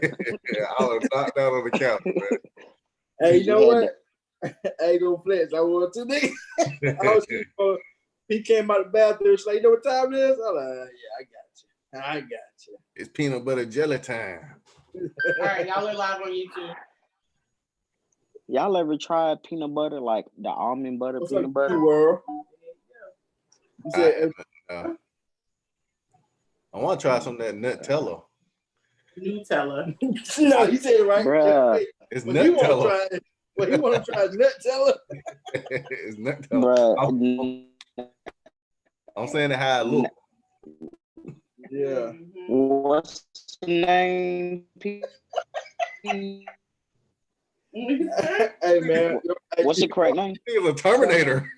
I was knocked out on the couch, man. Hey, you know what? I ain't gonna flex. I was too, nigga. He came out of the bathroom. She's like, you know what time it is? I'm like, yeah, I got you. It's peanut butter jelly time. All right, y'all are live on YouTube. Y'all ever tried peanut butter, like the almond butter What's peanut butter? World? You said, I want to try some of that Nutella. Nutella. No, he said it right. Bruh. It's But Nutella. he want to try Nutella. It's Nutella. Bruh. I'm saying it how it look. Yeah. What's the name? Hey, man. What's the correct name? He was a Terminator.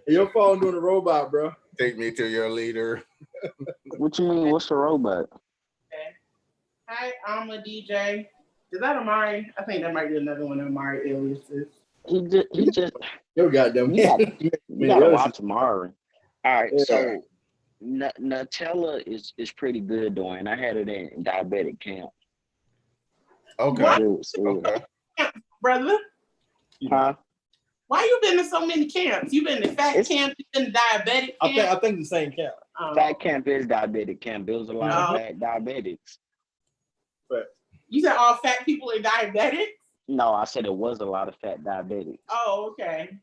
Your phone doing a robot, bro. Take me to your leader. What you mean? What's the robot? Okay. Hi, I'm a DJ. Is that Amari? I think that might be another one of Amari aliases. He just Yo, goddamn. you gotta watch Amari. All right, Yeah. so Nutella is pretty good, Dwayne. I had it in diabetic camp. Okay. Okay. Brother? Huh? Why you been to so many camps? You been to fat camp, you been to diabetic camp? I think the same camp. Fat camp is diabetic camp. There was a lot of fat diabetics. But you said all fat people are diabetic? No, I said it was a lot of fat diabetics. Oh, okay.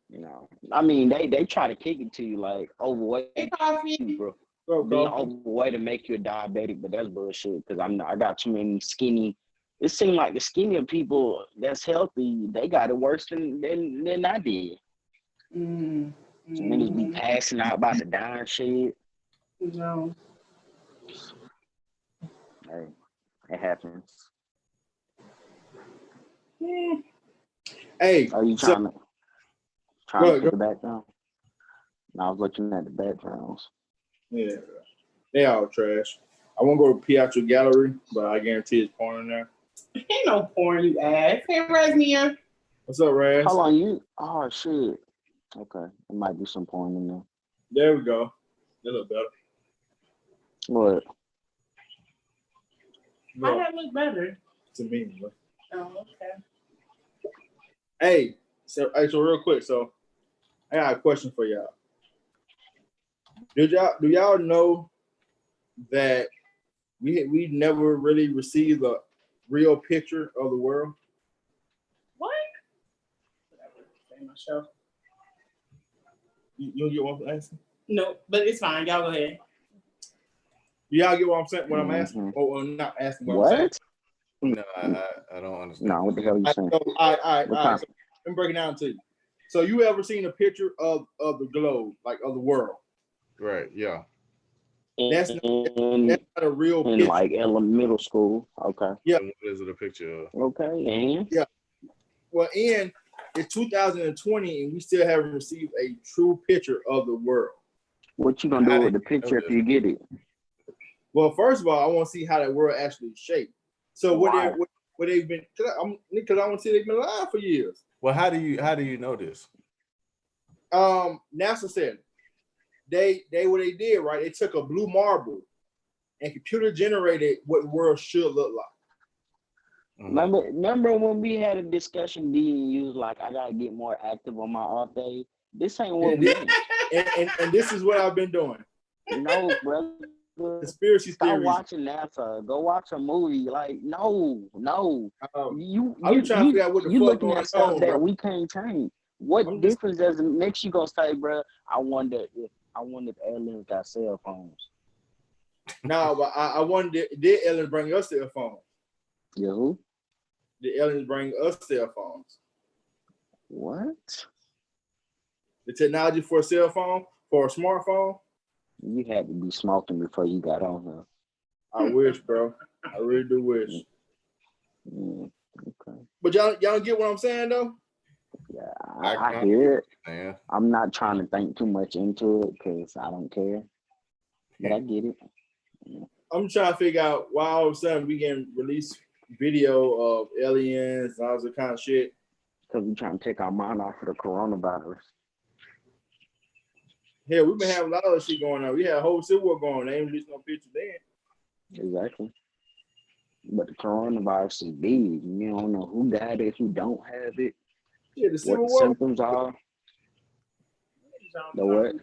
You know, I mean, they try to kick it to you like overweight, hey, coffee. bro. Being overweight to make you a diabetic, but that's bullshit. Because I got too many skinny. It seemed like the skinnier people that's healthy, they got it worse than I did. Mm-hmm. So niggas be passing out about the dying shit. No. Hey, it happens. Hey, are you trying to put the background? No, I was looking at the backgrounds. Yeah, they all trash. I won't go to Piazza Gallery, but I guarantee it's porn in there. Ain't no porn, you ass. Hey, Razmia. What's up, Raz? Hold on, you. Oh shit. Okay, there might be some porn in there. There we go. That look better. What? How that look better? To me, bro. Oh, okay. Hey, so real quick, so I got a question for y'all. Do y'all know that we never really received a real picture of the world? What? Myself. You don't get what I'm asking? No, but it's fine. Y'all go ahead. Y'all get what I'm saying? What I'm asking? Or I'm not asking what I'm saying? No, I don't understand. No, what the hell are you saying? All right. So, let me break it down to you. So you ever seen a picture of the globe, like of the world? Right, yeah. That's not a real picture. In like middle school. Okay. Yeah. And what is it a picture of? Okay, and? Yeah. Well, it's 2020 and we still haven't received a true picture of the world. What you gonna do with the picture if you get it? Well, first of all, I want to see how that world actually is shaped. So what they've been, because I want to see they've been alive for years. Well, how do you know this? NASA said they what they did, right? They took a blue marble and computer generated what the world should look like. Remember when we had a discussion? Being used like I gotta get more active on my off day. This ain't what we need. And this is what I've been doing. No, brother. Conspiracy Stop theories. watching NASA. Go watch a movie. Like, no. You trying to figure out what the fuck looking going at stuff on, that bro. we can't change. What difference does it makes you gonna say, bro? I wonder if aliens got cell phones. No, but I wonder, did aliens bring us cell phones? Yeah, who? Did aliens bring us cell phones? What? The technology for a cell phone, for a smartphone? You had to be smoking before you got on here. I wish, bro. I really do wish. Okay. But y'all don't get what I'm saying, though? Yeah, I hear it. Man. I'm not trying to think too much into it because I don't care. But I get it. Yeah. I'm trying to figure out why all of a sudden we can release video of aliens and all that kind of shit. Because we're trying to take our mind off of the coronavirus. Hell, we've been having a lot of shit going on. We had a whole civil war going on. They ain't released no picture then. Exactly. But the coronavirus is big. You don't know who got it, who don't have it, Yeah, the what Civil the War. symptoms are. The what?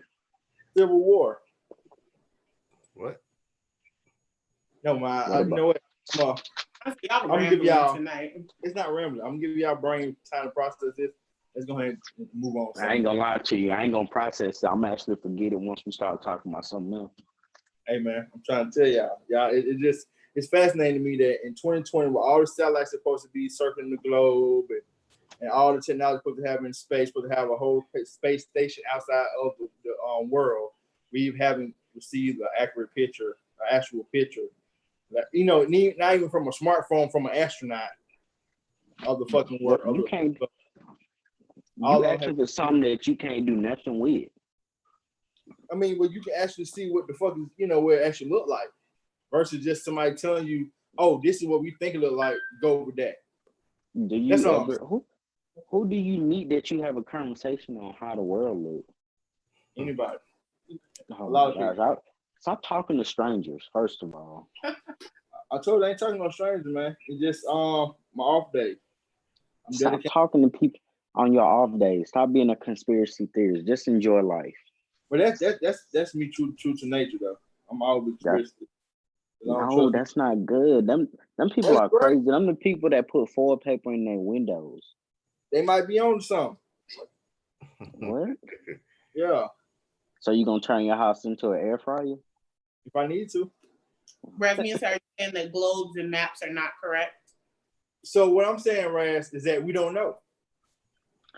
Civil War. What? No, my, What you about- know what? Y'all I'm gonna give rambling y'all. tonight. It's not rambling. I'm gonna give y'all brain time to process this. Let's go ahead and move on. I ain't gonna lie to you. I ain't gonna process it. I'm actually forget it once we start talking about something else. Hey man, I'm trying to tell y'all, it's fascinating to me that in 2020, where all the satellites are supposed to be circling the globe and all the technology supposed to have in space, supposed to have a whole space station outside of the world, we haven't received an accurate picture, an actual picture. That, you know, not even from a smartphone, from an astronaut of the fucking world. You can't. All You I asking have- for something that you can't do nothing with. I mean, well, you can actually see what the fuck is, you know, what it actually look like, versus just somebody telling you, "Oh, this is what we think it look like. Go with that." Do you That's all. ever who do you meet that you have a conversation on how the world looks? Anybody? Oh, A lot of my gosh. Stop talking to strangers, first of all. I told you I ain't talking to no stranger, man. It's just my off day. I'm Stop dedicated. talking to people on your off days. Stop being a conspiracy theorist. Just enjoy life. But that's me true to nature though. I'm always That's- conspiracy. No, that's not good. Them people That's are great. crazy. Them the people that put foil paper in their windows. They might be on something. What? Yeah, So you gonna turn your house into an air fryer? if I need to. Rasmus, are you saying that globes and maps are not correct? So what I'm saying, Raz, is that we don't know.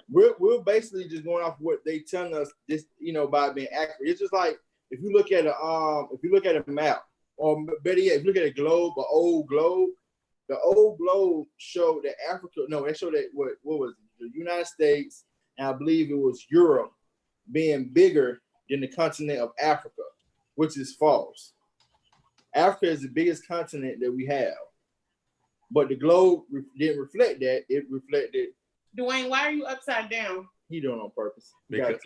We're basically just going off what they telling us, just, you know, by being accurate. It's just like if you look at a map, or better yet, if you look at a globe, an old globe, the old globe showed that Africa. No, they showed that what was it? The United States, and I believe it was Europe, being bigger than the continent of Africa, which is false. Africa is the biggest continent that we have, but the globe didn't reflect that. It reflected. Dwayne, why are you upside down? He doing it on purpose. Because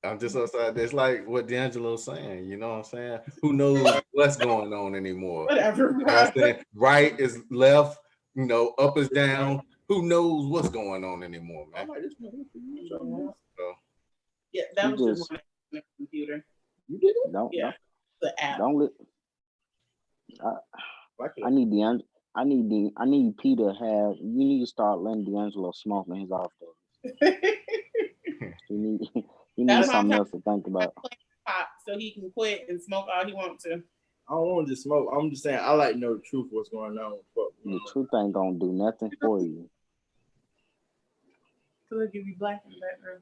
I'm just upside. It's like what D'Angelo's saying. You know what I'm saying? Who knows what's going on anymore? Whatever. You know what I'm saying? Right is left. You know, up is down. Who knows what's going on anymore, man? So Yeah, that was You just just- one on the computer. You did it? Yeah, the app. Don't I need P to have. You need to start letting D'Angelo smoke in his off days. He need That's why I'm something else to think about. Pop so he can quit and smoke all he wants to. I don't want to just smoke. I'm just saying I like to know the truth, what's going on. The truth ain't gonna do nothing for you. So look, if you black in the background.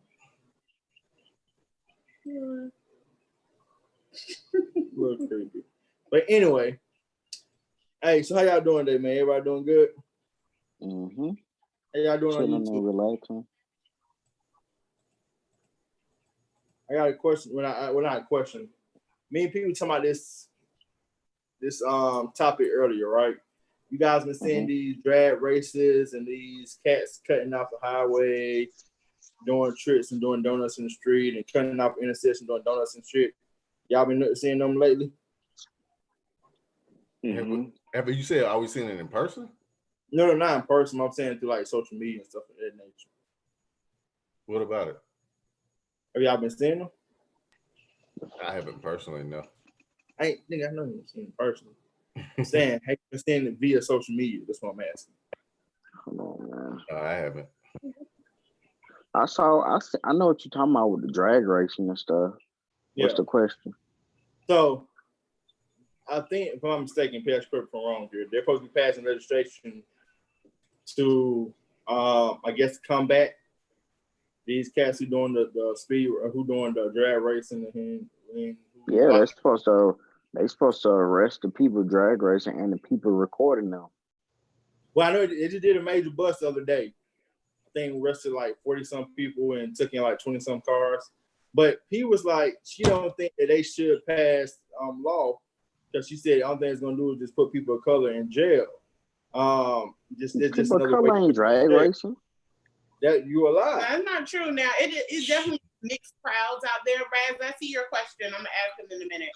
Real creepy. But anyway, hey, so how y'all doing today, man? Everybody doing good? Mm-hmm. How y'all doing on Chilling and YouTube? relaxing. I got a question. Well, not a question. Me and people talking about this topic earlier, right? You guys been seeing these drag races and these cats cutting off the highway, doing tricks and doing donuts in the street, and cutting off intersection, doing donuts and shit. Y'all been seeing them lately? Mm-hmm. Ever you said, are we seeing it in person? No, not in person. I'm saying through like social media and stuff of that nature. What about it? Have y'all been seeing them? I haven't personally, no. I know you seen it personally. I'm saying, have you been seeing it via social media? That's what I'm asking. Come on, man. No, I haven't. I know what you're talking about with the drag racing and stuff. What's the question? So, I think, if I'm not mistaken, Pierre, correct me if I'm wrong here, they're supposed to be passing legislation to, I guess, combat these cats who doing the speed, or who doing the drag racing and Yeah, they're supposed to arrest the people drag racing and the people recording them. Well, I know it just did a major bust the other day. I think arrested like 40-some people and took in like 20-some cars. But he was like, she don't think that they should pass law, because she said the only thing it's gonna do is just put people of color in jail. Just People another of color way ain't drag racing. that you alive. That's not true. Now it's definitely mixed crowds out there, Raz. I see your question. I'm gonna ask him in a minute.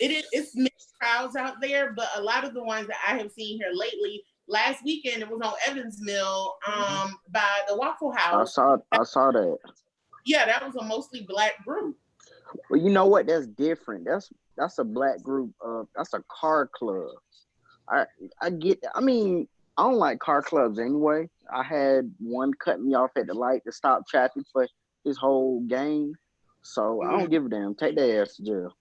It's mixed crowds out there, but a lot of the ones that I have seen here lately. Last weekend it was on Evans Mill, by the Waffle House. I saw that. Yeah, that was a mostly black group. Well, you know what? That's different. That's a black group. That's a car club. I get. I mean, I don't like car clubs anyway. I had one cut me off at the light to stop traffic for his whole gang. So I don't give a damn. Take their ass to jail.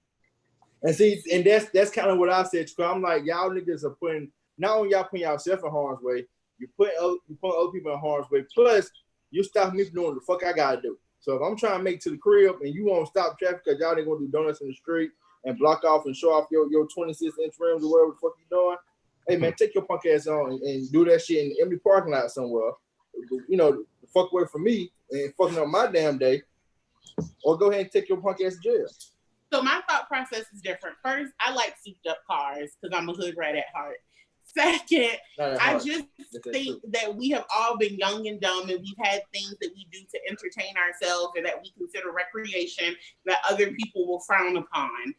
And see, and that's kind of what I said. Cause I'm like, y'all niggas are putting, not only y'all putting yourself in harm's way, you put other people in harm's way. Plus, you stop me from doing what the fuck I gotta do. So if I'm trying to make it to the crib and you won't stop traffic because y'all ain't gonna do donuts in the street and block off and show off your 26-inch rims or whatever the fuck you doing, hey man, take your punk ass on and do that shit in an empty parking lot somewhere. You know, fuck away from me and fucking up my damn day. Or go ahead and take your punk ass to jail. So my thought process is different. First, I like souped up cars because I'm a hood rat at heart. Second, I just think that we have all been young and dumb and we've had things that we do to entertain ourselves or that we consider recreation that other people will frown upon.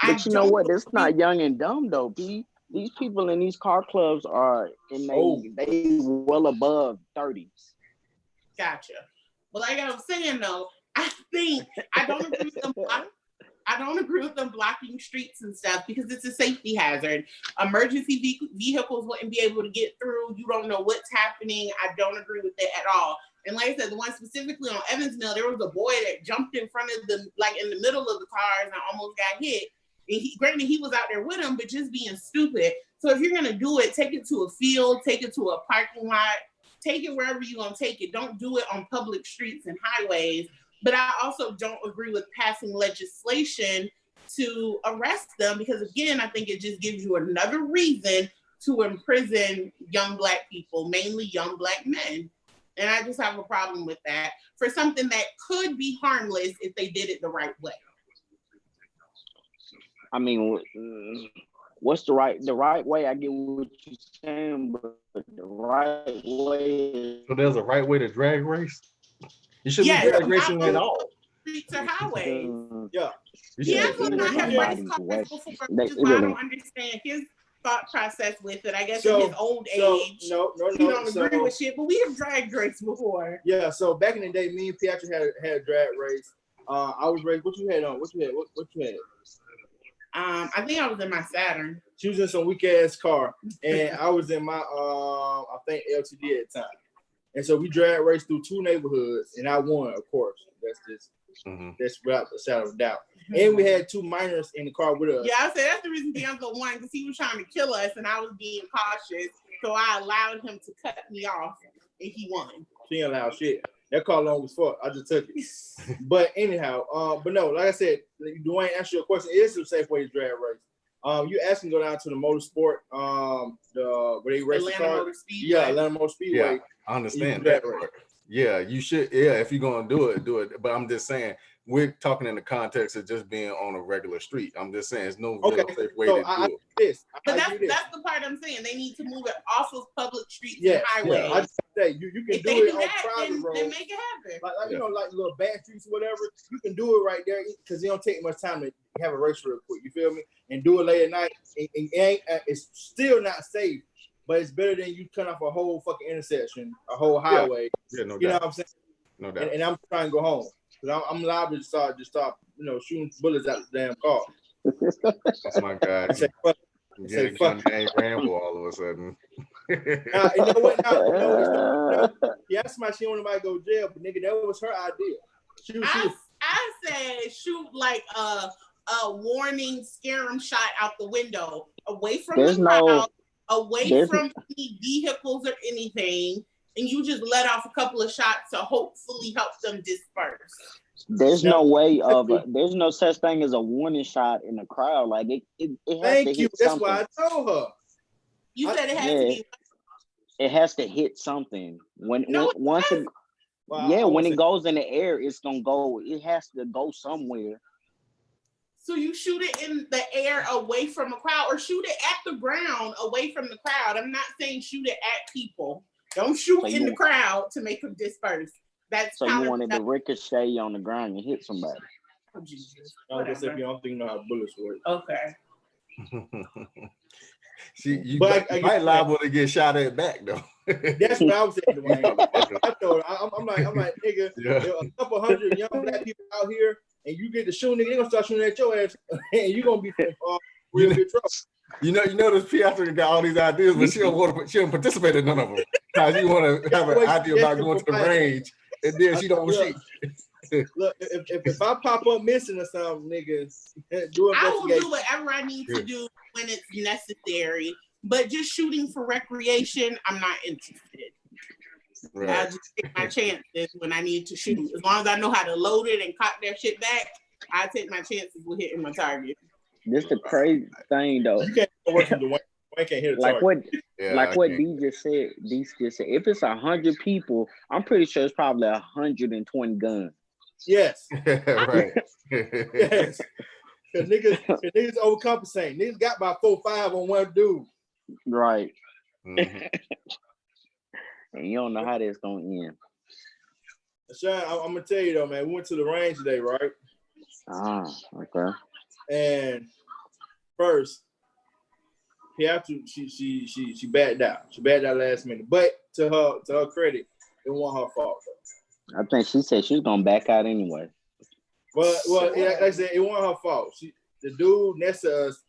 But you know what? It's not young and dumb though, B. These people in these car clubs are they well above 30. Gotcha. Well, like I was saying though, I don't agree with them. I don't agree with them blocking streets and stuff because it's a safety hazard. Emergency vehicles wouldn't be able to get through. You don't know what's happening. I don't agree with it at all. And like I said, the one specifically on Evans Mill, there was a boy that jumped in front of the, like in the middle of the cars and almost got hit. And granted, he was out there with him, but just being stupid. So if you're going to do it, take it to a field, take it to a parking lot, take it wherever you're going to take it. Don't do it on public streets and highways. But I also don't agree with passing legislation to arrest them because, again, I think it just gives you another reason to imprison young Black people, mainly young Black men. And I just have a problem with that for something that could be harmless if they did it the right way. I mean, what's the right way? I get what you're saying, but the right way is... So there's a right way to drag race? You shouldn't be drag racing at all. Streets or highways. Yeah. Yeah, I'm not having this cars before, which is why I don't understand his thought process with it. I guess in his old age, he don't agree with shit, but we have drag race before. Yeah, so back in the day, me and Pietro had a drag race. I was raised. What you had on? What you had? I think I was in my Saturn. She was in some weak ass car, and I was in my I think LTD at the time. And so we drag raced through 2 neighborhoods, and I won, of course. That's just that's without a shadow of doubt. And we had 2 minors in the car with us. Yeah, I said that's the reason Bianca won, because he was trying to kill us, and I was being cautious. So I allowed him to cut me off, and he won. She ain't allowed shit. That car long as fuck. I just took it. But anyhow, but no, like I said, Dwayne, answer your question. It is a safe way to drag race. You asked him to go down to the motorsport, where they race the car. Yeah, Atlanta Motor Speedway. Yeah, I understand that. Yeah, you should. Yeah, if you're gonna do it. But I'm just saying, we're talking in the context of just being on a regular street. I'm just saying, it's no real safe way to do it. But that's the part I'm saying. They need to move it off of public streets and highways. Yeah. I just say you can do it on private roads. Then make it happen. Like you know, like little back streets or whatever. You can do it right there because it don't take much time to have a race real quick. You feel me? And do it late at night. It's still not safe, but it's better than you cut off a whole fucking intersection, a whole highway. Yeah, no doubt. You know what I'm saying? No doubt. And I'm trying to go home. I'm liable to start, shooting bullets out the damn car. That's my guy. I say, fuck. Rambo all of a sudden. You know what? Yeah, somebody she don't want nobody to go to jail, but nigga, that was her idea. I said shoot like a warning, scare 'em shot out the window, away from the crowd, away from any vehicles or anything. And you just let off a couple of shots to hopefully help them disperse. There's there's no such thing as a warning shot in the crowd. Like it has Thank to you. hit That's something. why I told her. You said it has to be. It has to hit something. When it goes in the air, it's gonna go. It has to go somewhere. So you shoot it in the air away from a crowd, or shoot it at the ground away from the crowd. I'm not saying shoot it at people. Don't shoot in the crowd to make them disperse. That's so you wanted to ricochet on the ground and hit somebody. Oh, Jesus. I was gonna say, if you don't think you know how bullets work. Okay. See, you might liable to get shot at back though. That's what I was saying, Dwayne. That's what I told her. I'm like, nigga, there are a couple hundred young black people out here, and you get the shooting, nigga, they gonna start shooting at your ass, and you gonna be real big trouble. You know, this Piatra got all these ideas, but she don't participate in none of them. Because you want to have an idea about going to the range, and then she don't shoot. Look, if I pop up missing or something, niggas, do I will do whatever I need to do when it's necessary. But just shooting for recreation, I'm not interested. Right. I'll just take my chances when I need to shoot. As long as I know how to load it and cock that shit back, I take my chances with hitting my target. This the crazy thing though. You can't work from the Wayne can't hit a target. What D just said. If it's 100 people, I'm pretty sure it's probably 120 guns. Yes. Right. Yes. Cause niggas overcompensate. Niggas got about 4 or 5 on one dude. Right. Mm-hmm. And you don't know how that's gonna end. Sean, I'm gonna tell you though, man. We went to the range today, right? Okay. And first, she backed out. She backed out last minute. But to her credit, it wasn't her fault though. I think she said she was gonna back out anyway. Well, like I said, it wasn't her fault. The dude next to us,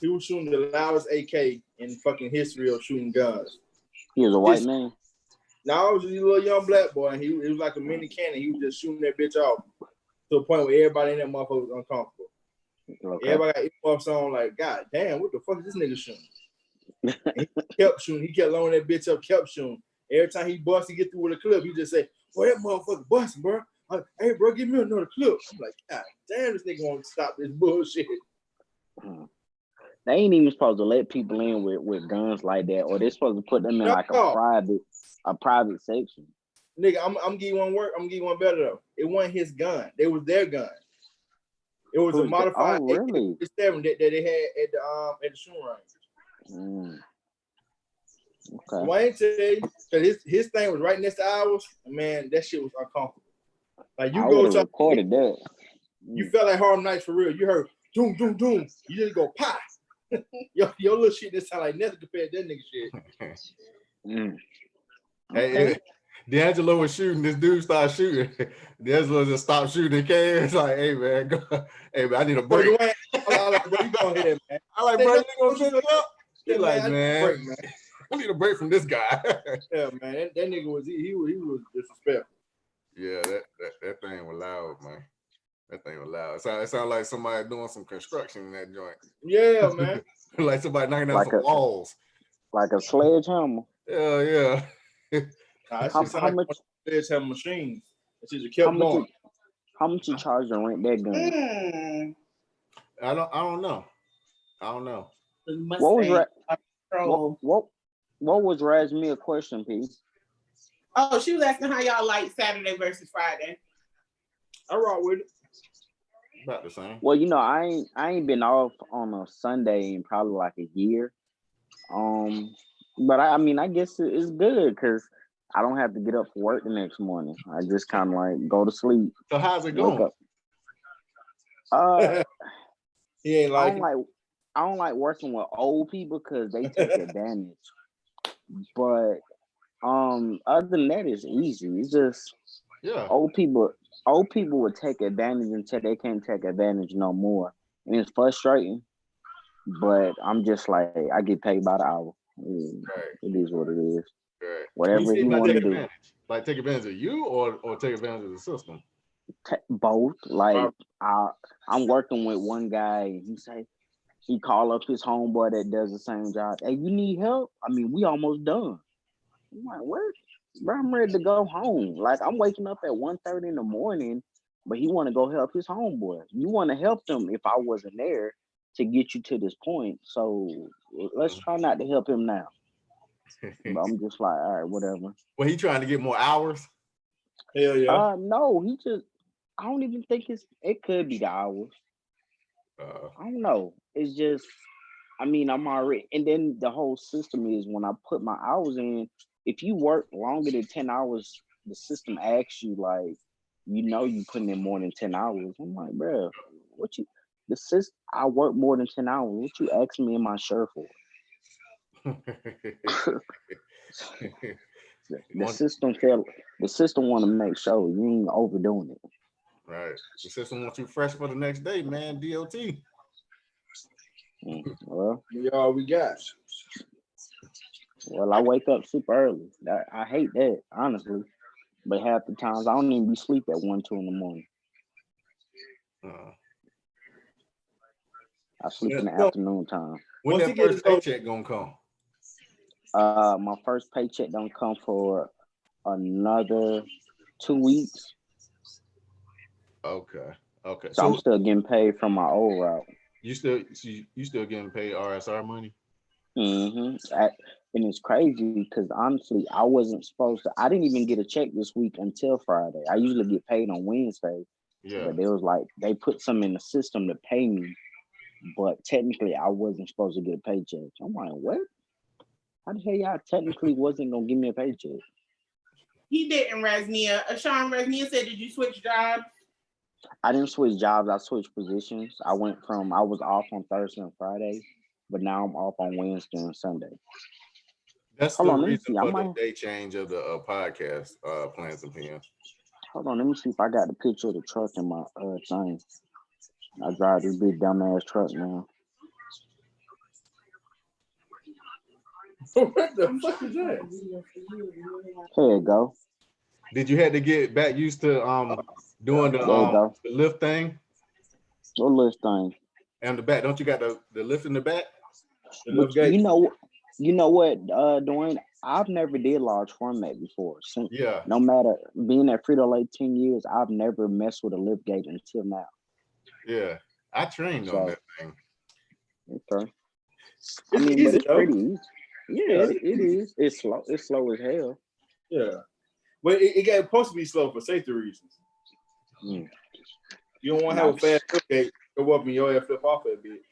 he was shooting the loudest AK in fucking history of shooting guns. He was a white man? No, it was a little young black boy. And he was like a mini cannon. He was just shooting that bitch off to a point where everybody in that motherfucker was uncomfortable. Okay. Everybody got earmuffs on, like, God damn, what the fuck is this nigga shooting? He kept shooting. He kept loading that bitch up, kept shooting. Every time he bust, he get through with a clip, he just say, "Boy, that motherfucker busting, bro. Hey, bro, give me another clip." I'm like, God damn, this nigga want to stop this bullshit. They ain't even supposed to let people in with guns like that, or they're supposed to put them in like a private section. Nigga, I'm give you one word. I'm gonna give you one better though. It wasn't his gun. It was their gun. It was a modified AK-47 that they had at the shooting range. Okay. Wayne tell you, cause his thing was right next to ours. Man, that shit was uncomfortable. Like you go to recorded that. You felt like Harlem Nights for real. You heard doom, doom, doom. You just go pop. Your little shit just sound like nothing compared to that nigga shit. Hey, D'Angelo was shooting. This dude started shooting. D'Angelo just stopped shooting. It's like, hey man, hey man, I need a break. I like, bro, you go ahead, man. I like, bro, you gonna set it up? He like, man, I need a break from this guy. Yeah, man, that nigga was he was disrespectful. Yeah, that thing was loud, man. That thing was loud. It sounded like somebody doing some construction in that joint. Yeah, man. Like somebody knocking down some walls. Like a sledgehammer. Yeah. How much sledgehammer machines? How much you charge to rent that gun? I don't know. What was Razmir question, P? Oh, she was asking how y'all like Saturday versus Friday. I rock with it. About the same. Well, I ain't been off on a Sunday in probably like a year. But I mean, I guess it's good because I don't have to get up for work the next morning. I just kind of like go to sleep. So how's it going? He ain't like I don't like working with old people because they take advantage. But other than that, it's easy. It's just old people would take advantage until they can't take advantage no more. And it's frustrating. But I'm just like, I get paid by the hour. It is what it is. Right. Whatever you want to do. Like take advantage of you or take advantage of the system? Both. Like I'm working with one guy. He call up his homeboy that does the same job. Hey, you need help? I mean, we almost done. I'm like, what? Bro, I'm ready to go home. Like I'm waking up at 1:30 in the morning, but he want to go help his homeboy. You want to help them if I wasn't there to get you to this point. So let's try not to help him now. But I'm just like, all right, whatever. Well, he trying to get more hours? Hell yeah. No, I don't even think it could be the hours. I don't know. It's just, I mean, I'm already, and then the whole system is when I put my hours in, if you work longer than 10 hours, the system asks you like, you know you putting in more than 10 hours. I'm like, bro, what you I work more than 10 hours. What you asking me in my shirt for? The system want to make sure you ain't overdoing it. Right. The system wants you fresh for the next day, man. DOT. Well, we all we got. Well, I wake up super early. I hate that, honestly. But half the times I don't even be sleep at 1, 2 in the morning. I sleep in the afternoon time. When that first paycheck gonna come? My first paycheck don't come for another 2 weeks. Okay. So I'm still getting paid from my old route. You still getting paid RSR money? And it's crazy because honestly, I didn't even get a check this week until Friday. I usually get paid on Wednesday. Yeah. But they was like, they put some in the system to pay me, but technically I wasn't supposed to get a paycheck. I'm like, what? How the hell y'all technically wasn't gonna give me a paycheck? He didn't, Raznia. Sean Raznia said, did you switch jobs? I didn't switch jobs. I switched positions. I was off on Thursday and Friday, but now I'm off on Wednesday and Sunday. That's the reason for the day change of the podcast plans and plans. Hold on, let me see if I got the picture of the truck in my thing. I drive this big dumbass truck now. What the fuck is that? Here you go. Did you have to get back used to doing the lift thing? What lift thing? And the back. Don't you got the lift in the back? You know what, Dwayne? I've never did large format before. Yeah. No matter being at Frito-Lay 10 years, I've never messed with a lift gate until now. Yeah. I trained on that thing. Okay. I mean, but it's pretty easy. Yeah, it is. It's slow. It's slow as hell. Yeah. But it got supposed to be slow for safety reasons. You don't want to have a fast lift gate go up and your ass flip off that bitch.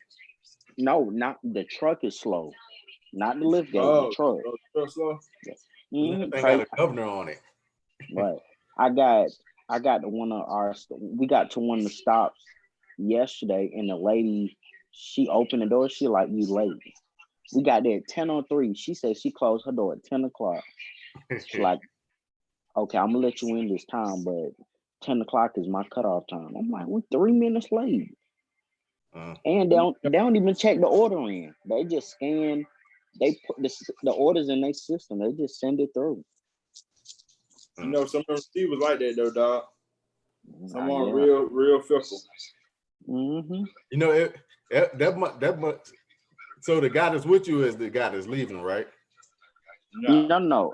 No, not the truck is slow. Not the lift gate, the truck. The truck slow? They got a governor on it. Right. I got to one of we got to one of the stops yesterday, and the lady, she opened the door, she like, you late. We got there at 10:03. She said she closed her door at 10 o'clock. She's like, okay, I'm gonna let you in this time, but 10 o'clock is my cutoff time. I'm like, we're 3 minutes late. And they don't even check the order in. They just scan, they put the orders in their system. They just send it through. You know, some of the receivers like that though, dog. Some are real fickle. Mm-hmm. You know, that much. So the guy that's with you is the guy that's leaving, right? No.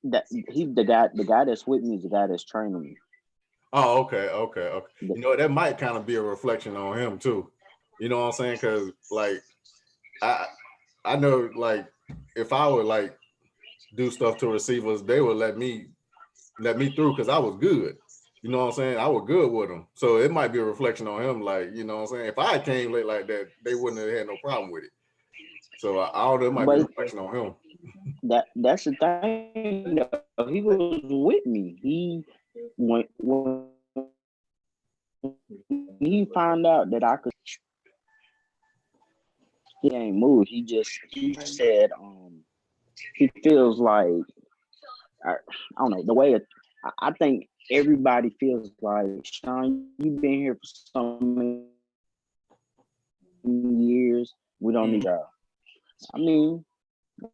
He's the guy that's with me is the guy that's training me. Oh, okay. You know, that might kind of be a reflection on him too. You know what I'm saying? Because like, I know, like, if I would like do stuff to receivers, they would let me through because I was good. You know what I'm saying? I was good with them. So it might be a reflection on him. Like, you know what I'm saying? If I came late like that, they wouldn't have had no problem with it. So I don't know, it might be a reflection on him. That's the thing. He was with me. He when he found out that I could, he ain't moved. He said he feels like I don't know the way I think everybody feels like, Sean, you've been here for so many years. We don't need y'all. I mean,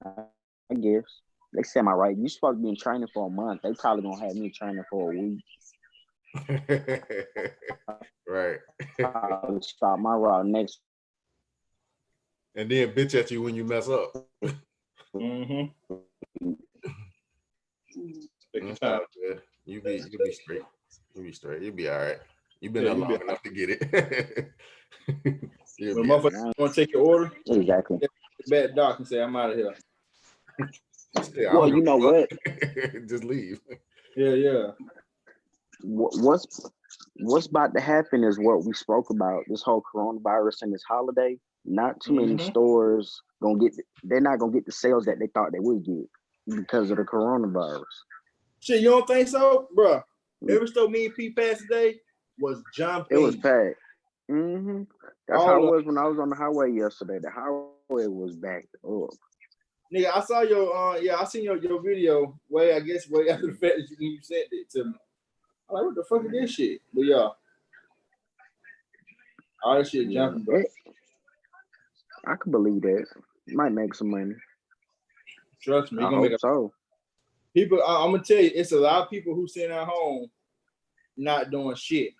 I guess they said my right. You supposed to be in training for a month. They probably gonna have me training for a week. Right. I'll start my route next. And then bitch at you when you mess up. You be straight. You be straight. You'll be all right. You've been there long enough to get it. When motherfuckers want to take your order, exactly. Bad doc and say, I'm out of here. Well, you know what? Just leave. Yeah. What's about to happen is what we spoke about, this whole coronavirus and this holiday. Not too many stores they're not gonna get the sales that they thought they would get because of the coronavirus. Shit, you don't think so, bro? Every store me and Pete passed today was jumping. It was packed. Mm-hmm. That's how it was when I was on the highway yesterday. The highway was backed up. Nigga, I saw your I seen your video way after the fact that you sent it to me. I'm like, what the fuck is this shit? But yeah. All that shit jumping, bro. I could believe that. Might make some money. Trust me, I hope so. People, I'm gonna tell you, it's a lot of people who sitting at home not doing shit.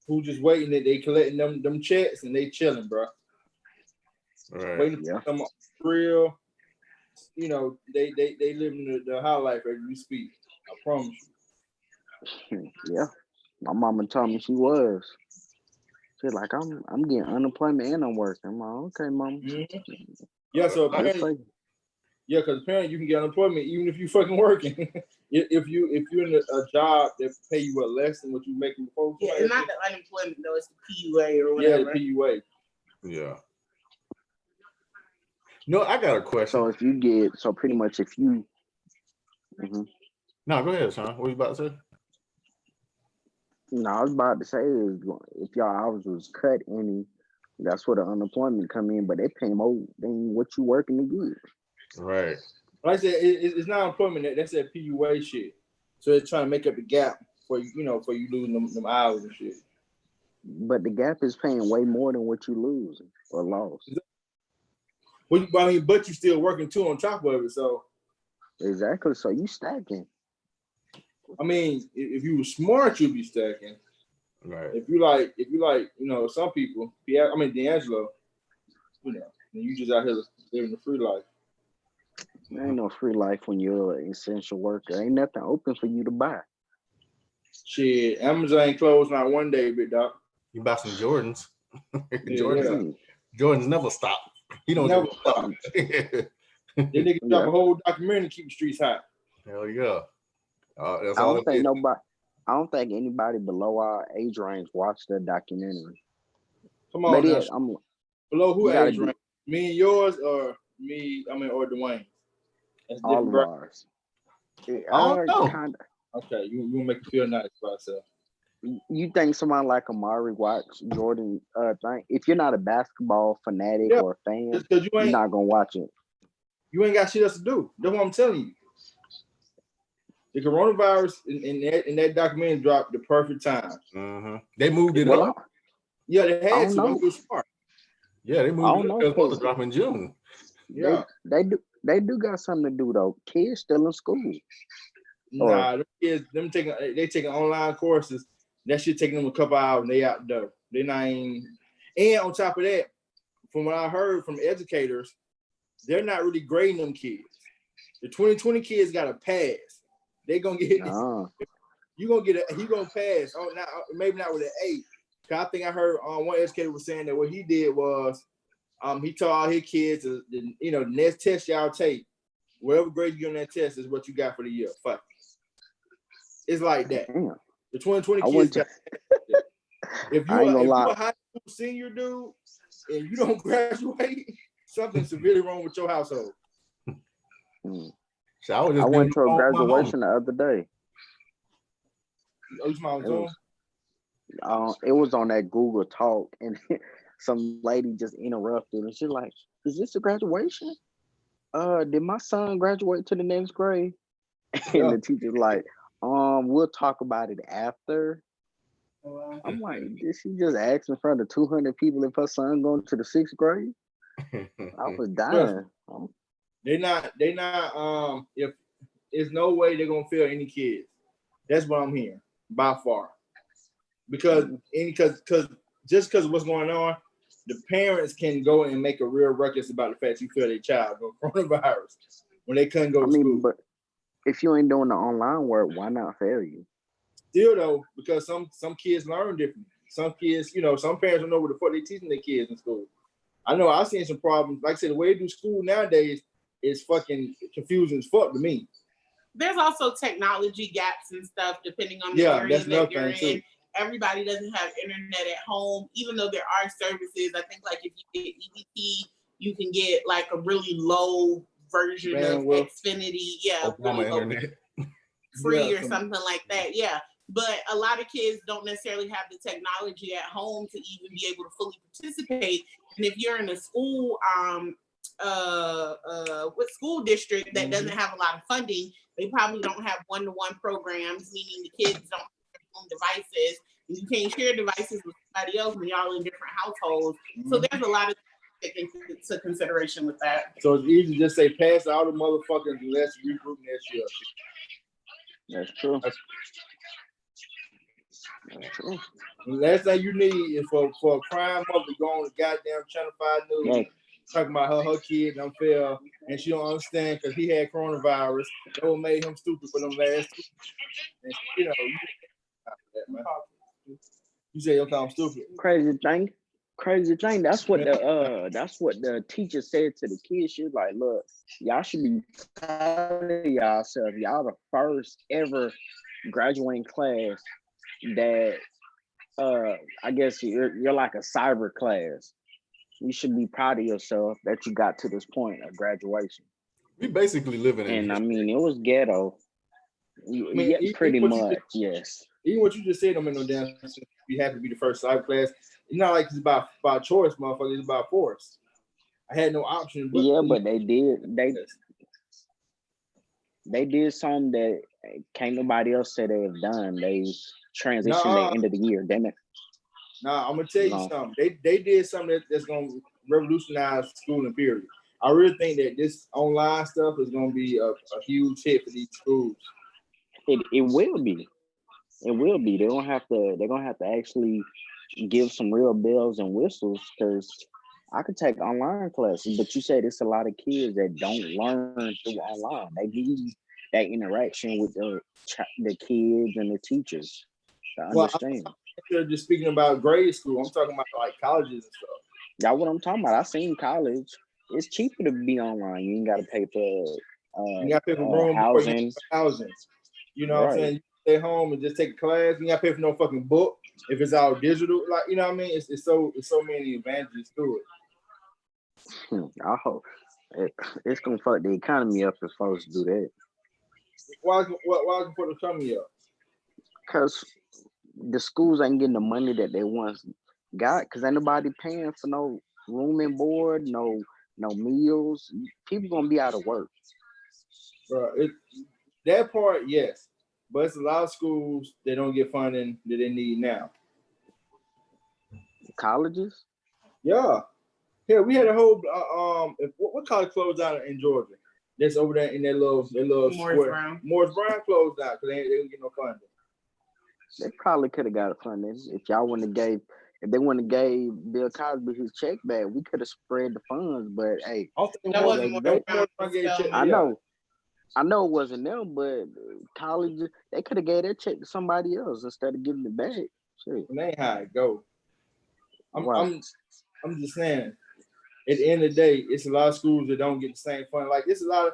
Who just waiting that they collecting them checks and they chilling, bro. Right. Waiting for them real. You know, they living the high life as we speak. I promise you. Yeah. My mama told me she was. She's like, I'm getting unemployment and I'm working. I'm like, okay, mama. Mm-hmm. Yeah, so apparently, because apparently you can get unemployment even if you fucking working. if you're in a job that pay you less than what you making before. Yeah, it's not the unemployment though, it's the PUA or whatever. Yeah, the PUA. Yeah. No, I got a question. So if you get pretty much if you No, go ahead, Sean. What you about to say? No, I was about to say is if y'all hours was cut any, that's where the unemployment come in, but they pay more than what you working to get. Right. Like I said, it's not employment. That's that PUA shit. So it's trying to make up the gap for you losing them hours and shit. But the gap is paying way more than what you lose or lost. Well, I mean, but you still working too on top of it. So exactly. So you stacking. I mean, if you were smart, you'd be stacking. Right. If you like, some people, I mean, D'Angelo, you just out here living the free life. There ain't no free life when you're an essential worker. Ain't nothing open for you to buy. Shit, Amazon ain't closed not one day, big dog. You buy some Jordans. Jordans never stop. He don't never stop. They nigga drop a whole documentary to keep the streets hot. Hell yeah. That's I all don't think I don't think anybody below our age range watched that documentary. Come on, now, below who age range? Me and yours, or me? I mean, or Dwayne? That's all of ours. Kinda. Okay, you make me feel nice about yourself. You think somebody like Amari watch Jordan thing? If you're not a basketball fanatic or a fan, you're not gonna watch it. You ain't got shit else to do. That's what I'm telling you. The coronavirus in that documentary dropped the perfect time. Mm-hmm. They moved it up. Yeah, they had to. It was smart. Yeah, they moved it up because it was drop in June. Yeah, they do got something to do though. Kids still in school. Nah, them kids, they taking online courses. That shit taking them a couple hours and they out there. They not even, and on top of that, from what I heard from educators, they're not really grading them kids. The 2020 kids got a pass. They gonna get you gonna pass. Oh, now maybe not with an 8. Cause I think I heard one educator was saying that what he did was he told all his kids the next test y'all take, whatever grade you get on that test is what you got for the year. Fuck. It's like that. Damn. The 2020 kids got if you're a high school senior dude and you don't graduate, something's severely wrong with your household. So I went to a graduation the other day. It was on that Google Talk, and some lady just interrupted, and she's like, "Is this a graduation? Did my son graduate to the next grade?" And the teacher's like, we'll talk about it after. I'm like, did she just ask in front of 200 people if her son going to the 6th grade? I was dying. They not. If there's no way they're gonna fail any kids. That's what I'm hearing by far. Because just because of what's going on, the parents can go and make a real ruckus about the fact you failed their child with coronavirus when they couldn't go to school. But if you ain't doing the online work, why not fail you? Still though, because some kids learn differently. Some kids, some parents don't know what the fuck they teaching their kids in school. I know I've seen some problems. Like I said, the way they do school nowadays is fucking confusing as fuck to me. There's also technology gaps and stuff depending on the area that you're in. Too. Everybody doesn't have internet at home, even though there are services. I think like if you get EBT, you can get like a really low version of Xfinity. Yeah, really low. free or something like that. Yeah. But a lot of kids don't necessarily have the technology at home to even be able to fully participate. And if you're in a school, with school district that doesn't have a lot of funding, they probably don't have one-to-one programs, meaning the kids don't have their own devices. And you can't share devices with somebody else when y'all in different households. So there's a lot of things to take into consideration with that. So it's easy to just say pass all the motherfuckers and let's regroup next year. That's true. That's true. The last thing you need is for a crime mother to go on the goddamn Channel 5 news talking about her kid unfair, and she don't understand because he had coronavirus. That what made him stupid for them last 2 weeks. You know, you say I'm stupid. Crazy thing. That's what the teacher said to the kids. She was like, "Look, y'all should be proud of yourself. Y'all the first ever graduating class that I guess you're like a cyber class. You should be proud of yourself that you got to this point of graduation." We basically living in. And I mean, it was ghetto. Yeah, pretty much, yes. Even what you just said don't make no damn sense. You have to be the first cyber class. It's not like it's about choice, motherfucker. It's about force. I had no option. But they did something that can't nobody else say they have done. They transitioned the end of the year, damn it. Nah, I'm gonna tell you something. They did something that's gonna revolutionize schooling, period. I really think that this online stuff is gonna be a huge hit for these schools. It will be. It will be. They're gonna have to actually give some real bells and whistles, because I could take online classes, but you said it's a lot of kids that don't learn through online. They need that interaction with the kids and the teachers to understand. I'm just speaking about grade school. I'm talking about like colleges and stuff. That's what I'm talking about. I seen college. It's cheaper to be online. You ain't got to pay for you got to pay for room, housing. You know what I'm saying? You stay home and just take a class. You got to pay for no fucking book if it's all digital. Like, you know what I mean? It's so many advantages to it. I hope it's gonna fuck the economy up if folks do that. Why is it for the economy up? Because the schools ain't getting the money that they once got, because ain't nobody paying for no room and board, no meals. People gonna be out of work. Bro, that part, yes. But it's a lot of schools that don't get funding that they need now. Colleges? Yeah. Yeah, we had a whole what college closed down in Georgia? That's over there in that little square. Morris Brown closed down because they didn't get no funding. They probably could have got funding if y'all wouldn't have gave Bill Cosby his check back. We could have spread the funds, but hey, I know it wasn't them, but colleges, they could have gave that check to somebody else instead of giving it back. Shit. That ain't how it go. I'm just saying. At the end of the day, it's a lot of schools that don't get the same funding. Like it's a lot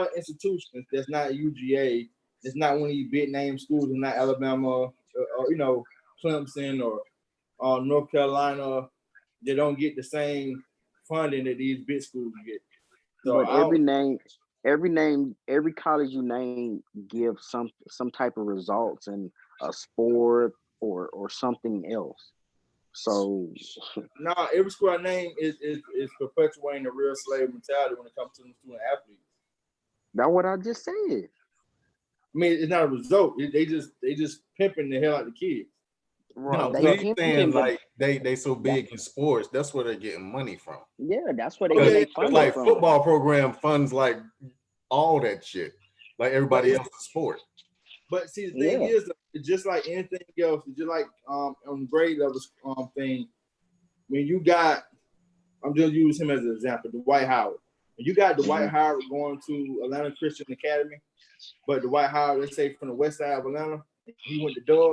of institutions that's not UGA. It's not one of these big name schools, and not Alabama or Clemson or North Carolina. They don't get the same funding that these big schools get. So but every college you name gives some type of results in a sport or something else. So every school I name is perpetuating the real slave mentality when it comes to the student athletes. That's what I just said. I mean, it's not a result. They just pimping the hell out of the kids. Right. No, they saying like they so big in sports. That's where they're getting money from. Yeah, that's where they get funding like from. Football program funds like all that shit, like everybody else's sport. But see, the thing is, it's just like anything else. It's just like on grade level thing. When you got, I'm just using him as an example, Dwight Howard. When you got Dwight Howard going to Atlanta Christian Academy, but Dwight Howard, let's say from the west side of Atlanta, he went to Dub.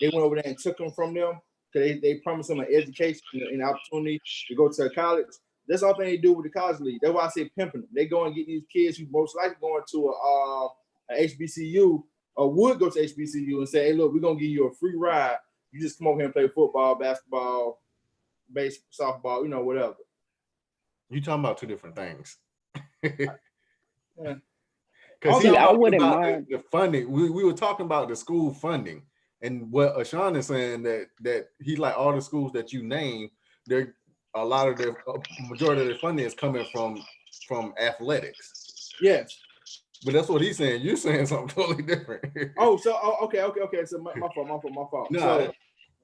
They went over there and took him from them because they promised him an education and an opportunity to go to a college. That's all thing they do with the college league. That's why I say pimping them. They go and get these kids who most likely going to a HBCU or would go to HBCU and say, hey, look, we're going to give you a free ride. You just come over here and play football, basketball, baseball, softball, whatever. You talking about two different things. Because Because See, he I talking wouldn't about mind. the funding. We were talking about the school funding, and what Ashawn is saying that he like all the schools that you name, they're a lot of their majority of their funding is coming from athletics. Yes. But that's what he's saying. You're saying something totally different. Okay. So my fault. Nah, So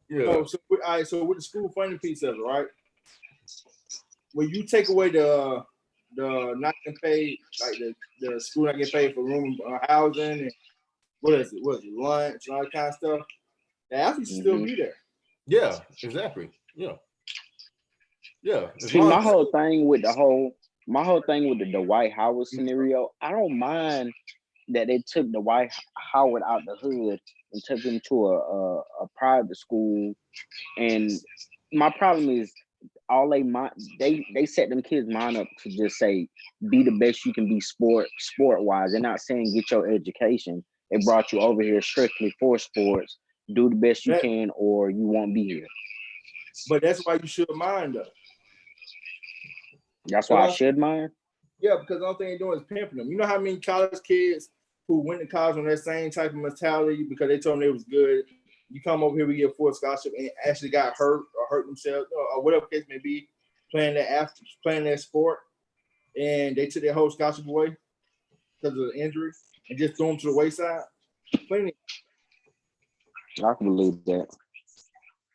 yeah. all right. So with the school funding piece of it, right? When you take away the not getting paid, like the school not getting paid for room housing and what is it, lunch and all that kind of stuff, the athletes still be there. Yeah, exactly. Yeah. See, my whole thing with the Dwight Howard scenario, I don't mind that they took Dwight Howard out the hood and took him to a private school. And my problem is they set them kids' mind up to just say be the best you can be sport wise. They're not saying get your education. They brought you over here strictly for sports. Do the best you can, or you won't be here. But that's why you should mind though. That's why I should mind. Yeah, because the only thing they're doing is pimping them. You know how many college kids who went to college on that same type of mentality because they told them they was good. You come over here, we get a full scholarship, and actually got hurt or hurt themselves or whatever case may be, playing that sport, and they took their whole scholarship away because of the injury and just threw them to the wayside. Plenty. I can believe that.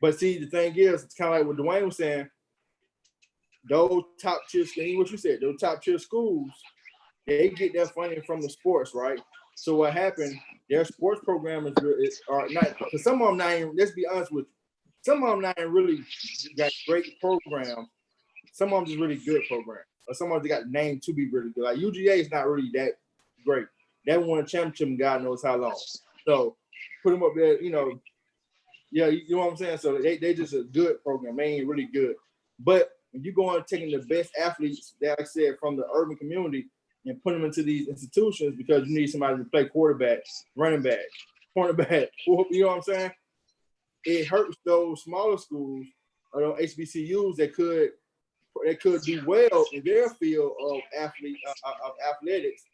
But see, the thing is, it's kind of like what Dwayne was saying. Those top tier, what you said, those top tier schools, they get their funding from the sports, right? So what happened? Their sports program are not, because some of them not even, let's be honest with you, some of them not even really got great programs. Some of them just really good programs. Or some of them got named to be really good. Like UGA is not really that great. They won a championship in God knows how long. So put them up there, yeah, you know what I'm saying? So they just a good program. They ain't really good. But when you go on taking the best athletes, that I said, from the urban community and put them into these institutions because you need somebody to play quarterback, running back, cornerback, you know what I'm saying? It hurts those smaller schools or those HBCUs that could do well in their field of athletics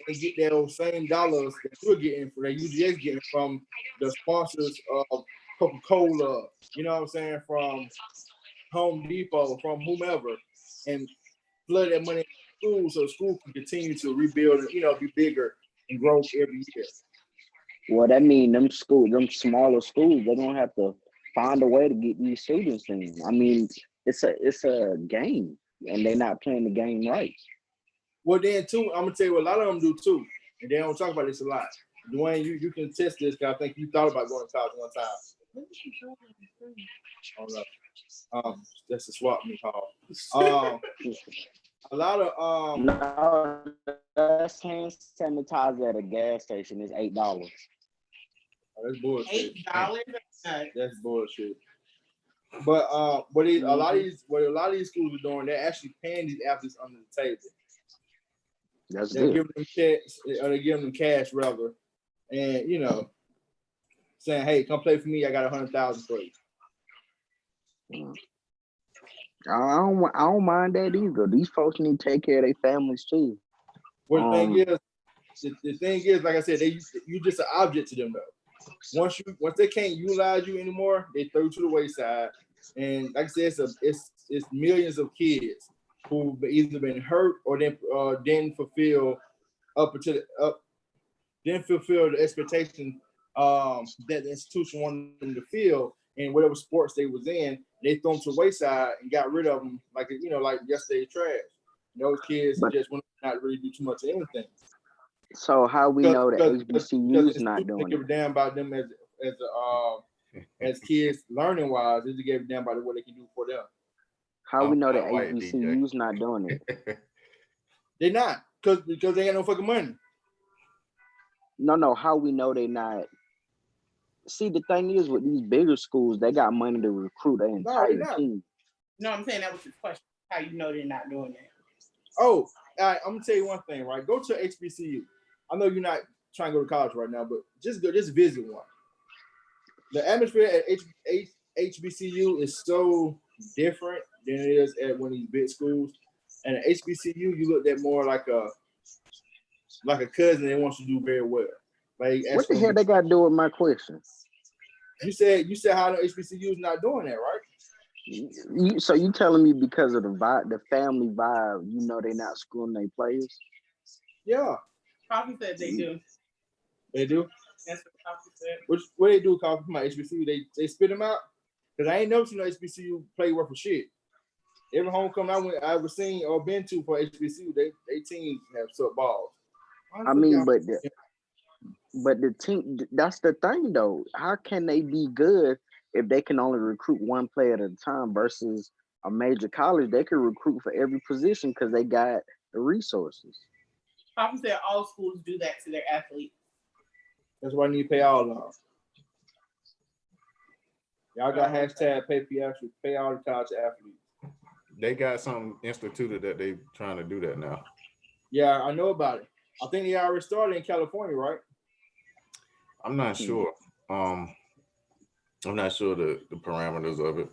and get those same dollars that you're getting for that UGA getting from the sponsors of Coca-Cola, you know what I'm saying, from Home Depot, from whomever, and flood that money in school so the school can continue to rebuild and be bigger and grow every year. Well, that means them smaller schools, they're gonna have to find a way to get these students in. I mean, it's a game, and they're not playing the game right. Well, then too, I'm gonna tell you what a lot of them do too, and they don't talk about this a lot. Dwayne, you can test this because I think you thought about going to college one time. I don't know. That's a swap me call. A lot of no, that's hand sanitizer at a gas station is $8. Oh, that's bullshit. $8. That's bullshit. But a lot of these schools are doing, they're actually paying these athletes under the table. They're giving them checks, or they're giving them cash rather, and saying, "Hey, come play for me. I got 100,000 for you." I don't mind that either. These folks need to take care of their families too. Well, the thing is, like I said, you just an object to them though. Once they can't utilize you anymore, they throw you to the wayside. And like I said, it's millions of kids who've either been hurt or didn't fulfill the expectation that the institution wanted them to feel in whatever sports they was in. They throw them to the wayside and got rid of them like yesterday's trash. Those kids just want to not really do too much of anything. So how we know that HBCU's not doing it? They give a damn about them as kids learning wise. They just give a damn about what they can do for them. How we know that HBCU's not doing it? They're not because they ain't no fucking money. No. How we know they not? See, the thing is with these bigger schools, they got money to recruit their entire team. No, I'm saying that was his question. How you know they're not doing that? Oh, all right, I'm gonna tell you one thing, right? Go to HBCU. I know you're not trying to go to college right now, but just visit one. The atmosphere at HBCU is so different than it is at one of these big schools. And at HBCU, you look at more like like a cousin that wants to do very well. Like what the hell they got to do with my question? You said how the HBCU is not doing that, right? So you telling me because of the vibe, the family vibe, you know they're not schooling their players? Yeah. Coffee said they do. They do? That's what Coffee said. What they do, Coffee, from my HBCU? They spit them out? Because I ain't never seen no HBCU play worth of shit. Every homecoming I ever seen or been to for HBCU, they teams have sub balls. I mean, but the team, that's the thing though. How can they be good if they can only recruit one player at a time versus a major college? They can recruit for every position because they got the resources. Papa said all schools do that to their athletes. That's why I need to pay all of them. Y'all got hashtag pay all the college athletes. They got something instituted that they trying to do that now. Yeah, I know about it. I think they already started in California, right? I'm not sure. I'm not sure the parameters of it.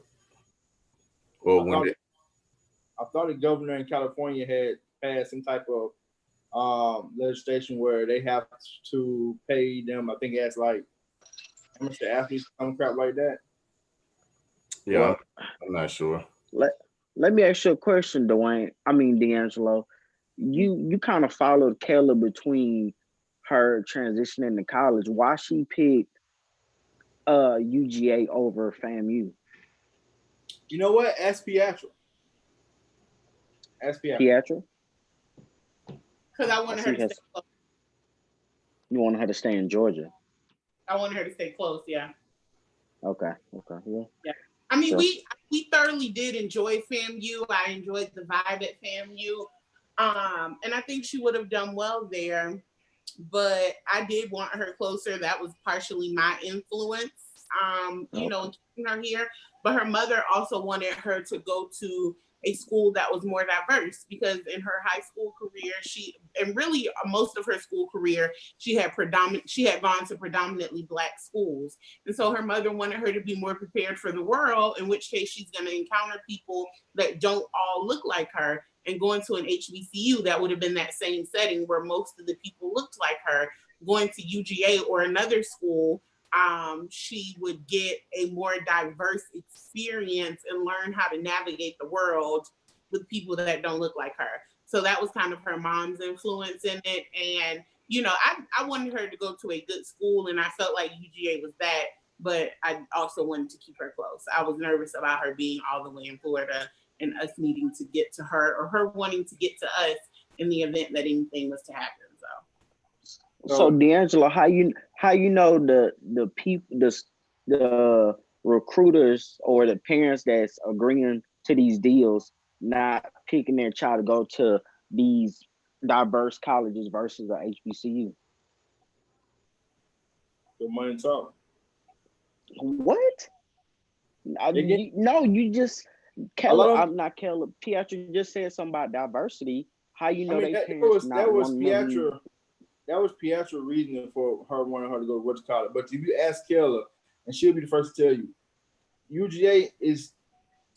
Or I thought the governor in California had passed some type of legislation where they have to pay them. I think it's like how much the athletes, some crap like that. Yeah, well, I'm not sure. Let me ask you a question, D'Angelo. You kind of followed Kayla between her transitioning to college. Why she picked UGA over FAMU? You know what? Ask Piatra. Piatra? Because I wanted her to stay close. You wanted her to stay in Georgia? I wanted her to stay close, yeah. Okay, yeah. I mean, we thoroughly did enjoy FAMU. I enjoyed the vibe at FAMU. And I think she would have done well there. But I did want her closer. That was partially my influence, you know, keeping her here. But her mother also wanted her to go to a school that was more diverse because in her high school career, and really most of her school career, she had gone to predominantly Black schools. And so her mother wanted her to be more prepared for the world, in which case she's going to encounter people that don't all look like her. And going to an HBCU, that would have been that same setting where most of the people looked like her. Going to UGA or another school, she would get a more diverse experience and learn how to navigate the world with people that don't look like her. So that was kind of her mom's influence in it. And, you know, I wanted her to go to a good school, and I felt like UGA was that, but I also wanted to keep her close. I was nervous about her being all the way in Florida and us needing to get to her or her wanting to get to us in the event that anything was to happen. So D'Angelo, how you know the people, the recruiters or the parents that's agreeing to these deals not picking their child to go to these diverse colleges versus a HBCU? The money talk. What? You just I'm not Caleb. Piatra just said something about diversity. How you know that was Piatra's reasoning for her wanting her to go to what's college. But if you ask Kayla, and she'll be the first to tell you, UGA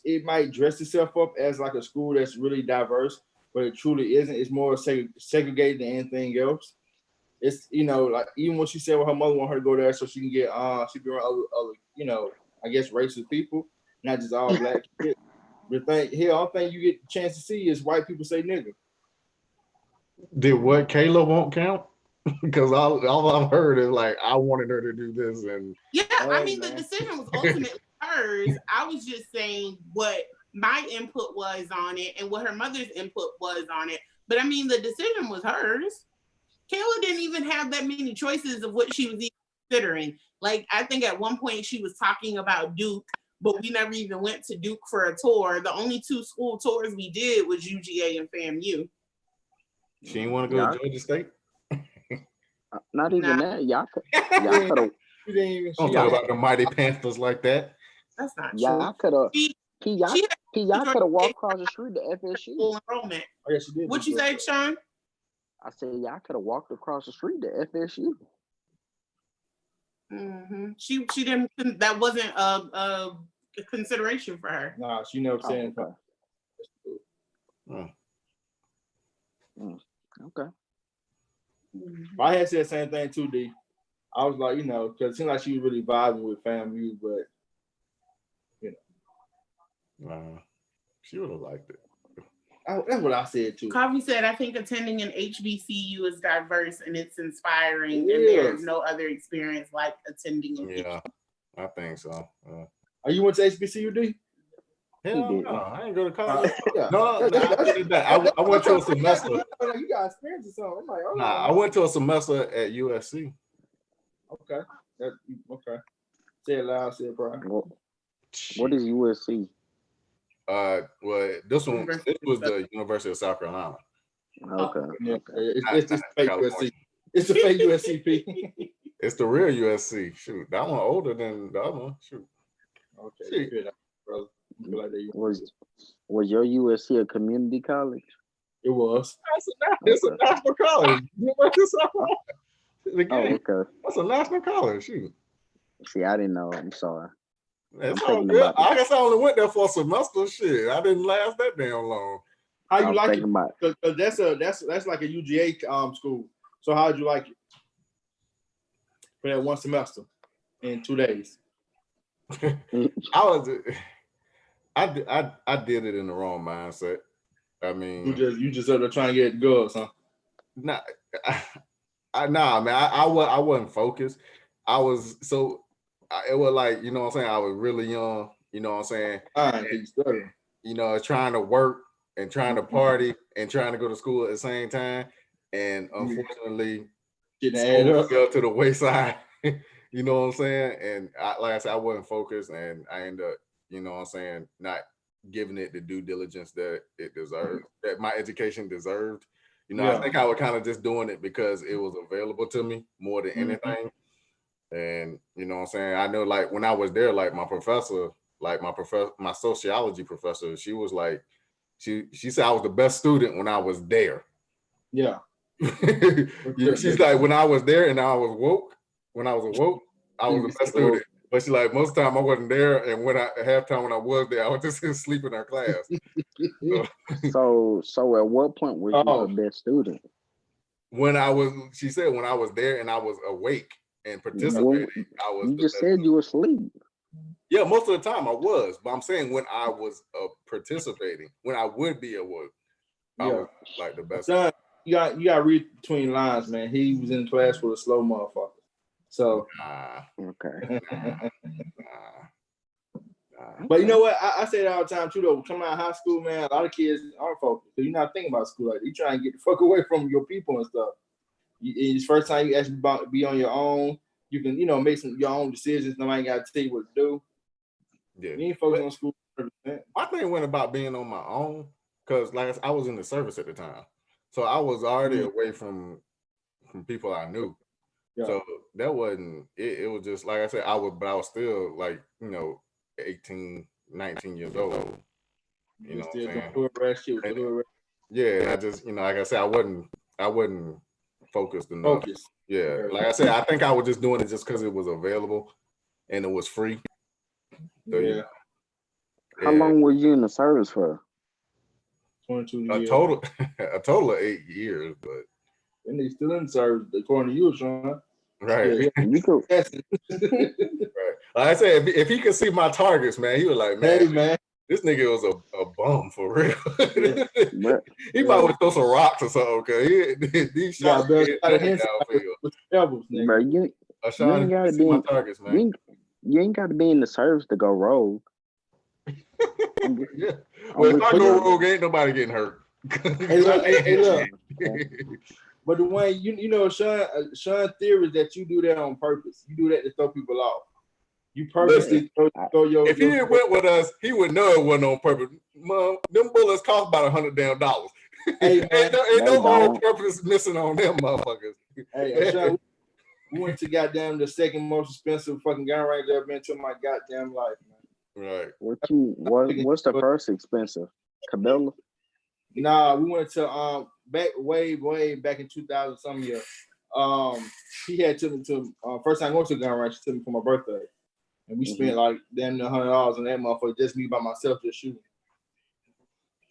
it might dress itself up as like a school that's really diverse, but it truly isn't. It's more segregated than anything else. It's, you know, like even when she said her mother wanted her to go there so she can get she be around other you know, I guess racist people, not just all Black kids. The only thing you get a chance to see is white people say nigga. Did what Kayla won't count? Because all I've heard is like I wanted her to do this, and I mean the decision was ultimately hers. I was just saying what my input was on it and what her mother's input was on it. But I mean the decision was hers. Kayla didn't even have that many choices of what she was even considering. Like I think at one point she was talking about Duke, but we never even went to Duke for a tour. The only 2 school tours we did was UGA and FAMU. She didn't want to go to Georgia State. Not even that. Y'all could have. Don't talk about the Mighty Panthers like that. That's not true. Y'all could have. Y'all could have walked across the street to FSU. Full enrollment. Oh, yes, she did. What you say, Sean? I said y'all could have walked across the street to FSU. Mm-hmm. She didn't. That wasn't a consideration for her. Nah, she never said anything. Okay. But I had said the same thing too, D. I was like, because it seemed like she was really vibing with FAMU, but she would have liked it. That's what I said too. Coffee said, I think attending an HBCU is diverse and it's inspiring, and there's no other experience like attending an HBCU. I think so. Are you went to HBCU, D? Hell no, I ain't go to college. No, I went to a semester. You got experience or something. I'm like, oh, I went to a semester at USC. Okay. Okay. Say it loud, say it proud. What is USC? Well, this was the University of South Carolina. Okay. It's just fake USC. It's a fake USC. It's the real USC. Shoot, that one older than the other one. Shoot. Okay. Brother. Was your USC a community college? It was. It's a national college. Okay. That's a national college. Shoot. See, I didn't know. I'm sorry. It's all good. I guess I only went there for a semester. Shit, I didn't last that damn long. How you like it? Because that's like a UGA school. So how did you like it for that one semester in 2 days? I did it in the wrong mindset. I mean, you just started trying to get girls, huh? Nah, man. I wasn't focused. I was it was like, you know what I'm saying, I was really young, you know what I'm saying? Trying to work and trying to party and trying to go to school at the same time. And unfortunately, school fell to the wayside, you know what I'm saying? And like I said, I wasn't focused, and I ended up, you know what I'm saying, not giving it the due diligence that it deserved, that my education deserved. I think I was kind of just doing it because it was available to me more than anything. And you know what I'm saying? I know, like, when I was there, like my sociology professor, she was like, she said I was the best student when I was there. Yeah. She's like, when I was there and I was woke, I was the best student. But she's like, most of the time I wasn't there, and halftime when I was there, I was just asleep in her class. So at what point were you the best student? She said when I was there and I was awake and participating, I was. You just said you were asleep. Yeah, most of the time I was, but I'm saying when I was participating, when I would be awake, I was like the best. Son, you got to read between lines, man. He was in class with a slow motherfucker. So okay. But you know what? I say that all the time too, though. Coming out of high school, man, a lot of kids aren't focused. You're not thinking about school like that. You trying to get the fuck away from your people and stuff. It's the first time you actually be on your own. You can, make your own decisions. Nobody got to tell you what to do. Yeah. You ain't focused on school 100%. My thing went about being on my own because, like, I was in the service at the time, so I was already away from people I knew. Yeah. So that wasn't it. It was just like I said, I was still like 18, 19 years old. You know what I'm saying? Yeah, I just like I said, I wasn't focused enough. Yeah, like I said, I think I was just doing it just because it was available and it was free. So, yeah. How long were you in the service for? 22 years. A total of 8 years, but. And they still in service according to you, Sean. Right. Yeah, right. Like I said, if he could see my targets, man, he was like, man, hey, man, this nigga was a bum for real. He might throw some rocks or something, because these shots hit downfield. Bro, you ain't gotta be my targets, man. You ain't got to be in the service to go rogue. Yeah. Well, if I go rogue, ain't nobody getting hurt. Hey, look. But the way Sean theory is that you do that on purpose. You do that to throw people off. You purposely throw your. If he didn't went with us, he would know it wasn't on purpose. Mom, them bullets cost about $100 damn. Hey, man, ain't no on purpose missing on them motherfuckers. Hey, Sean, we went to goddamn the second most expensive fucking gun range I've ever been to in my goddamn life, man. Right. What's the first expensive? Cabela? Nah, we went to way back in 2000 some year. He had took me to first time I went to a gun range. He took me for my birthday, and we spent like damn near $100 on that motherfucker, just me by myself, just shooting.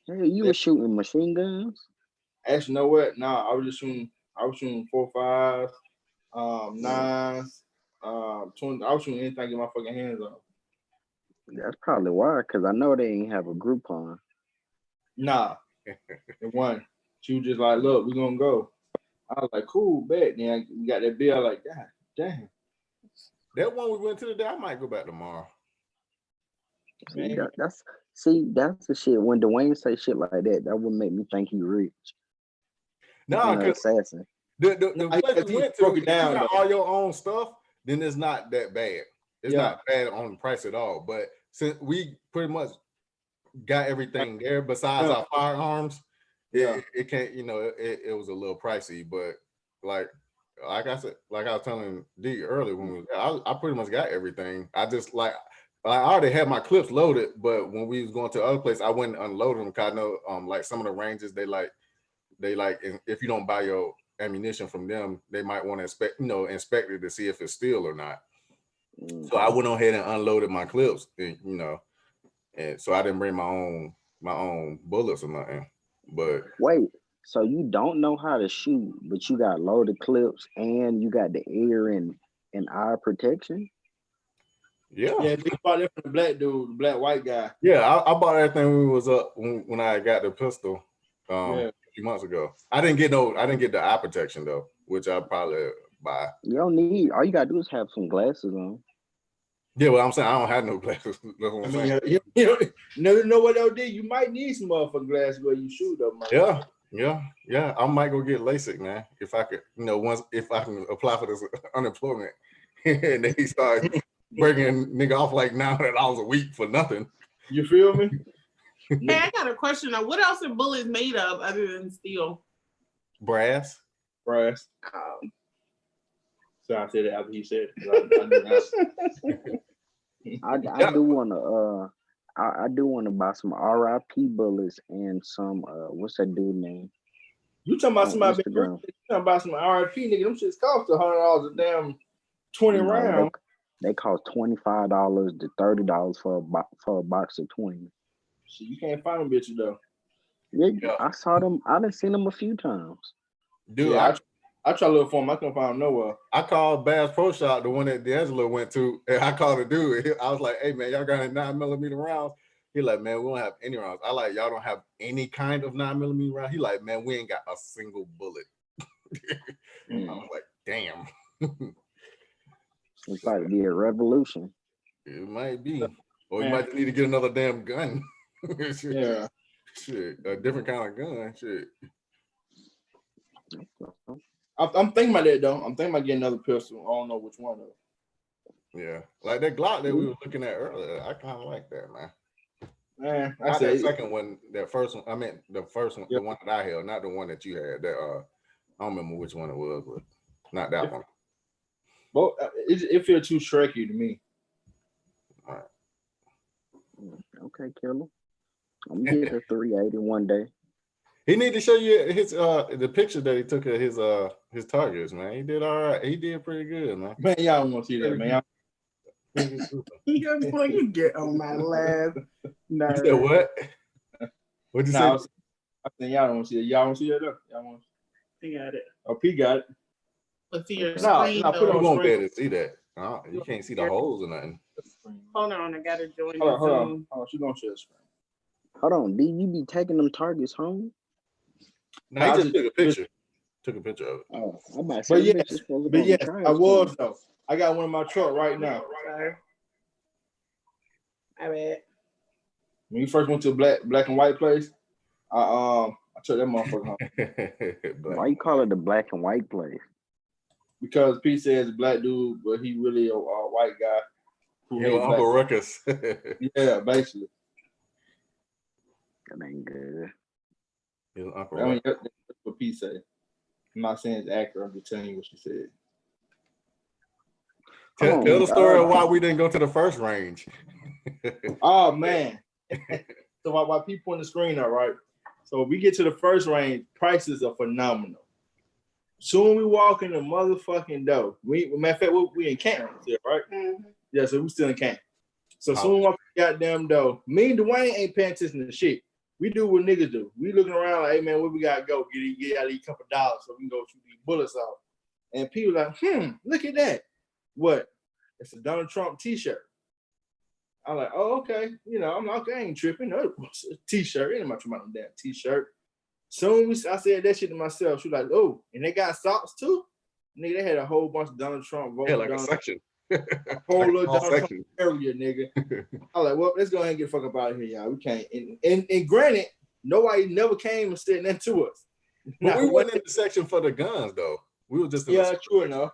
Hey, you were shooting machine guns? Actually, know what? Nah, I was just shooting. I was shooting 4.5, 9s, 20. I was shooting anything I get my fucking hands on. That's probably why, because I know they ain't have a Groupon. Nah, it wasn't. She was just like, look, we're gonna go. I was like, cool, bet. Then we got that bill. Like, God damn. That one we went to today, I might go back tomorrow. Man. That's the shit. When Dwayne say shit like that, that would make me think he rich. No, because assassin. the place we went to, broke if it down, you got though. all your own stuff, then it's not that bad. It's not bad on the price at all. But since we pretty much got everything there besides our firearms, it can't, it was a little pricey. But like I said, like I was telling D earlier when we was, I pretty much got everything. I just I already had my clips loaded, but when we was going to other place, I went and unloaded them because I know like some of the ranges they like if you don't buy your ammunition from them, they might want to inspect it to see if it's steel or not. Mm-hmm. So I went on ahead and unloaded my clips, and and so I didn't bring my own bullets or nothing. But wait, so you don't know how to shoot, but you got loaded clips and you got the ear and eye protection? Yeah, we bought it from the black dude, the black white guy. Yeah, I bought everything when we was up when I got the pistol a few months ago. I didn't get the eye protection though, which I'll probably buy. You don't need, all you gotta do is have some glasses on. Yeah, well, I'm saying I don't have no glasses. That's what I'm saying. You know what they'll do? You might need some motherfucking glasses where you shoot though, man. Yeah. I might go get LASIK, man. If I could, if I can apply for this unemployment and they start breaking nigga off like $900 a week for nothing. You feel me? Hey, I got a question. What else are bullets made of other than steel? Brass. So I said it after he said it. I do want to buy some RIP bullets and some what's that dude name? You talking about somebody talking about some RIP nigga? Them shits cost $100 a damn 20 rounds. They cost $25 to $30 for a box of 20. So you can't find them bitches though. Yeah, I saw them. I done seen them a few times. Dude, I try to look for them. I couldn't find them nowhere. I called Bass Pro Shop, the one that D'Angelo went to, and I called the dude. I was like, "Hey man, y'all got any 9mm rounds?" He like, "Man, we don't have any rounds." I like, "Y'all don't have any kind of 9mm round?" He like, "Man, we ain't got a single bullet." I was like, "Damn." It's about to be a revolution. It might be, or you might need to get another damn gun. Yeah, shit, a different kind of gun. Shit. I'm thinking about that though. I'm thinking about getting another pistol. I don't know which one though. Yeah, like that Glock that we were looking at earlier. I kind of like that, man. Man, I said the second one, that first one. I meant the first one, the one that I held, not the one that you had. That I don't remember which one it was, but not that one. Well, it feels too Shreky to me. All right. Okay, Killer. I'm gonna get a 380 one day. He need to show you his the picture that he took of his targets, man. He did all right. He did pretty good, man. Man, y'all don't want to see that, man. You get on my last nerve. You said what? What'd you say? I think y'all don't want to see that. Y'all want to see that though? Y'all want? He got it. Oh, P got it. But see your screen. No, put it on you won't be screen. able to see that. You can't see the holes or nothing. Hold on, I gotta join. Hold on. She's gonna share the screen. Hold on, D, you be taking them targets home? No, he just took a picture. Took a picture of it. Oh, I'm about to say, but yes, I was though. I got one in my truck right now. Sorry. I bet. When you first went to a black and white place, I took that motherfucker home. Why you call it the black and white place? Because P says black dude, but he really a white guy. Yeah, Uncle Ruckus. Yeah, basically. That ain't good. I mean, that's what P said. I'm not saying it's accurate. I'm just telling you what she said. Tell the story of why we didn't go to the first range. Oh man! So while people on the screen are right, so we get to the first range, prices are phenomenal. Soon we walk in the motherfucking door. Matter of fact, we in camp still, right? Mm-hmm. Yeah, so we still in camp. So soon we walk in the goddamn door. Me and Dwayne ain't paying attention to shit. we do what niggas do. We looking around like, hey man, where we gotta go? Get out these couple dollars so we can go shoot these bullets off. And people like, look at that. What? It's a Donald Trump t-shirt. I'm like, oh, okay. You know, I'm like, okay, I ain't tripping. No, it's a t-shirt. Ain't nobody talking about no damn t-shirt. Soon I said that shit to myself. She was like, oh, and they got socks too? Nigga, they had a whole bunch of Donald Trump votes. Yeah, like a section. A whole like little Donald section. Trump area, nigga. I was like, well, let's go ahead and get the fuck up out of here, y'all. We can't. And granted, nobody never came and said nothing to us. But we weren't in the section for the guns, though. We were just in yeah, true enough.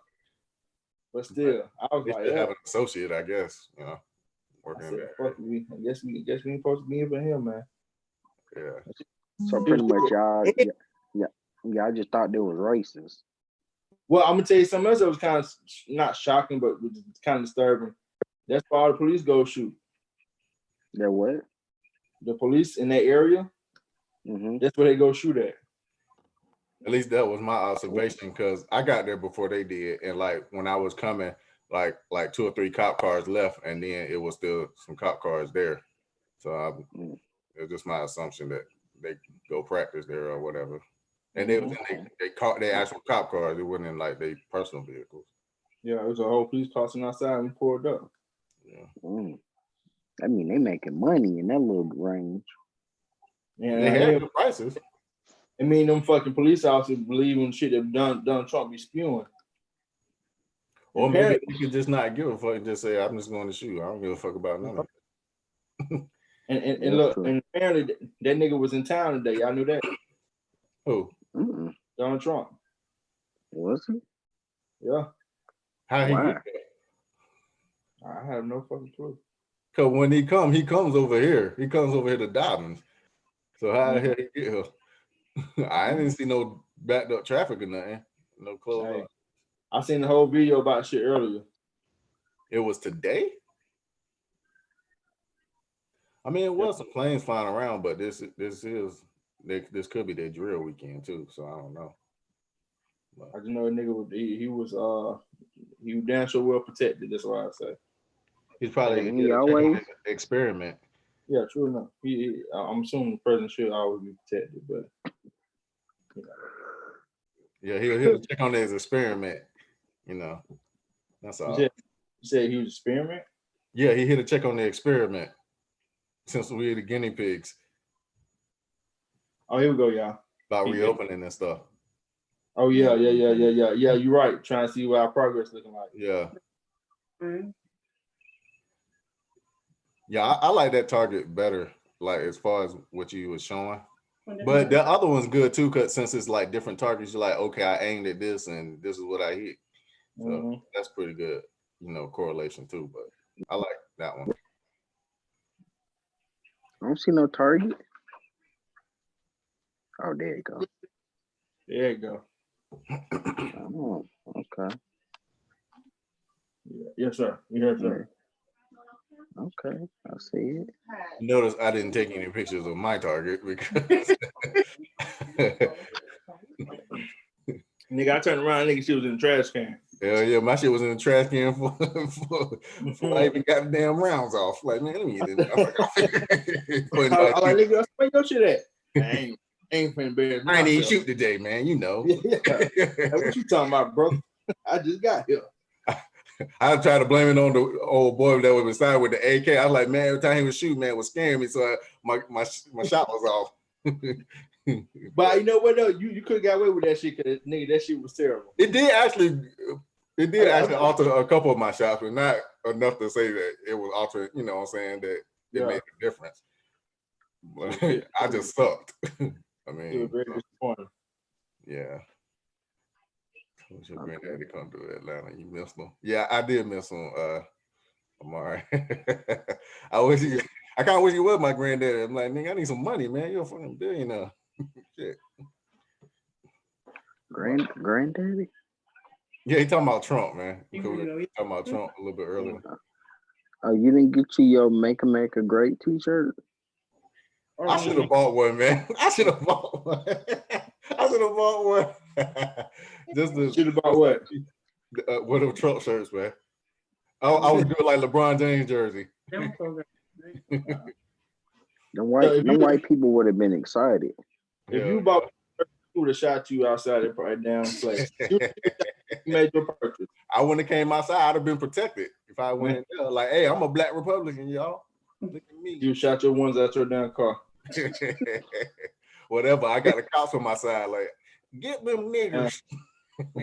But still, I was like, have an associate, I guess, you know, working in there. Fuck me. I guess we ain't supposed to be here for him, man. Yeah. So pretty much y'all just thought they was racist. Well, I'm gonna tell you something else that was kind of not shocking, but was kind of disturbing. That's why all the police go shoot. They're what? The police in that area. Mm-hmm. That's where they go shoot at. At least that was my observation, because I got there before they did, and like when I was coming, like 2 or 3 cop cars left, and then it was still some cop cars there. So it was just my assumption that they go practice there or whatever. And they caught their actual cop cars. It wasn't in like their personal vehicles. Yeah, it was a whole police car sitting outside and pulled up. Yeah. I mean, they making money in that little range. Yeah, they had good prices. I mean, them fucking police officers believe in shit that Donald Trump be spewing. Or maybe you could just not give a fuck and just say, I'm just going to shoot. I don't give a fuck about none of it. and look, and apparently that nigga was in town today. Y'all knew that? Who? Donald Trump. Was he? Yeah. How he get there? I have no fucking clue. Because when he comes over here. He comes over here to Dobbins. So how the hell he get here? I didn't see no backed up traffic or nothing. No clothes. I seen the whole video about shit earlier. It was today? I mean, it was some planes flying around, but this could be their drill weekend too. So I don't know. But I just know a nigga he was damn sure well protected. That's why I say he's probably always experiment. Yeah, true enough. I'm assuming the president should always be protected, but you know. Yeah, he'll check on his experiment. You know, that's all. You said he was experiment? Yeah, he hit a check on the experiment since we the guinea pigs. Oh, here we go, y'all. About reopening and stuff. Oh yeah. Yeah, you're right. Trying to see what our progress looking like. Yeah. Yeah, I like that target better, like as far as what you was showing. But the other one's good too, because since it's like different targets, you're like, okay, I aimed at this and this is what I hit. So that's pretty good, correlation too. But I like that one. I don't see no target. Oh, there you go. There you go. Oh, okay. Yeah. Yes, sir. Yes, sir. Okay, I see it. Notice I didn't take any pictures of my target because nigga, I turned around, nigga, she was in the trash can. Hell yeah, my shit was in the trash can before I even got the damn rounds off. Like, man, let me get this. I like, nigga, where your shit at? I ain't finna embarrass myself. I ain't even shoot today, man. You know. Yeah. What you talking about, bro? I just got here. I tried to blame it on the old boy that was beside with the AK. I was like, man, every time he was shooting, man, it was scaring me. So my shot was off. But you know what though? You could have got away with that shit because nigga, that shit was terrible. It did actually alter a couple of my shots, but not enough to say that it was altering, you know what I'm saying, that it made a difference. But I just sucked. I mean, it was very disappointing. Yeah. What's your granddaddy come to Atlanta? You missed him. Yeah, I did miss him, Amari. I kind of wish you was my granddaddy. I'm like, nigga, I need some money, man. You're a fucking billionaire. Shit. Granddaddy? Yeah, he talking about Trump, man. We talking about Trump a little bit earlier. Oh, you didn't get you your Make America Great t-shirt? I should have bought one, man. I should have bought one. Should have bought what? One of the Trump shirts, man. I would do it like LeBron James jersey. The white people would have been excited. If you bought, he would have shot you outside that damn place. You made your purchase. I wouldn't have came outside. I'd have been protected if I went in there. Like, hey, I'm a black Republican, y'all. Look at me. You shot your ones out your damn car. Whatever. I got the cops on my side. Like, get them niggers.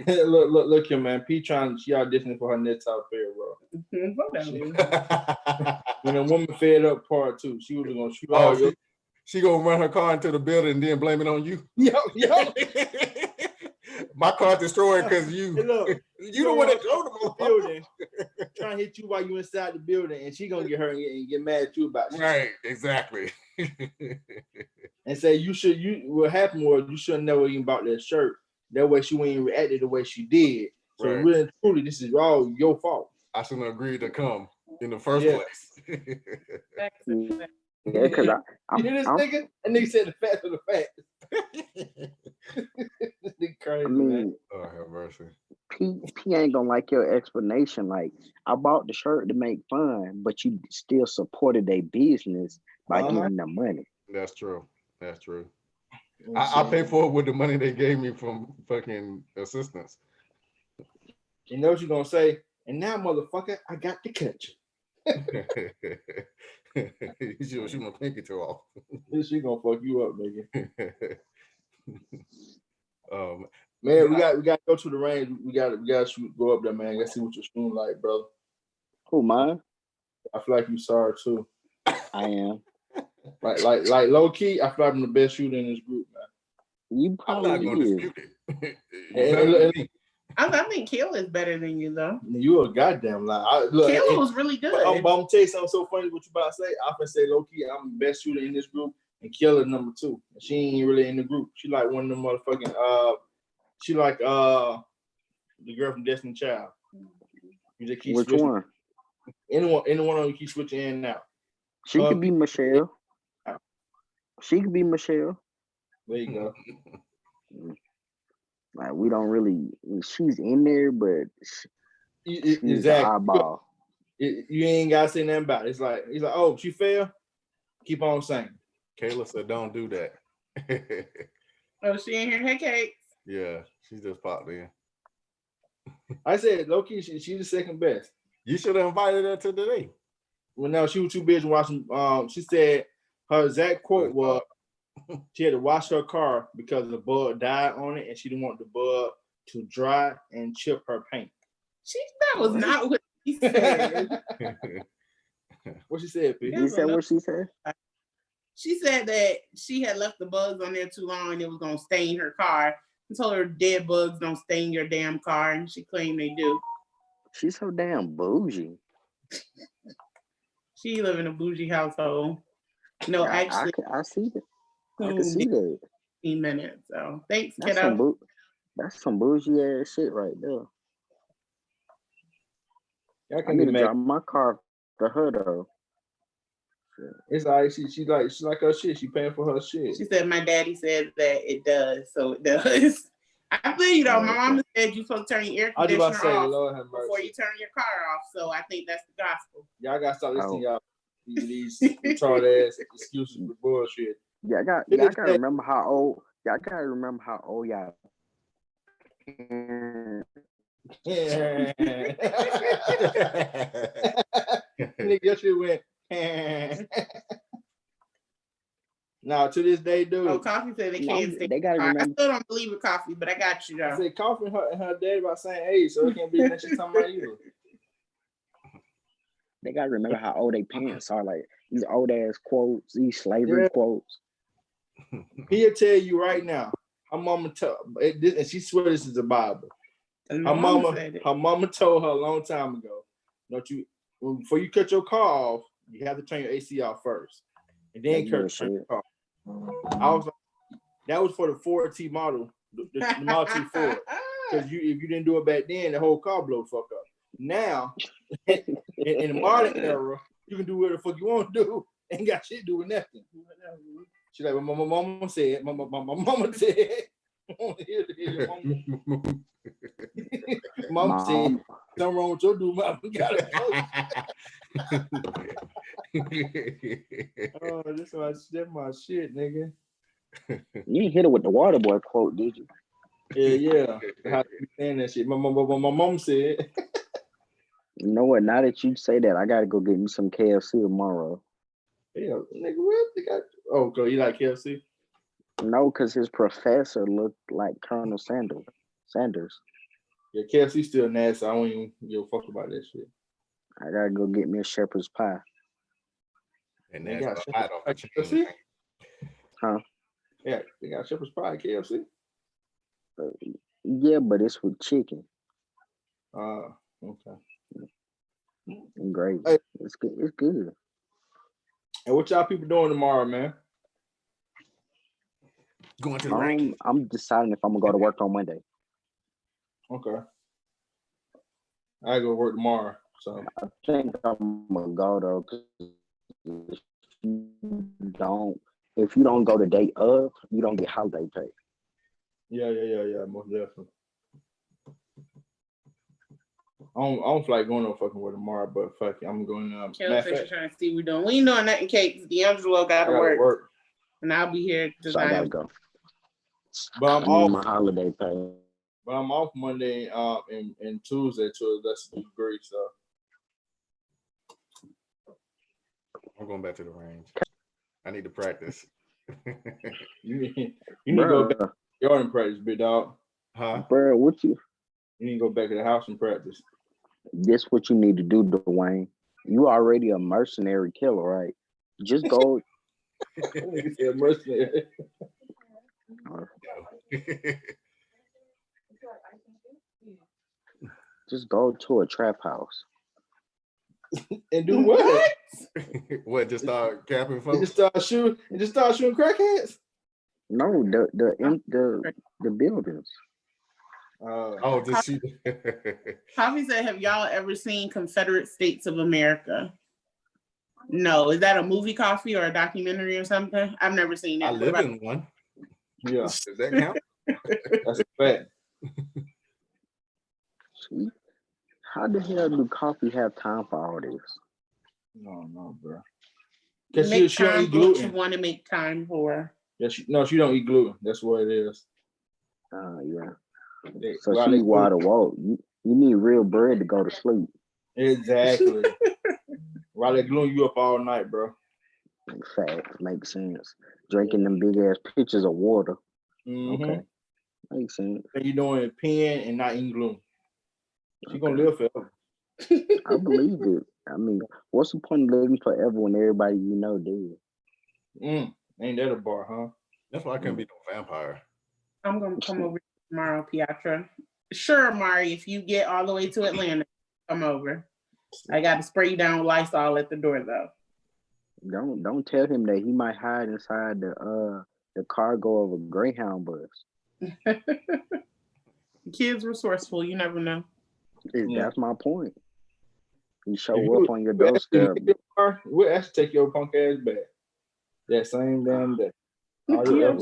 look here, man. P she auditioning for her next top fair, bro. When a woman fed up part 2, she was gonna shoot all your. She gonna run her car into the building and then blame it on you. Yo. My car destroyed because you. Hey, look, you don't want to go to the building. Trying to hit you while you inside the building, and she gonna get hurt and get mad at you about it. Right, exactly. And say what happened was you should have never even bought that shirt. That way she wouldn't reacted the way she did. So really and truly, this is all your fault. I shouldn't have agreed to come in the first place. Yeah, because you hear this nigga? And nigga said the facts are the facts. This nigga crazy, man. Oh, have mercy. P ain't gonna like your explanation. Like, I bought the shirt to make fun, but you still supported their business by giving them money. That's true. I pay for it with the money they gave me from fucking assistance. You know what you're gonna say? And now, motherfucker, I got to catch you. You should my pinky toe off. She gonna fuck you up, nigga. Man, we got to go to the range. We got to go up there, man. Let's see what your shooting like, brother. Who, mine? I feel like you sorry too. I am. Like low key, I feel like I'm the best shooter in this group, man. You probably I'm not gonna dispute it. I think Kayla is better than you, though. You a goddamn lie. Kayla was really good. I'm gonna tell you something so funny. What you about to say? I'm gonna say low key, I'm the best shooter in this group, and Kayla number 2. And she ain't really in the group. She like one of them motherfucking She like the girl from Destiny Child. You just keep Which switching. one? Anyone on you keep switching in and out. She could be Michelle. She could be Michelle. There you go. Like, we don't really. She's in there, but she's exactly. Eyeball. You ain't gotta say nothing about it. It's like oh, she fell. Keep on saying. Kayla said, "Don't do that." Oh, she in here. Hey, Kate. Yeah, she just popped in. I said, low-key, she's the second best. You should have invited her to today. Well, no, she was too busy watching. She said her exact quote was she had to wash her car because the bug died on it, and she didn't want the bug to dry and chip her paint. That was not what she said. What she said, P? You said what she said? She said that she had left the bugs on there too long and it was going to stain her car. I told her dead bugs don't stain your damn car, and she claimed they do. She's so damn bougie. She live in a bougie household. No, actually. I see that. I can see that. 15 minutes. So thanks, kiddo. That's some bougie ass shit right there. I need to drive my car to her though. It's like she like her shit. She paying for her shit. She said my daddy said that it does, so it does. I feel you though. My mama said you're supposed to turn your air conditioner off before you turn your car off. So I think that's the gospel. Y'all gotta stop listening to y'all these retarded ass excuses for bullshit. Yeah, y'all gotta remember how old y'all. Nigga, your shit went. Now to this day, dude. Oh, Coffee said they can't stay. They gotta remember. I still don't believe in Coffee, but I got you though. I said Coffee and her dad about saying age, so it can't be that shit talking about either. They gotta remember how old their parents are. Like these old ass quotes, these slavery quotes. He'll tell you right now. Her mama and she swears this is the Bible. Her mama told her a long time ago, before you cut your car off, you have to turn your AC off first, and then turn your car. I was like, that was for the Ford T model, the Model T Ford. Because if you didn't do it back then, the whole car blow the fuck up. Now, in the modern era, you can do whatever the fuck you want to do. Ain't got shit to do with nothing. She's like, my mama said, my mama said. Mom said, something wrong with your dude, mama got it. Oh, this so That's my shit, nigga. You didn't hit it with the water boy quote, did you? Yeah. I have to be saying that shit. My mom said. You know what? Now that you say that, I gotta go get me some KFC tomorrow. Yeah, nigga, what? Oh, so you like KFC? No, because his professor looked like Colonel Sanders. Yeah, KFC still nasty. I don't even give a fuck about that shit. I gotta go get me a shepherd's pie. And They that's got right off the chain. KFC? Huh? Yeah, they got shepherd's pie at KFC. Yeah, but it's with chicken Okay. and gravy. Hey. It's good. It's good. And what y'all people doing tomorrow, man? Going to the range. I'm deciding if I'm gonna go to work on Monday. Okay. I go to work tomorrow, so I think I'm gonna go though. 'Cause if you don't go the day of, you don't get holiday pay. Yeah, most definitely. I don't feel like going no fucking work tomorrow, but fuck it, I'm going. Kelly said she's trying to see what we're doing. We ain't doing nothing, Cakes. D'Angelo got to work, and I'll be here. So I gotta go. But I'm I need off. my holiday pay. But I'm off Monday and Tuesday to a lesser degree, so I'm going back to the range. I need to practice. you need to go back to the yard and practice, big dog. Huh? Bro, what you need to go back to the house and practice. This what you need to do, Dwayne. You already a mercenary killer, right? Just go. A mercenary. Just go to a trap house. And do what? What? Just start capping folks? Just start shooting crackheads? No, the buildings. Just shoot. Coffee said, "Have y'all ever seen Confederate States of America?" No. Is that a movie, Coffee, or a documentary or something? I've never seen it. I live in one. Yeah. Does that count? That's a fact. How the hell do Coffee have time for all this? No, bro. Because she don't eat gluten. You want to make time for. Yeah, she don't eat gluten. That's what it is. Yeah. So she wide awoke. You need real bread to go to sleep. Exactly. While they glue you up all night, bro. Facts, makes sense. Drinking them big ass pitchers of water. Mm-hmm. Okay, makes sense. And you doing a pen and not eating glue. She gonna live forever. I believe it. I mean, what's the point of living forever when everybody you know dead? Ain't that a bar, huh? That's why I couldn't be no vampire. I'm gonna come over tomorrow, Piatra. Sure, Mari, if you get all the way to Atlanta, come over. I got to spray you down with Lysol at the door, though. Don't tell him that he might hide inside the cargo of a Greyhound bus. Kids resourceful, you never know. That's my point. He show up on your doorstep. We'll actually take your punk ass back that same damn day. Yeah,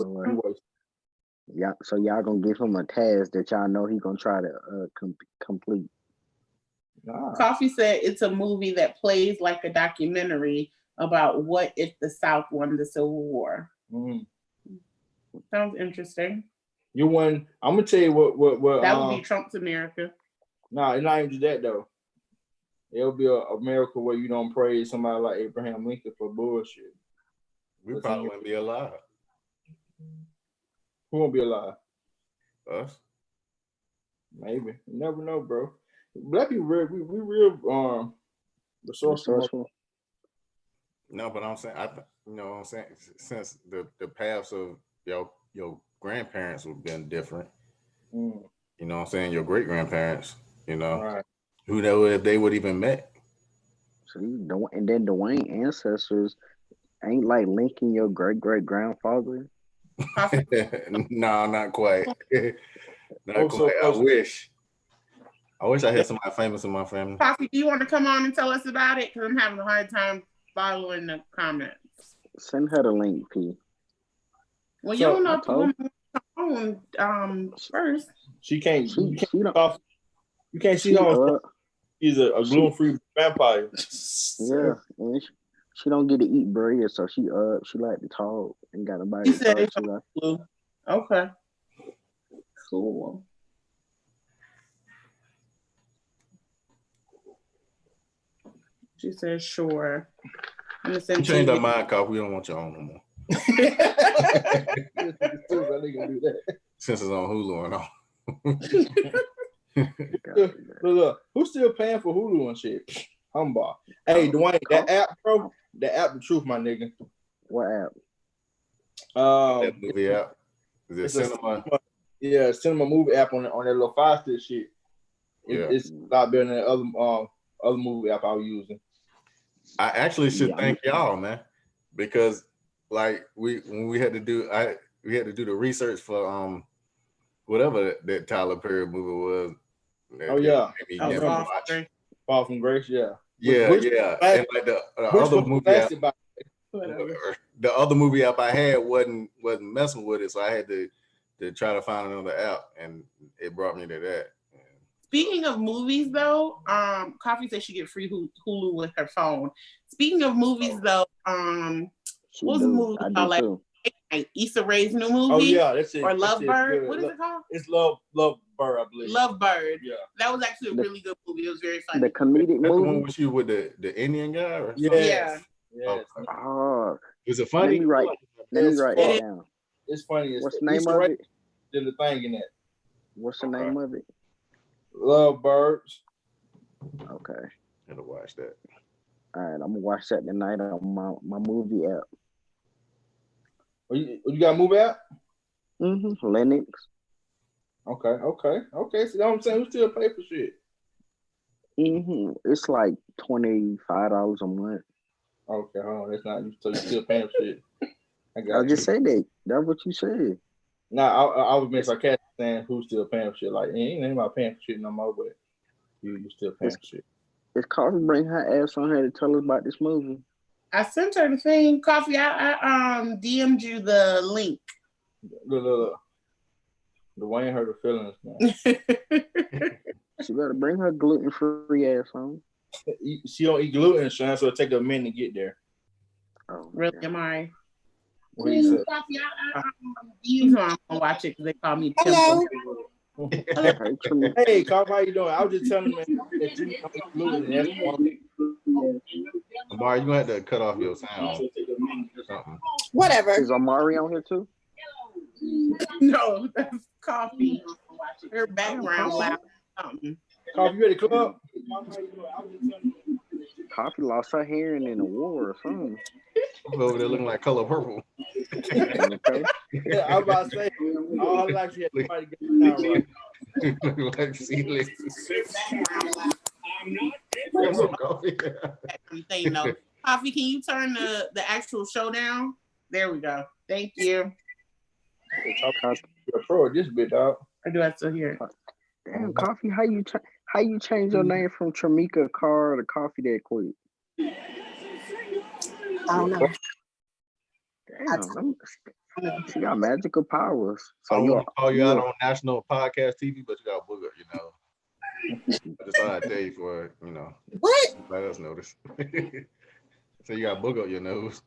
so y'all gonna give him a task that y'all know he gonna try to complete. Coffee said it's a movie that plays like a documentary about what if the South won the Civil War. Sounds interesting. I'm gonna tell you what that would be Trump's America. Nah, it's not even that though. It'll be a America where you don't praise somebody like Abraham Lincoln for bullshit. We probably wouldn't be alive. Who won't be alive? Us. Maybe. You never know, bro. Black people, we real resourceful. No, but I'm saying, what I'm saying, since the paths of your grandparents have been different, you know what I'm saying, your great grandparents, right. Who knows if they would even met. See, and then Dwayne ancestors ain't like Lincoln your great grandfather. No, not quite. Not quite. I wish I had somebody famous in my family. Coffee, do you want to come on and tell us about it? Because I'm having a hard time following the comments. Send her the link, P. Well, you don't know the one first. She can't. You can't see her. She's a gluten-free vampire. Yeah, and She don't get to eat bread, so she like to talk and got nobody She to said talk it's to. Like, Hulu. Okay. Cool. She said, sure. I'm gonna send Change to our you. mind, cause we don't want your own no more. Since it's on Hulu and all. Look, who's still paying for Hulu and shit? Humbug. Hey, Dwayne, that app, bro. The app, the truth, my nigga. what app? That movie app. Is it It's cinema? Yeah, cinema movie app on that little 5-stick shit. It's a lot better than the other movie app I was using. I actually should thank y'all, man, because like when we had to do the research for whatever that Tyler Perry movie was. Fall from Grace, yeah. And like the other movie app, the other movie app I had wasn't messing with it, so I had to try to find another app, and it brought me to that. Speaking of movies, though, Coffee said she get free Hulu with her phone. Speaking of movies, though, what was the movie called? Like Issa Rae's new movie? Oh yeah, that's it. Or Lovebird? What is it called? It's Lovebird, I believe. Lovebird. Yeah, that was actually a really good movie. It was very funny. The comedic movie. The one with you with the Indian guy, or yeah. Okay. Oh, is it funny? Let me write that down. It's funny. What's the name of it? Did the thing in it. What's the name of it? Lovebirds. Okay. I'm gonna watch that. All right, I'm gonna watch that tonight on my movie app. You got a movie app? Linux. Okay. See what I'm saying? We still pay for shit. It's like $25 a month. Okay, that's not so you still paying for shit. I just said that. That's what you said. Nah, I was being sarcastic saying who's still paying for shit. Like, ain't anybody paying for shit no more, but you still paying for shit. It's Coffee bring her ass on here to tell us about this movie. I sent her the thing. Coffee, I DM'd you the link. Look. Dwayne hurt her feelings, man. She better bring her gluten-free ass on. She don't eat gluten, so it'll take a minute to get there. Oh, really? Am I? What he said? Coffee, I'm gonna watch it because they call me Hello. Hey, Coffee, how you doing? I was just telling them that you don't eat gluten. That's one. Amari, you gonna have to cut off your sound or something. Whatever. Is Amari on here too? No, that's Coffee. Her background loud. Coffee, you at the club? Coffee lost her hearing in a war or something. Over there looking like color purple. Okay. Yeah, I was about to say, all her life she had somebody get the sound right. Like ceiling. Coffee, can you turn the actual show down? There we go. Thank you. You're a pro at this bit, dog. Or do I still hear it? Damn, Coffee, how you change your name from Tramika Carr to Coffee that quick? I don't know. Damn, she got magical powers. So I want to call you out on national podcast TV, but you got booger, I just thought I'd tell you for What? Let us notice. So you got booger up your nose.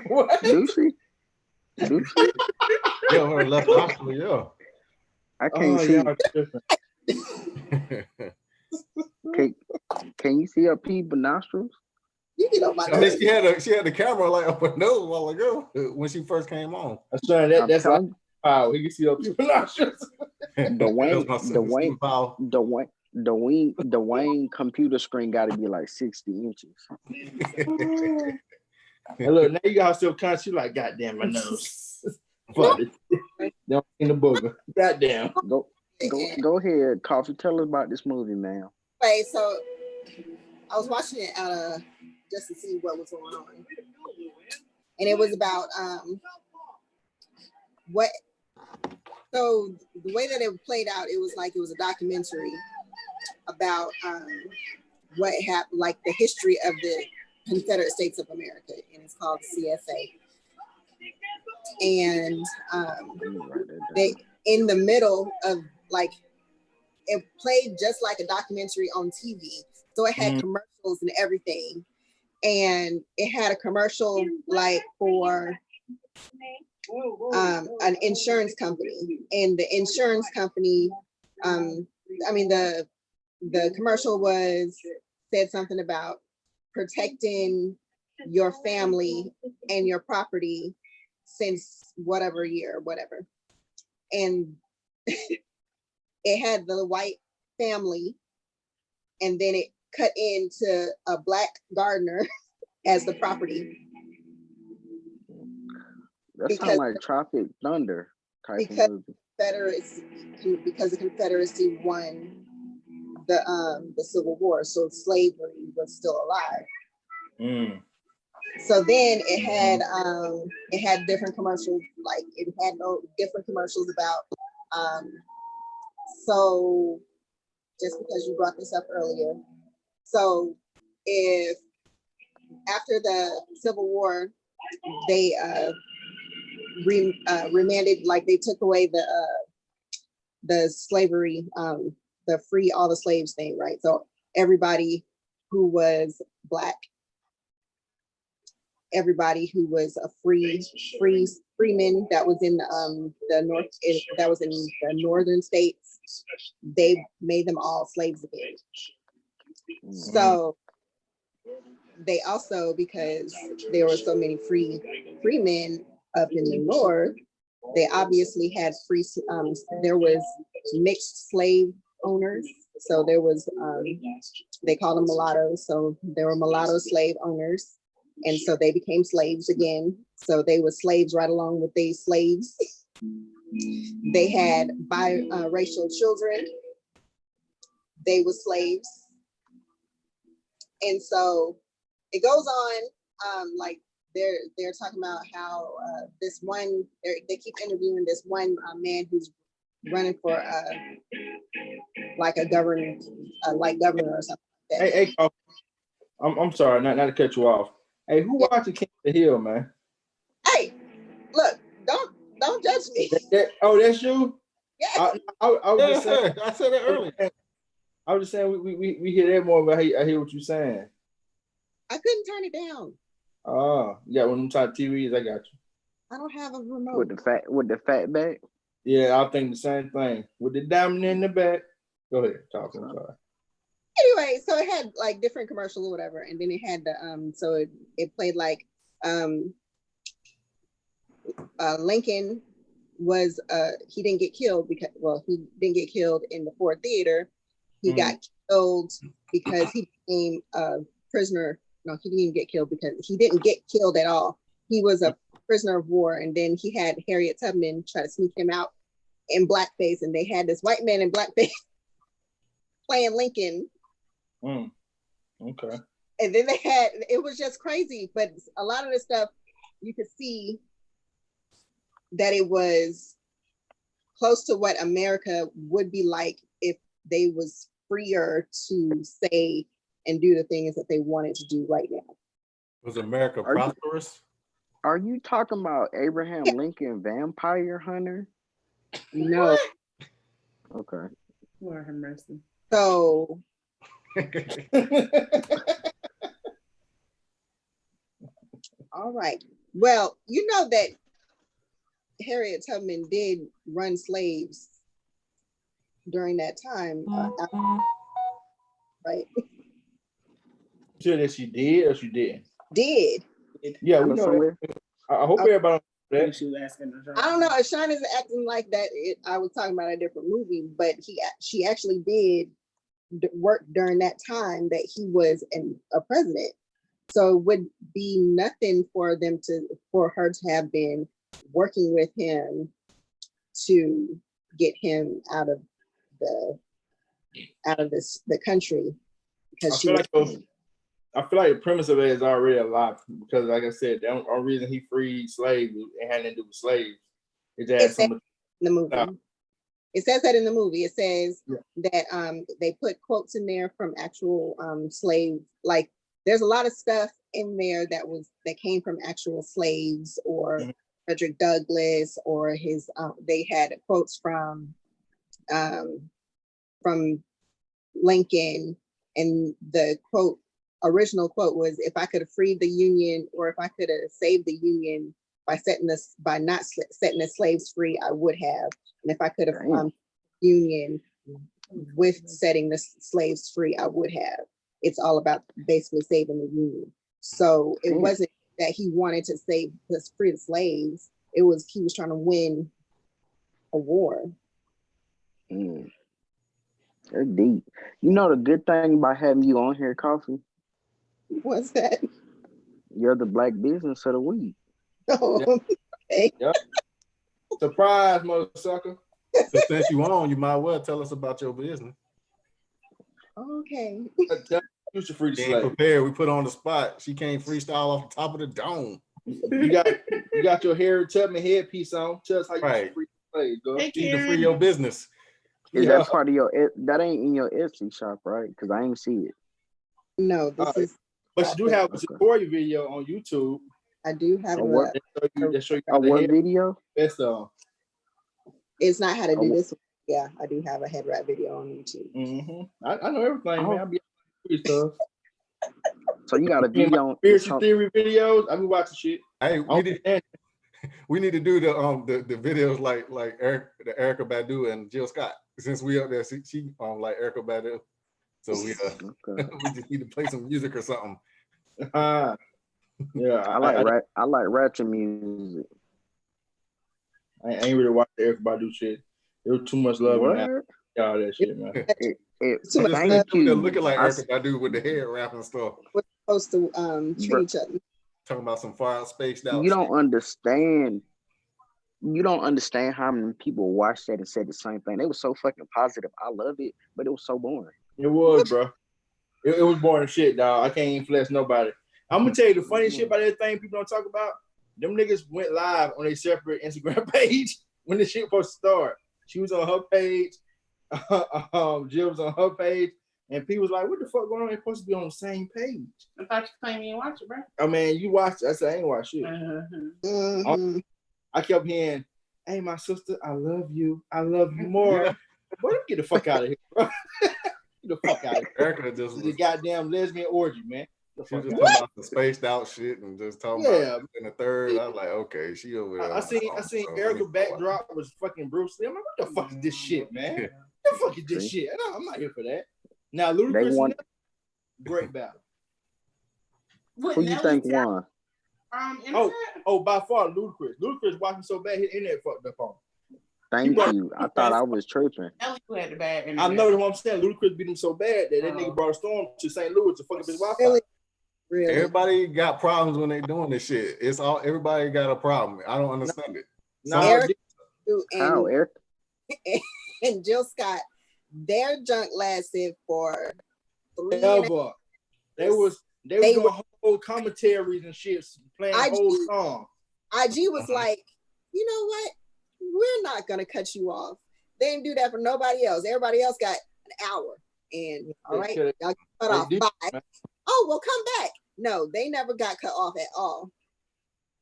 What? Lucy? Yeah, her left nostril, yeah. I can't see. Can you see her pee but nostrils? You get on my I mean, she had the camera like up her nose a while ago when she first came on. That's like power. He can see her pee but nostrils. Dwayne computer screen got to be like 60 inches. And look, now you got her still conscious. She like, goddamn, my nose. Fuck it. Don't in the booger. Goddamn. Go ahead, Coffee. Tell us about this movie, man. Wait, so I was watching it just to see what was going on, and it was about what. So the way that it played out, it was like it was a documentary about what happened, like the history of the Confederate States of America, and it's called CSA. And they, in the middle of like, it played just like a documentary on TV, So it had commercials and everything. And it had a commercial like for an insurance company. And the insurance company, the commercial said something about protecting your family and your property since whatever year, whatever. And it had the white family, and then it cut into a black gardener as the property. That sounds like Tropic Thunder type of movie. Because the Confederacy won the Civil War, so slavery was still alive. So then it had different commercials, like it had different commercials about so just because you brought this up earlier, so if after the Civil War they remanded, like they took away the slavery, the free all the slaves thing, right? So everybody who was Black, everybody who was a freeman that was in the north, that was in the northern states, they made them all slaves again. So they also, because there were so many freemen up in the north, they obviously had there was mixed slave owners. So there was, they called them mulattoes. So there were mulatto slave owners. And so they became slaves again. So they were slaves right along with these slaves. They had biracial children. They were slaves. And so it goes on, like they're talking about how this one, they keep interviewing this one man who's running for like a governor, or something like that. Hey, I'm sorry, not to cut you off. Hey, who watching King of the Hill, man? Hey, look, don't judge me. That's you? Yes. I was just saying. I said it earlier. I was just saying we hear that more, but I hear what you're saying. I couldn't turn it down. Oh, you got one of them type TVs. I got you. I don't have a remote. With the fat back. Yeah, I think the same thing. With the diamond in the back. Go ahead, talk. I'm sorry. Anyway, so it had like different commercials or whatever, and then it had the so it played like Lincoln was he didn't get killed because, well, he didn't get killed in the Ford Theater. He got killed because he became a prisoner. No, he didn't even get killed because he didn't get killed at all. He was a prisoner of war, and then he had Harriet Tubman try to sneak him out in blackface, and they had this white man in blackface playing Lincoln. Okay. And then it was just crazy, but a lot of the stuff you could see that it was close to what America would be like if they was freer to say and do the things that they wanted to do right now. Was America prosperous? Are you talking about Abraham Lincoln Vampire Hunter? No. Okay. Lord have mercy. So all right. Well, you know that Harriet Tubman did run slaves during that time, right? Sure that she did or she didn't? Did. Yeah, we know that. I hope everybody knows that. She was asking. I don't know. Sean is acting like that. I was talking about a different movie, but she actually did work during that time that he was a president. So it would be nothing for her to have been working with him to get him out of the country, because I feel like the premise of it is already a lot, because like I said, the only reason he freed slaves, it had nothing to do with slaves. It just had in the movie. It says that in the movie. It says that they put quotes in there from actual slaves. Like there's a lot of stuff in there that came from actual slaves, or Frederick Douglass, or his. They had quotes from Lincoln, And the original quote was, if I could have freed the Union, or if I could have saved the Union by not setting the slaves free, I would have. And if I could have Union with setting the slaves free, I would have. It's all about basically saving the Union. So it wasn't that he wanted to free the slaves. It was he was trying to win a war. They're deep. You know the good thing about having you on here, Coffee? What's that? You're the Black business of the week. Oh, okay. Yep. Surprise, motherfucker. So since you on, you might well tell us about your business. Okay. You should free the She slave. ain't prepared. We put her on the spot. She can't freestyle off the top of the dome. You got your Harriet Tubman headpiece on. Tell us how you should free the slave, girl. Hey, You need to free your business. Is that part of your? That ain't in your Etsy shop, right? Because I ain't see it. No, this is. But you do have a tutorial video on YouTube. I do have what what video? Best It's not how to do this. Yeah, I do have a head wrap video on YouTube. Mm-hmm. I know everything, man. I be stuff. So you got a video on conspiracy theory videos. I be watching shit. Hey, we need to do the videos like Erykah Badu and Jill Scott. Since we up there, she like Erykah Badu. So we we just need to play some music or something. Yeah, I like ratchet music. I ain't really watched the Erykah Badu shit. There was too much love in that. All that shit, man. Thank you. Looking like Erykah Badu with the hair wrap and stuff. We're supposed to treat each other. Talking about some far spaced out. You don't understand. You don't understand how many people watched that and said the same thing. They were so fucking positive. I love it, but it was so boring. It was, bro. It was boring shit, dog. I can't even flex nobody. I'm gonna tell you the funny shit about everything people don't talk about. Them niggas went live on a separate Instagram page when the shit was supposed to start. She was on her page. Jill was on her page. And people was like, what the fuck going on? They're supposed to be on the same page. I thought you claimed you didn't watch it, bro. I mean, you watched it. I said, I ain't watched shit. I kept hearing, hey, my sister, I love you. I love you more. Boy, get the fuck out of here, bro. Get the fuck out of here. Erykah just was a goddamn lesbian orgy, man. She was just talking about the spaced out shit and just talking about in the third. I was like, okay, she over there. I seen Erykah backdrop was fucking Bruce Lee. I'm like, what the fuck is this shit, man? What the fuck is this shit? I'm not here for that. Now, Ludacris, great battle. Who you think won? By far, Ludacris. Ludacris watching so bad, his internet fucked up on him. Thank you. I thought I was tripping. Had the bad internet. I know what I'm saying. Ludacris beat him so bad that nigga brought a storm to St. Louis to fuck up his Wi-Fi. Really? Everybody got problems when they doing this shit. It's all everybody got a problem. I don't understand it. Eric and Jill Scott, their junk lasted for 3 ever. They was doing whole commentaries and shit, playing whole songs. IG was like, you know what? We're not gonna cut you off. They didn't do that for nobody else. Everybody else got an hour. And all right, y'all cut off. Bye. Oh, well, come back. No, they never got cut off at all.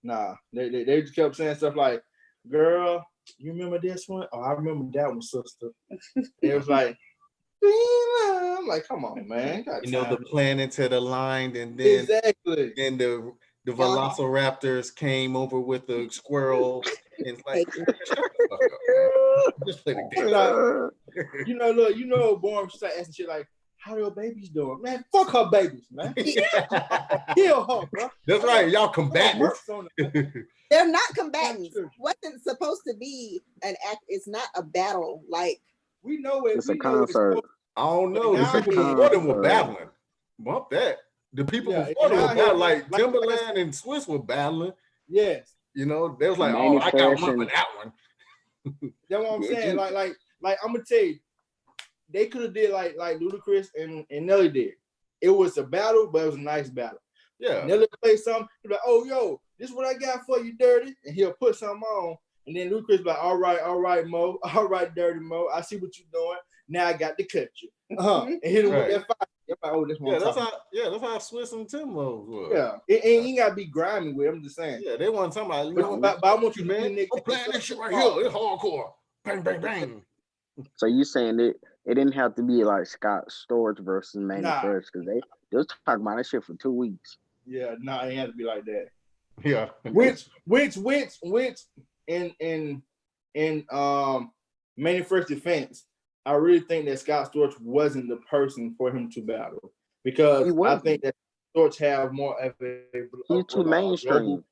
Nah, they just kept saying stuff like, girl, you remember this one? Oh, I remember that one, sister. It was like, I'm like, come on, man. You know, the planets had aligned, and then then the velociraptors came over with the squirrel. And it's like, shut the fuck up, man. Just play the game. You know, boring. She started asking shit like, how your babies doing? Man, fuck her babies, man. Kill her, bro. That's right. Y'all combatants. They're not combatants. Wasn't supposed to be an act. It's not a battle. Like, we know it. It's a concert. I don't know. The people before them were battling. Bump that. The people before them were battling. Like Timberland and Swiss were battling. Yes. You know, they was like, oh, I got one for that one. That's what I'm saying. Like I'm gonna tell you, they could have did like Ludacris and Nelly did. It was a battle, but it was a nice battle. Yeah. Nelly played something, he'd be like, oh, yo, this is what I got for you, Dirty. And he'll put something on. And then Ludacris be like, all right, Mo. All right, Dirty Mo. I see what you're doing. Now I got to cut you. And hit him with that fire. Like, oh, this one. That's how Swiss and Timbo was. Yeah. It ain't gotta be grimy with it. I'm just saying. Yeah, they want somebody. But I want you, man. I'm playing this shit right here. It's hardcore. Bang, bang, bang. So you saying that It didn't have to be like Scott Storch versus Manny Nah. Fresh because they was talking about that shit for 2 weeks. Yeah, no, it had to be like that. Yeah. Which in Manny Fresh defense, I really think that Scott Storch wasn't the person for him to battle because I think that Storch have more of a he's too mainstream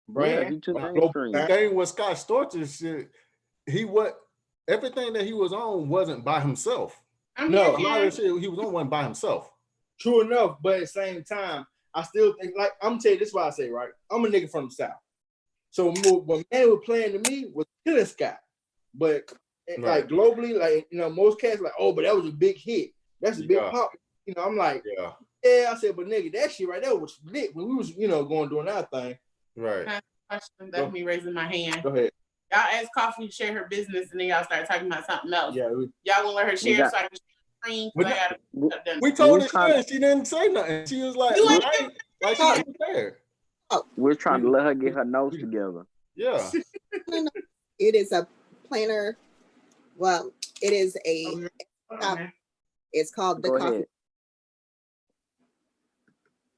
brand. Yeah, he's too mainstream. The thing with Scott Storch's shit, everything that he was on wasn't by himself. No, a lot of shit he was on wasn't by himself. True enough, but at the same time, I still think, like, I'm gonna tell you this is why I say, right? I'm a nigga from the South. So when Manny was playing to me was killing Scott. But like globally, like, you know, most cats like, oh, but that was a big hit. That's a big pop. You know, I'm like, yeah, I said, but nigga, that shit right there was lit when we was, you know, doing our thing. Right. Question, that's me raising my hand. Go ahead. Y'all ask Coffee to share her business and then y'all start talking about something else. Yeah, y'all gonna let her share so I can screen. We told her and she didn't say nothing. She was like, like she was prepared. We're trying to let her get her notes together. Yeah. It is a planner. Well, it is a. It's called the Coffee.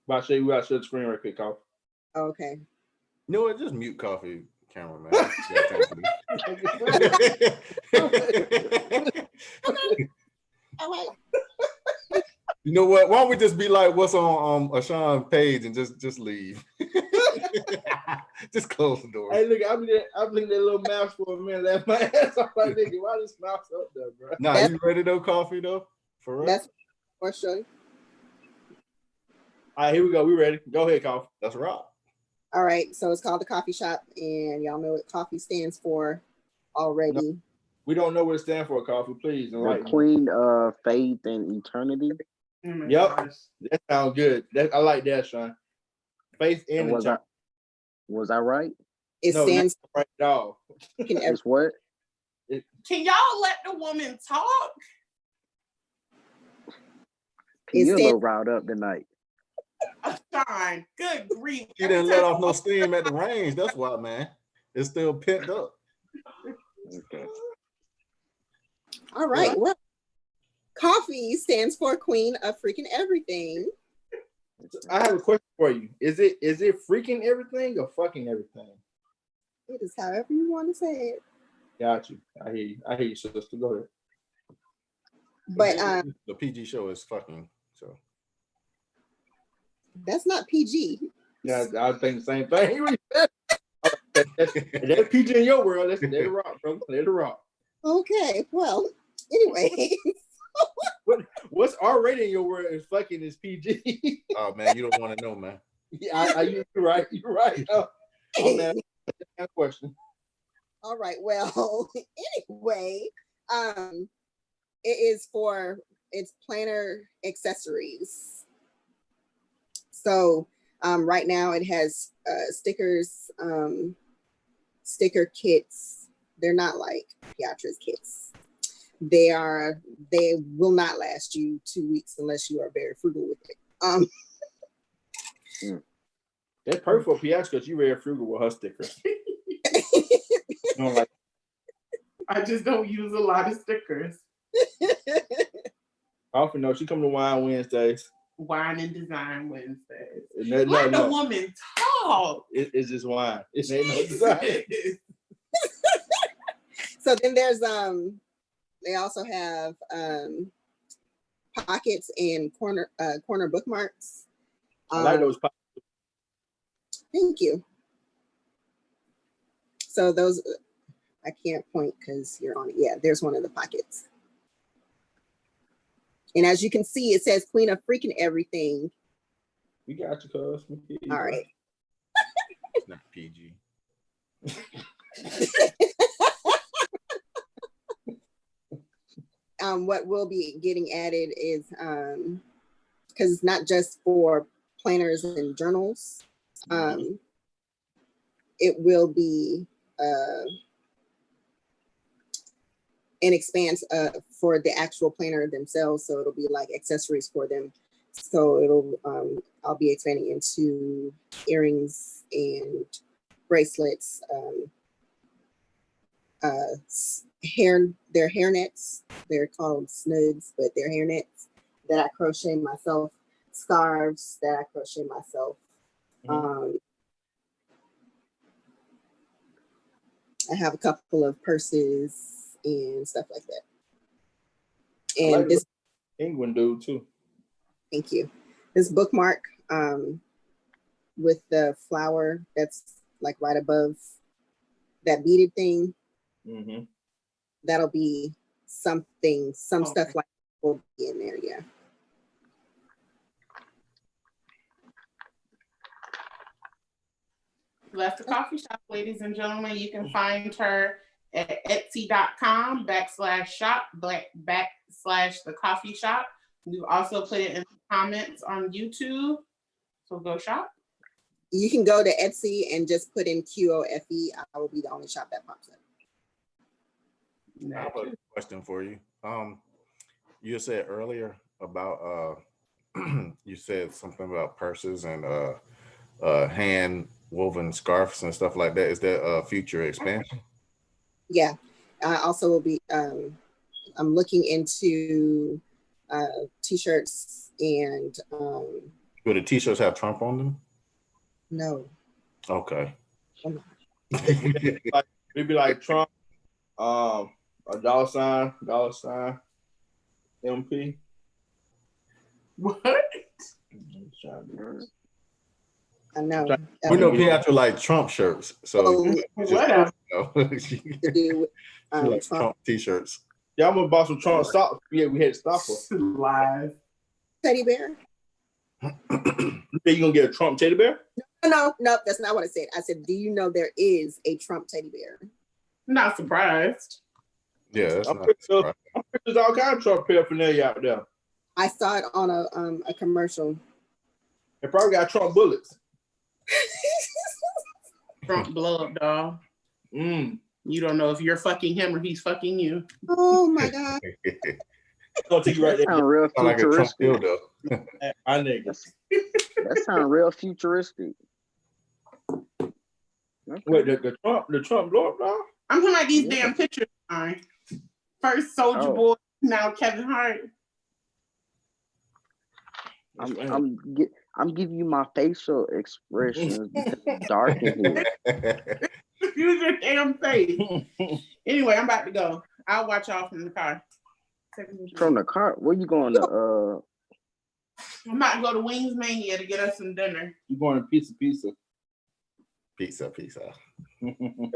I'll show you. I'll show the screen right quick, Coffee. Okay. You know what? Just mute Coffee camera, man. All right. You know what? Why don't we just be like what's on Ashawn's page and just leave? Just close the door. Hey, look, I'm looking at that little mouse for a minute. Laugh my ass off like, nigga, why this mouse up there, bro? Nah, you ready though, Coffee though? For real? That's for sure. All right, here we go. We ready? Go ahead, Coffee. That's right. All right, so it's called the Coffee Shop, and y'all know what coffee stands for already. No, we don't know what it stands for, Coffee. Please. The Queen of Faith and Eternity. Yep, that sounds good. I like that, Sean. Faith and eternity. Was I right? It stands right at all. It's what? Can y'all let the woman talk? You're a little riled up tonight. Fine. Good grief. You didn't let off no steam at the range. That's why, man. It's still pent up. Okay. All right. Well, coffee stands for Queen of Freaking Everything. I have a question for you. Is it freaking everything or fucking everything? It is however you want to say it. Got you. I hear you, sister. Go ahead. But the PG show is fucking, so that's not PG. Yeah, I think the same thing. That's PG in your world. Let it rock, bro. Let it rock. Okay. Well, anyway. What's R-rated in your world is fucking is PG. Oh man, you don't want to know, man. Yeah, you're right. You're right. Oh man, that question. All right. Well, anyway, it is for its planner accessories. So right now it has stickers, sticker kits. They're not like Piatra's kits. They will not last you 2 weeks unless you are very frugal with it. That's perfect for Piatra because you very frugal with her stickers. Like, I just don't use a lot of stickers. Often no, she come to Wine Wednesdays. Wine and Design Wednesdays. Let the woman talk. It's just wine. It ain't no design. So then there's they also have pockets and corner bookmarks. I like those pockets. Thank you. So those, I can't point because you're on it. Yeah, there's one of the pockets. And as you can see, it says Queen of Freaking Everything. We got you, cuz. All right. It's not PG. What will be getting added is, because it's not just for planners and journals, it will be an expanse for the actual planner themselves. So it'll be like accessories for them. So it'll, I'll be expanding into earrings and bracelets, They're hairnets. They're called snugs, but they're hairnets that I crochet myself. Scarves that I crochet myself. I have a couple of purses and stuff like that. And like this penguin dude too. Thank you. This bookmark with the flower that's like right above that beaded thing. That'll be some stuff like will be in there. Yeah. Left the Coffee Shop, ladies and gentlemen. You can find her at etsy.com/shop/the coffee shop. We've also put it in the comments on YouTube. So go shop. You can go to Etsy and just put in QOFE. I will be the only shop that pops up. I have a question for you. You said earlier about you said something about purses and hand woven scarves and stuff like that. Is that a future expansion? Yeah, I also will be. I'm looking into t-shirts and. Will the t-shirts have Trump on them? No. Okay. It'd be like Trump, a dollar sign, MP. What? I know. We know Pietro like Trump shirts, so whatever. Like Trump t-shirts. Yeah, I'm gonna buy some Trump socks. Yeah, we had to stop her. Live. Teddy bear? You say you gonna get a Trump teddy bear? No, that's not what I said. I said, do you know there is a Trump teddy bear? Not surprised. Yeah, that's I'm pretty sure there's all kinds of Trump paraphernalia out there. I saw it on a commercial. They probably got Trump bullets. Trump blow up, dog. You don't know if you're fucking him or he's fucking you. Oh my God. I'll take you right there. That sound real futuristic. My niggas. That sound real futuristic. Okay. Wait, the Trump blow up, dog? I'm talking about these damn pictures. First Soldier Boy, now Kevin Hart. I'm giving you my facial expressions because it's dark in here. Use your damn face. Anyway, I'm about to go. I'll watch y'all from the car. From the car? Where you going to? I'm about to go to Wings Mania to get us some dinner. You going to Pizza? Pizza.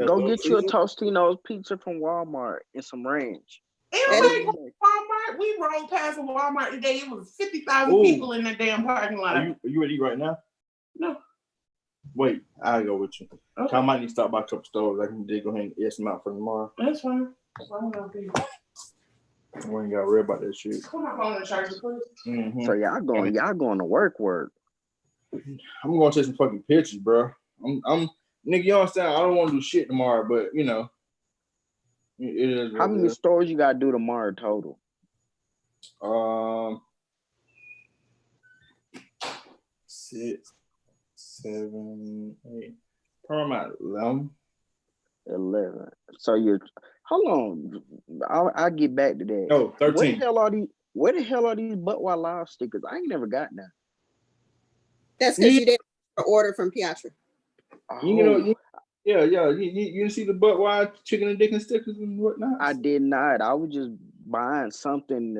Go get you a Tostino's pizza from Walmart and some ranch. It was like Walmart. We rolled past a Walmart today. It was 50,000 people in the damn parking lot. Are you ready to eat right now? No. Wait, I'll go with you. Okay. I might need to stop by a couple stores. I can go ahead and get some out for tomorrow. That's fine. We ain't got to worry about that shit. Come on, phone and charger, please. So y'all going to work. I'm going to take some fucking pictures, bro. I'm nigga, you understand? I don't want to do shit tomorrow, but you know. It is. How many stores you gotta do tomorrow total? 6, 7, 8. Probably about 11. So you're. Hold on, I'll get back to that. No, 13. Where the hell are these Butt Wild Live stickers? I ain't never got none. That's because you didn't order from Piatra. You didn't see the Butt Wild chicken and dick and stickers and whatnot? I did not. I was just buying something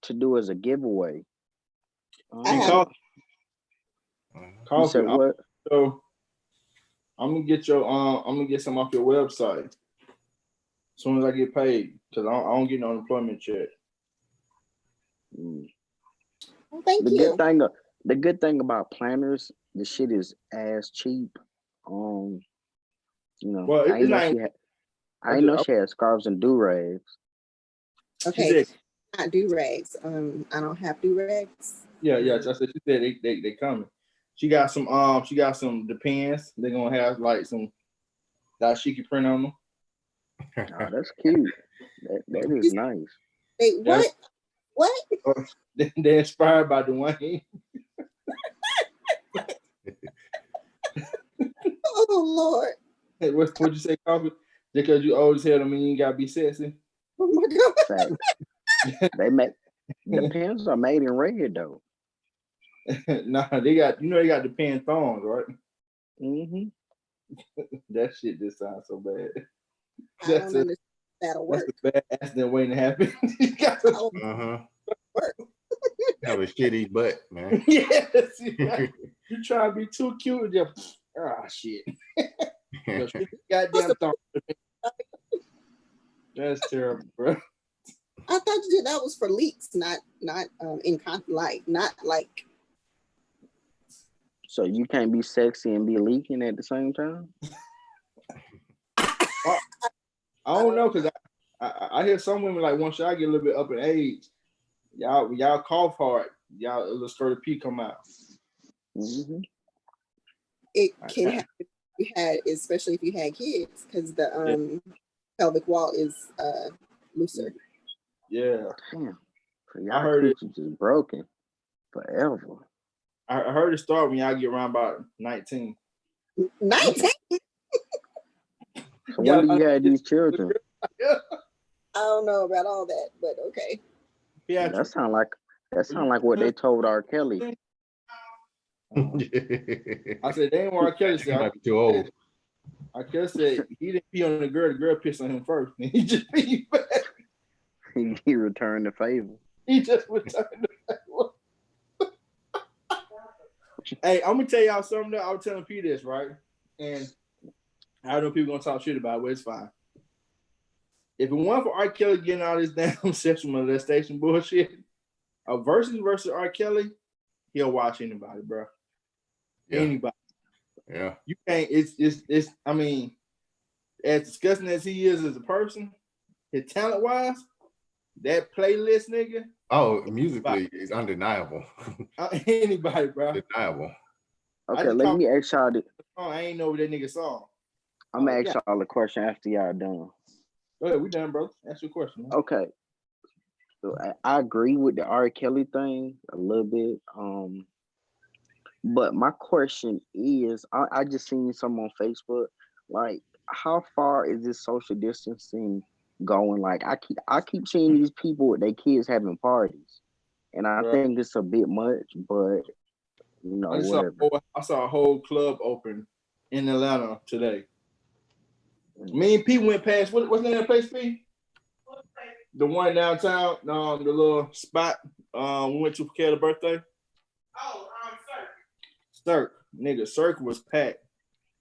to do as a giveaway. Call said what? So I'm gonna get some off your website as soon as I get paid, because I don't get no unemployment check. Well, thank you. The good thing about planners, the shit is ass cheap. Well, I know she had scarves and do-rags. Okay, not do-rags. I don't have do-rags. Yeah. I said she said they coming. She got some Depends. They're gonna have like some dashiki print on them. Oh, that's cute. That is nice. Wait, what? What? They're inspired by Dwayne. Oh Lord. Hey, what'd you say, Coffee? because you old as hell, I mean you gotta be sexy. Oh my God. They make the pins are made in red though. Nah, they got the pen thongs, right? Mm-hmm. That shit just sounds so bad. I don't understand that'll work. That's a bad accident waiting to happen. Have a shitty butt, man. Yes, you try to be too cute and just shit. Goddamn thong. That's terrible, bro. I thought that was for leaks, not not like. So you can't be sexy and be leaking at the same time? I don't know, because I hear some women like once y'all get a little bit up in age, y'all cough hard, y'all a little skirted pee come out. Mm-hmm. It can happen if you had, especially if you had kids, because the pelvic wall is looser. Yeah. Damn. So y'all I heard it just broken forever. I heard it start when y'all get around about 19. 19? So when do you have these children? I don't know about all that, but okay. Yeah, that sound like what they told R. Kelly. I said they ain't what R. Kelly said. Might be too old. R. Kelly said he didn't pee on the girl pissed on him first. He just peed back. He returned the favor. He just returned the favor. Hey, I'm gonna tell y'all something that I was telling P this, right? And I know people gonna talk shit about it, but it's fine. If it weren't for R. Kelly getting all this damn sexual molestation bullshit, a versus R. Kelly, he'll watch anybody, bro. Yeah. Anybody. Yeah. You can't. It's. I mean, as disgusting as he is as a person, his talent wise, that playlist, nigga. Oh, musically is undeniable. Anybody, bro. Undeniable. Okay, let me ask y'all. I ain't know that nigga song. I'm gonna ask y'all a question after y'all done. Go ahead, we done, bro. Ask your question. Man. Okay. So I agree with the R. Kelly thing a little bit. But my question is, I just seen some on Facebook. Like, how far is this social distancing going? Like, I keep seeing these people with their kids having parties, and I think it's a bit much. But you know, I saw a whole club open in Atlanta today. Me and P went past. What's the name of that place, P? The one downtown, the little spot we went to for Kayla's birthday. Oh, Cirque, nigga, Cirque was packed.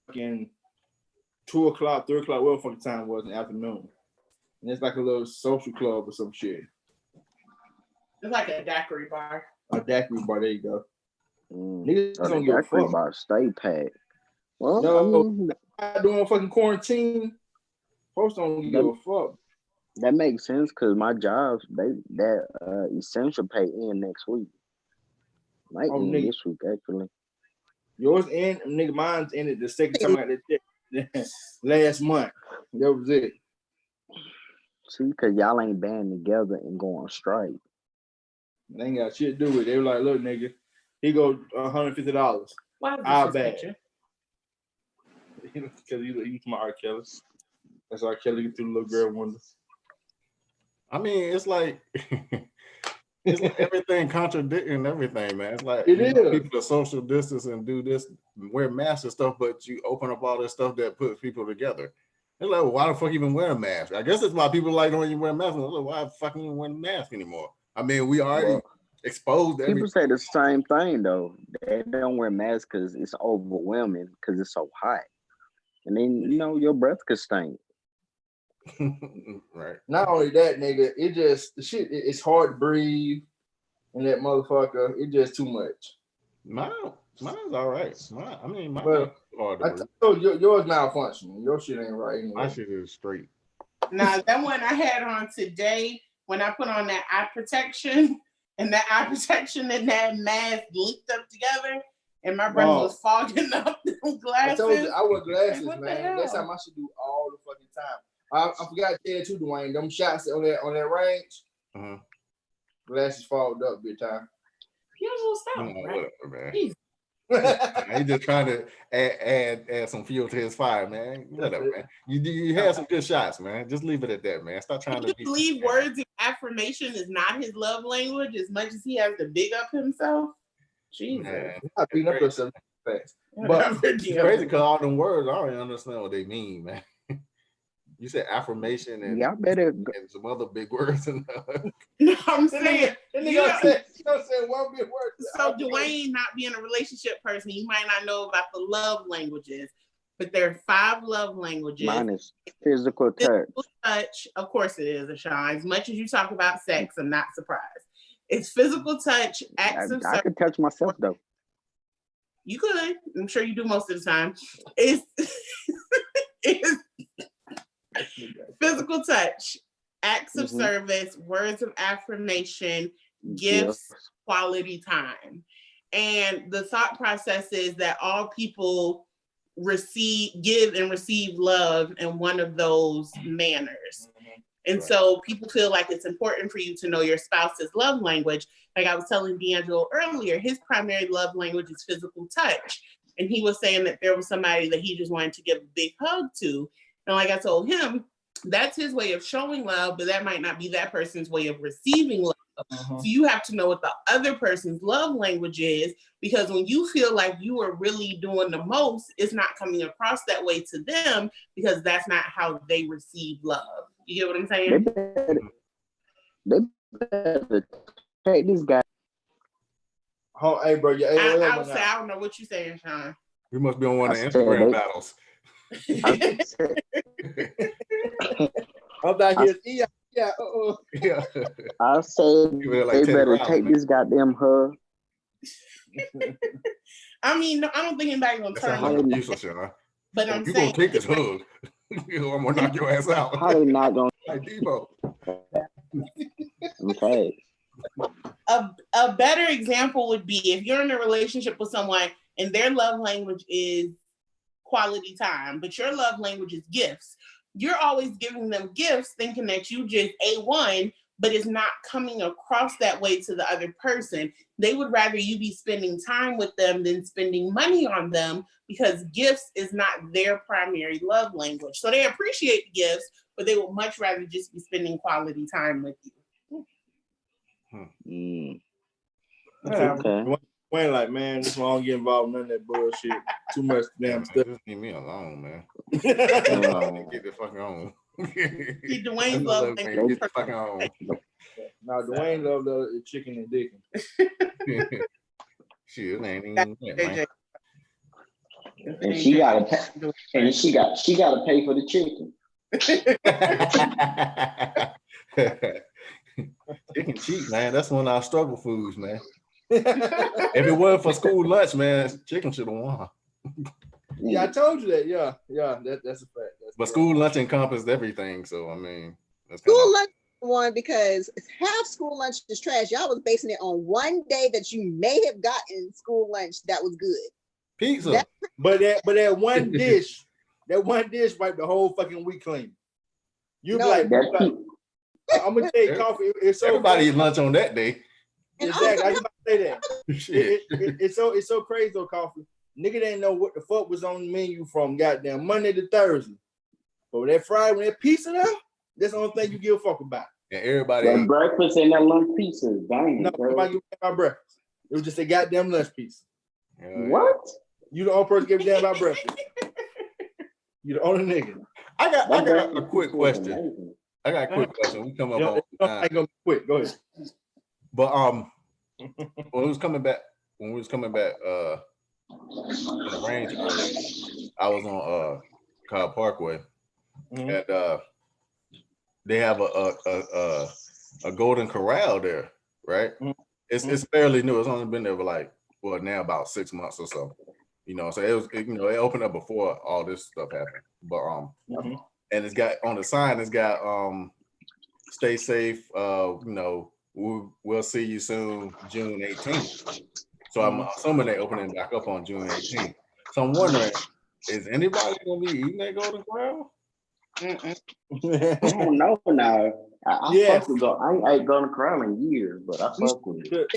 Fucking 2 o'clock, 3 o'clock, whatever fucking time it was in the afternoon. And it's like a little social club or some shit. It's like a daiquiri bar. A daiquiri bar, there you go. Niggas don't give a fuck. Bar stay packed. Well, no, I mean, doing fucking quarantine. Folks don't give a fuck. That makes sense because my jobs, that essential pay in next week. Might end this week actually. Yours and nigga, mine's ended the second time I got that check last month. That was it. See, because y'all ain't band together and go on strike. They ain't got shit to do with it. They were like, look, nigga, he go $150. Why is this picture? Because he's my R. Kelly. That's R. Kelly through the little girl window. I mean, it's like it's like everything contradicting everything, man. It's like people are social distance and do this, wear masks and stuff, but you open up all this stuff that puts people together. It's like, well, why the fuck even wear a mask? I guess that's why people like don't even wear masks. Like, why the fuck even wear a mask anymore? I mean, we already exposed. People say the same thing though. They don't wear masks because it's overwhelming because it's so hot, and then your breath could stink. Right. Not only that, nigga, it just the shit. It's hard to breathe, and that motherfucker, it just too much. Mine's all right. Mine's hard to breathe. So yours malfunctioning. Your shit ain't right anyway. My shit is straight. Now that one I had on today when I put on that eye protection, and that eye protection and that mask linked up together, and my breath was fogging up the glasses. I told you I wear glasses, man. That's how I should do all the fucking time. I forgot to tell you too, Dwayne. Them shots on that range, glasses fogged up big time. You don't stop, right? Whatever, man. He just trying to add some fuel to his fire, man. Whatever, man. You had some good shots, man. Just leave it at that, man. Stop trying to believe words of affirmation is not his love language as much as he has to big up himself. Jesus. I beat up yourself fast. But it's crazy because all them words, I don't even understand what they mean, man. You said affirmation and, and some other big words. No, I'm saying, you know one big word. So Dwayne, not being a relationship person, you might not know about the love languages, but there are 5 love languages. Mine is physical touch. Physical touch, of course it is, Ashawn. As much as you talk about sex, I'm not surprised. It's physical touch, acts of service. I could touch myself though. You could. I'm sure you do most of the time. It's physical touch, acts of give words of affirmation, gifts, quality time. And the thought process is that all people give and receive love in one of those manners. And so people feel like it's important for you to know your spouse's love language. Like I was telling D'Angelo earlier, his primary love language is physical touch. And he was saying that there was somebody that he just wanted to give a big hug to. And like I told him, that's his way of showing love, but that might not be that person's way of receiving love. So you have to know what the other person's love language is, because when you feel like you are really doing the most, it's not coming across that way to them because that's not how they receive love. You get what I'm saying? They better take this guy. Oh, hey, bro. I don't know what you're saying, Sean. We must be on one of the Instagram battles. I'm back here. Yeah. I said they better take this goddamn hug. I mean, I don't think anybody's gonna turn on you. But I'm you saying, gonna take this hug. I'm gonna knock your ass out. Probably not gonna. Like Debo. Okay. A better example would be if you're in a relationship with someone and their love language is quality time, but your love language is gifts. You're always giving them gifts thinking that you just A1, but it's not coming across that way to the other person. They would rather you be spending time with them than spending money on them because gifts is not their primary love language. So they appreciate the gifts, but they would much rather just be spending quality time with you. Okay. Wayne, like, man, this one I don't get involved in none of that bullshit. Too much damn stuff. Just leave me alone, man. Get the fuck on. See, Dwayne's love language. Get the fuck on. No, Dwayne love chicken and dick. Shit, ain't even that, and she gotta pay for the chicken. Chicken cheap, man. That's one of our struggle foods, man. If it wasn't for school lunch, man, chicken should have won. Yeah, I told you that. Yeah, that's a fact. But school lunch encompassed everything, so I mean, school lunch won because half school lunch is trash. Y'all was basing it on one day that you may have gotten school lunch that was good. Pizza. But that one dish, wiped the whole fucking week clean. You be like, I'm gonna tell you, coffee. It's so everybody eat lunch on that day. Exactly. I was about to say that. It's so crazy though, coffee. Nigga didn't know what the fuck was on the menu from goddamn Monday to Thursday. But that Friday, when that pizza there, that's the only thing you give a fuck about. And everybody ate breakfast and that lunch pizza. Dang. No, nobody give a damn about breakfast. It was just a goddamn lunch pizza. What? You the only person give a damn about breakfast. You the only nigga. I got a quick question. We come up on. I ain't gonna be quick. Go ahead. But when we was coming back in the range earlier, I was on Cobb Parkway, and they have a Golden Corral there, right? It's fairly new. It's only been there for now about 6 months or so. So it opened up before all this stuff happened. But and it's got on the sign, it's got stay safe, we'll see you soon, June 18th. So I'm assuming they're opening back up on June 18th. So I'm wondering, is anybody gonna be eating that Golden Corral? I don't know now. I ain't ate Golden Corral in years, but I fuck with it.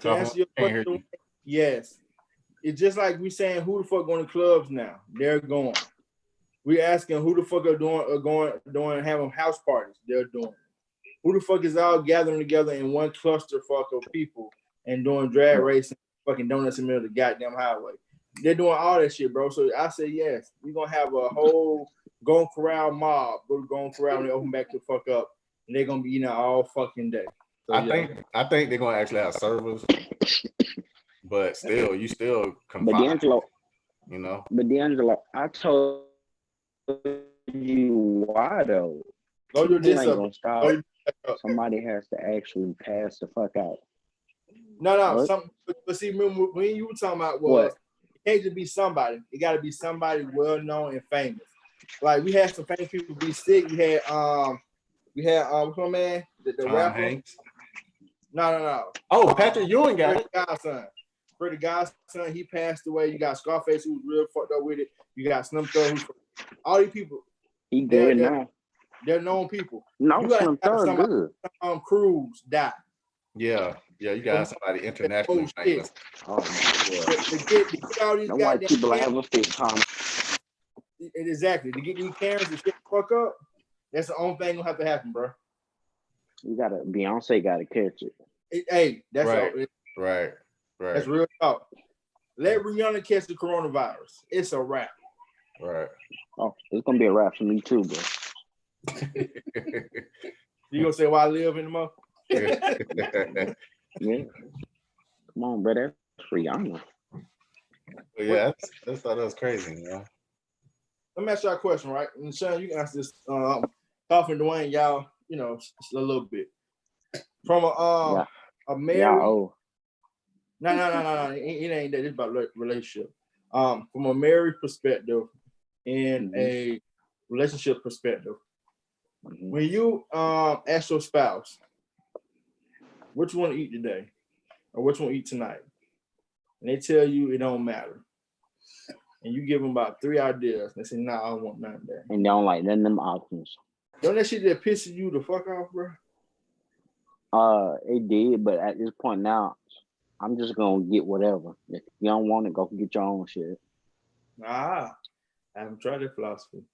To answer your question, Yes. It's just like we saying who the fuck going to clubs now? They're going. We asking who the fuck are doing having house parties? They're doing. Who the fuck is all gathering together in one cluster fuck of people and doing drag racing, fucking donuts in the middle of the goddamn highway? They're doing all that shit, bro. So I say yes. We're gonna have a whole Golden Corral mob. Go to Golden Corral when they open back the fuck up, and they're gonna be eating all fucking day. So, I think they're gonna actually have servers, but still, you still confined. But D'Angelo, you know. But D'Angelo, I told you why though. Go do this ain't up. gonna stop. Somebody has to actually pass the fuck out. No. But see, when you were talking about was it can't just be somebody. It got to be somebody well known and famous. Like we had some famous people be sick. We had what's my man, the rapper. Hanks. No. Oh, Patrick Ewing got it. Godson. Freddie Godson, he passed away. You got Scarface, who was real fucked up with it. You got Slim Thug, all these people. He good now. They're known people. No, you gotta Slim Thug good. Cruise die. Yeah, you got somebody internationally famous. Oh my God. To get all these white people have a fit, Tom. Exactly. To get these cameras to shit fuck up, that's the only thing gonna have to happen, bro. Beyonce gotta catch it. Hey, that's right. That's real talk. Let Rihanna catch the coronavirus. It's a wrap. Right. Oh, it's gonna be a wrap for me too, bro. You gonna say why I live in the month? Yeah. Come on, bro. That's Rihanna. Yeah, that's thought that was crazy, man. Let me ask y'all a question, right? And Sean, you can answer this. Cough and Dwayne, y'all, a little bit. From a married. No. It ain't that. It's about relationship. From a married perspective and a relationship perspective, when you ask your spouse, what you want to eat today, or what you want to eat tonight, and they tell you it don't matter, and you give them about 3 ideas, and they say, "Nah, I don't want none of that." And they don't like none of them options. Don't that shit that pisses you the fuck off, bro? It did, but at this point now, I'm just gonna get whatever. If you don't want it, go get your own shit. I haven't tried that philosophy.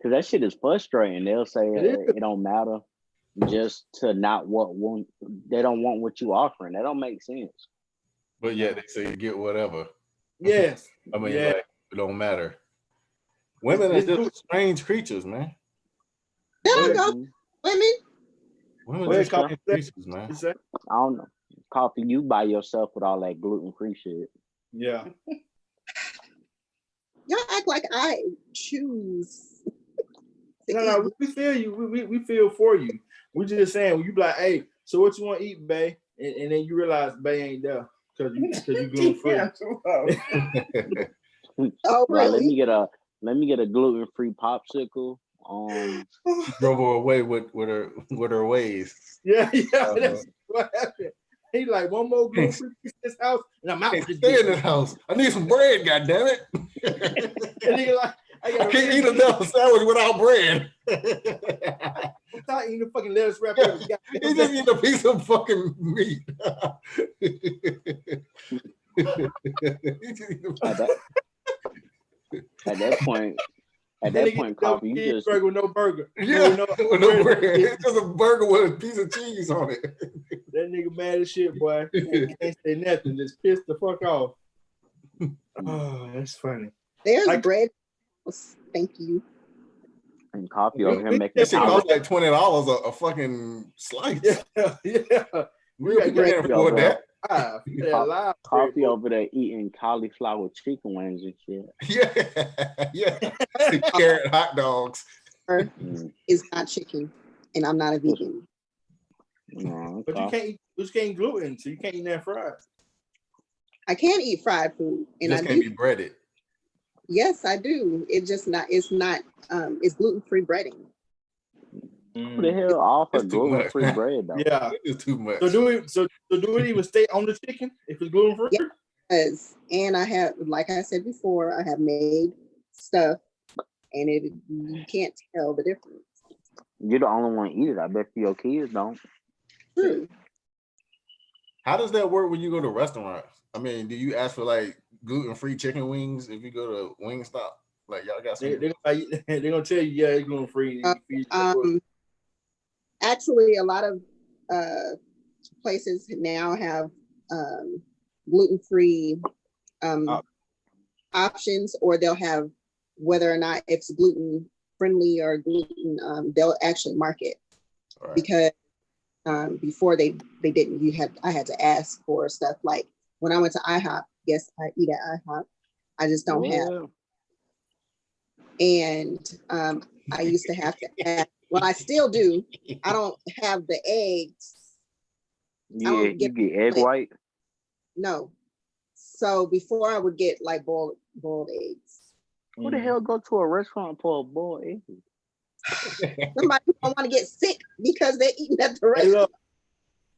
Cause that shit is frustrating. They'll say it don't matter, just to not want. They don't want what you offering. That don't make sense. But yeah, they say get whatever. Yes. I mean, like, it don't matter. Women are just strange creatures, man. There we go. Women are just strange creatures, man. I don't know. Coffee, you by yourself with all that gluten-free shit. Yeah. Y'all act like I choose. No, we feel you. We feel for you. We just saying, when you be like, hey, so what you want to eat, bae? And then you realize bae ain't there because you gluten free. Oh, really? Let me get a gluten-free popsicle. Drove her away with her ways. Yeah, that's what happened. He like, one more gluten-free piece in this house, and I'm out. Stay in this house. I need some bread, goddammit. And he like, I can't eat another sandwich without bread. I'm tired of eating the fucking lettuce wrap. He just eating a piece of fucking meat. At that point, Coffee, you just burger with no burger. Yeah, with no bread. It's just a burger with a piece of cheese on it. That nigga mad as shit, boy. He can't say nothing. Just piss the fuck off. Oh, that's funny. There's bread. Thank you. And Coffee over here making that shit costs like $20 a fucking slice. Yeah. We can't afford that. Coffee over there eating cauliflower chicken wings and shit. Yeah. Carrot hot dogs. Is not chicken, and I'm not a vegan. No, but you can't eat gluten, so you can't eat that fried. I can eat fried food, and just I can't do. be breaded. Yes, I do. It's gluten-free breading. Who the hell offer gluten-free bread though? Yeah, it's too much. So do it even stay on the chicken if it's gluten-free? Yes, and I have, like I said before, I have made stuff, and you can't tell the difference. You're the only one to eat it. I bet your kids don't. True. How does that work when you go to restaurants? I mean, do you ask for like gluten-free chicken wings if you go to Wingstop? Like y'all got some. They're gonna tell you, yeah, it's gluten-free. Actually, a lot of places now have gluten-free options, or they'll have whether or not it's gluten friendly or gluten. They'll actually mark it because before they didn't. I had to ask for stuff like when I went to IHOP. Yes, I eat at IHOP. I just don't have. And I used to have to ask. Well, I still do. I don't have the eggs. Yeah, you get egg white. No. So before I would get like boiled eggs. Who the hell go to a restaurant for a boiled egg? Somebody who don't want to get sick because they're eating at the restaurant.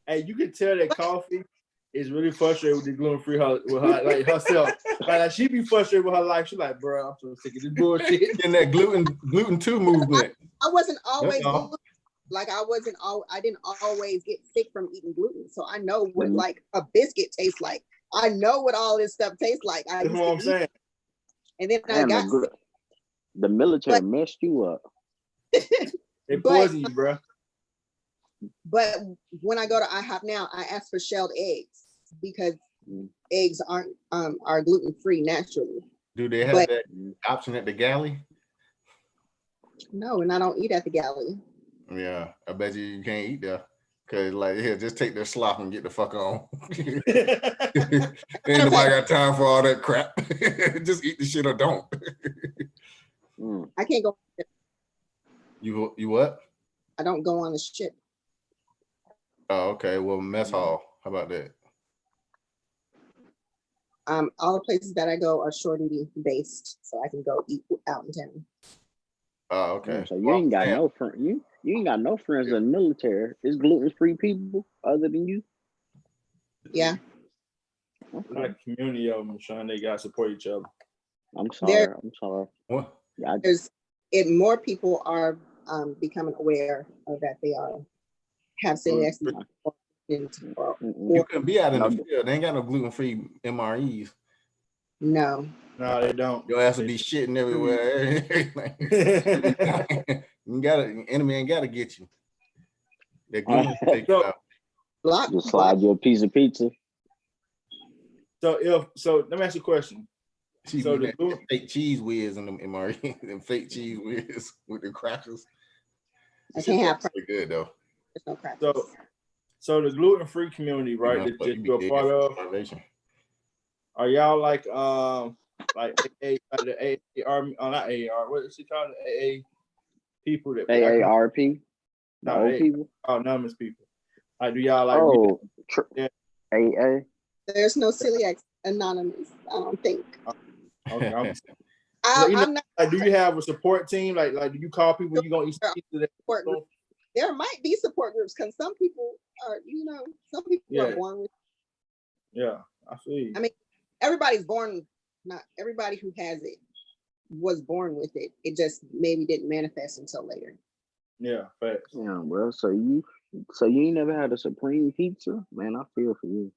Hey, you can tell that coffee is really frustrated with the gluten-free like herself. Like she be frustrated with her life. She's like, bro, I'm so sick of this bullshit. In that gluten 2 movement. I wasn't always gluten. Like I didn't always get sick from eating gluten. So I know what like a biscuit tastes like. I know what all this stuff tastes like. That's what I'm saying. And then I got sick. The military messed you up. They poison you, bro. But when I go to IHOP now, I ask for shelled eggs because eggs are gluten free naturally. Do they have that option at the galley? No, and I don't eat at the galley. Yeah, I bet you can't eat there. Cause like, here, just take their slop and get the fuck on. Ain't nobody got time for all that crap. Just eat the shit or don't. I can't go. You what? I don't go on the ship. Oh, okay. Well, mess hall. How about that? All the places that I go are short duty based, so I can go eat out in town. Oh, okay. So you ain't got no friend. You ain't got no friends in the military. It's gluten-free people other than you. Yeah. Okay. Like a community of them, Sean. They gotta support each other. I'm sorry. What? Yeah, more people are becoming aware of that they have celiac disease. You can be out in the field. They ain't got no gluten-free MREs. No, they don't. Your ass will be shitting everywhere. Enemy ain't gotta get you. They're gluten take you out. Just slide you a piece of pizza. So let me ask you a question. So the fake cheese whiz and them MRE, them fake cheese whiz with the crackers. I can't have pretty good though. There's no crackers. So the gluten-free community, right? That you're a part of. Are y'all like the AAR? Not AAR. What is it called? The AA people that AARP. No, old people. Anonymous people. Like, do y'all like? AA. There's no celiac anonymous. I don't think. Okay. I'm not. Like, do you have a support team? Like, do you call people you gonna eat pizza? There might be support groups because some people are, some people are born with. Yeah, I feel you. I mean, everybody's born. Not everybody who has it was born with it. It just maybe didn't manifest until later. Yeah, facts. Yeah, well, so you ain't never had a supreme pizza, man. I feel for you.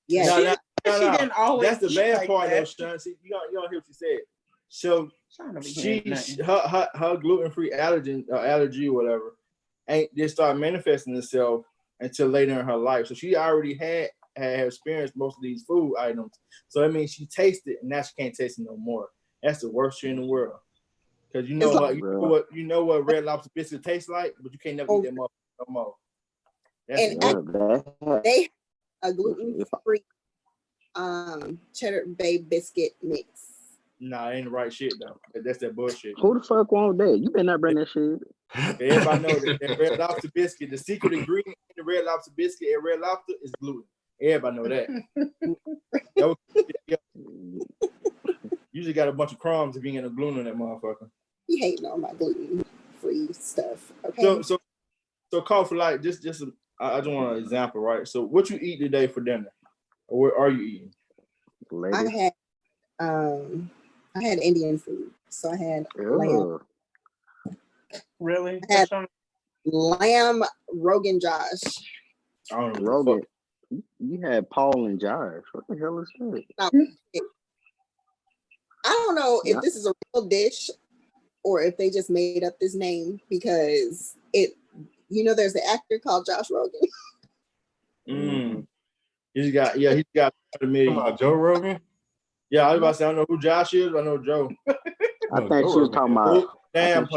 Yeah, she didn't always. That's the bad part, though, Sean. See, you don't hear what she said. So her gluten-free allergy or whatever didn't start manifesting itself until later in her life. So she already had experienced most of these food items. So I mean, she tasted it, and now she can't taste it no more. That's the worst shit in the world. Because you know what Red Lobster biscuit tastes like, but you can't never eat that motherfucker no more. They a gluten-free cheddar bay biscuit mix. Nah, ain't the right shit though. That's that bullshit. Who the fuck want that? You better not bring that shit. Everybody know that Red Lobster biscuit, the secret ingredient in the Red Lobster biscuit at Red Lobster is gluten. Everybody know that. Usually got a bunch of crumbs if you ain't got no gluten on that motherfucker. You hating on my gluten-free stuff. Okay. So call for like just I just want an example, right? So what you eat today for dinner? Or what are you eating? I had Indian food. So I had lamb. Really? I had lamb Rogan Josh. I don't know. You had Paul and Josh. What the hell is that? Now, I don't know if this is a real dish or if they just made up this name because there's an actor called Josh Rogan. He's got $1 Come on, Joe Rogan. Yeah, I was about to say I don't know who Josh is. I know Joe. I think she was talking about. Damn,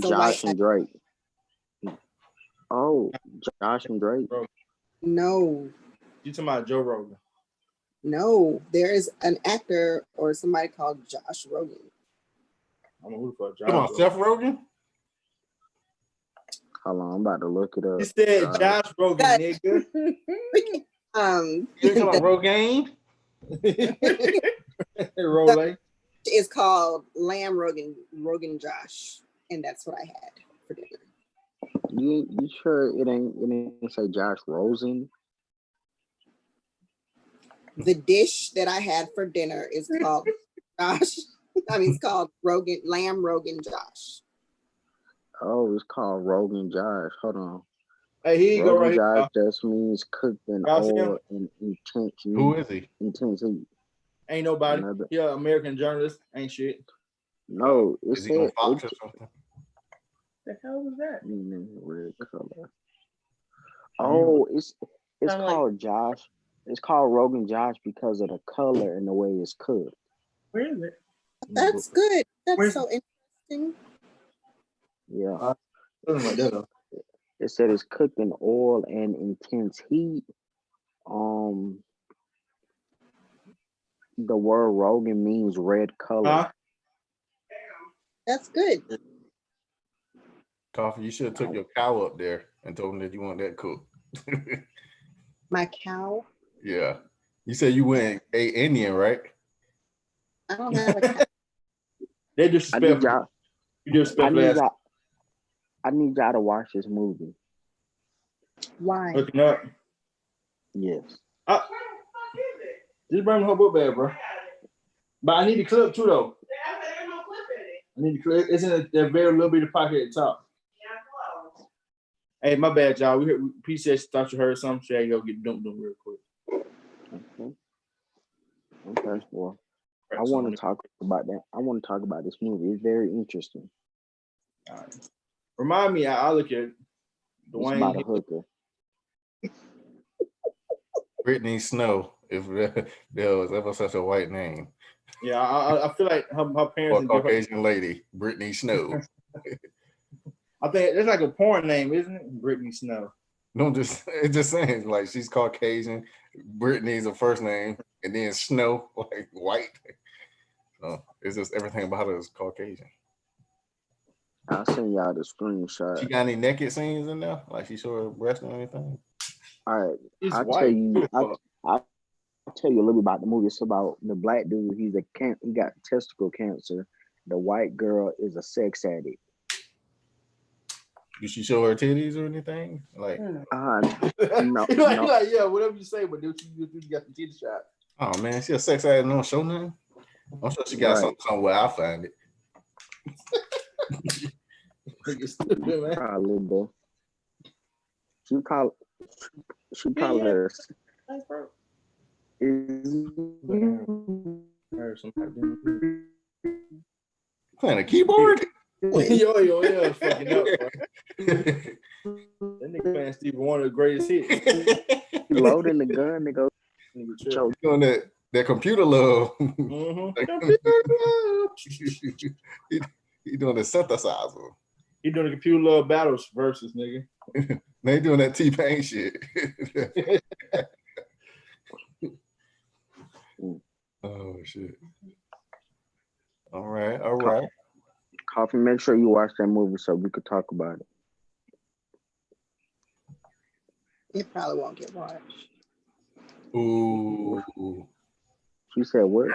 Josh and Drake. Oh, Josh and Drake. No. You talking about Joe Rogan? No, there is an actor or somebody called Josh Rogan. I don't know who the fuck Josh. Come on, Seth Rogen. Hold on, I'm about to look it up. He said Josh Rogan, nigga. You come on, Rogaine. Rogaine. It's called Lamb Rogan Josh, and that's what I had for dinner. You sure it ain't say Josh Rosen? The dish that I had for dinner is called Josh. It's called Lamb Rogan Josh. Oh, it's called Rogan Josh. Hold on. Hey, here you go right Josh just means cooked in oil and intense heat. Who is he? Intense heat. Ain't nobody. Yeah, American journalist. Ain't shit. No, is he on Fox or something? The hell was that? Red color. Oh, it's called Josh. It's called Rogan Josh because of the color and the way it's cooked. Where is it? That's good. That's so interesting. Yeah. It said it's cooked in oil and intense heat. The word Rogan means red color. That's good. Coffee, you should have took your cow up there and told him that you want that cooked. My cow? Yeah. You said you went and ate Indian, right? I don't have a cow. They disrespectful. You disrespectful. I need y'all to watch this movie. Why? Looking up. Yes. Just bring me her book bag, bro. But I need the clip too, though. I need the clip. It's in that very little bit of pocket at the top. Hey, my bad, y'all. We appreciate you thought you heard something. So I go get dumped real quick. Okay. Well, I want to talk about that. I want to talk about this movie. It's very interesting. All right. Remind me, I'll look at Dwayne. It's about a hooker. Brittany Snow, if there was ever such a white name. Yeah, I feel like her parents. Or Caucasian lady, Brittany Snow. I think it's like a porn name, isn't it? Brittany Snow. No, it's just saying like she's Caucasian. Brittany's a first name, and then Snow, like white. So it's just everything about her is Caucasian. I'll send y'all the screenshot. She got any naked scenes in there? Like she showed her breast or anything? All right, I'll tell you a little bit about the movie. It's about the black dude. He got testicle cancer. The white girl is a sex addict. Did she show her titties or anything? Like, no. Like, yeah, whatever you say, but dude, you got the titty shot. Oh man, she a sex addict and don't show nothing. I'm sure she got something somewhere. I'll find it. Probably, bro. She probably playing a keyboard. Yo, fucking up, bro. That nigga playing Stevie Wonder, the greatest hit. Loading the gun, nigga. Doing that computer love. He doing the synthesizer. He doing the computer love battles versus nigga. They doing that T-Pain shit. Oh shit. All right. Coffee, make sure you watch that movie so we could talk about it. It probably won't get watched. Ooh. She said what?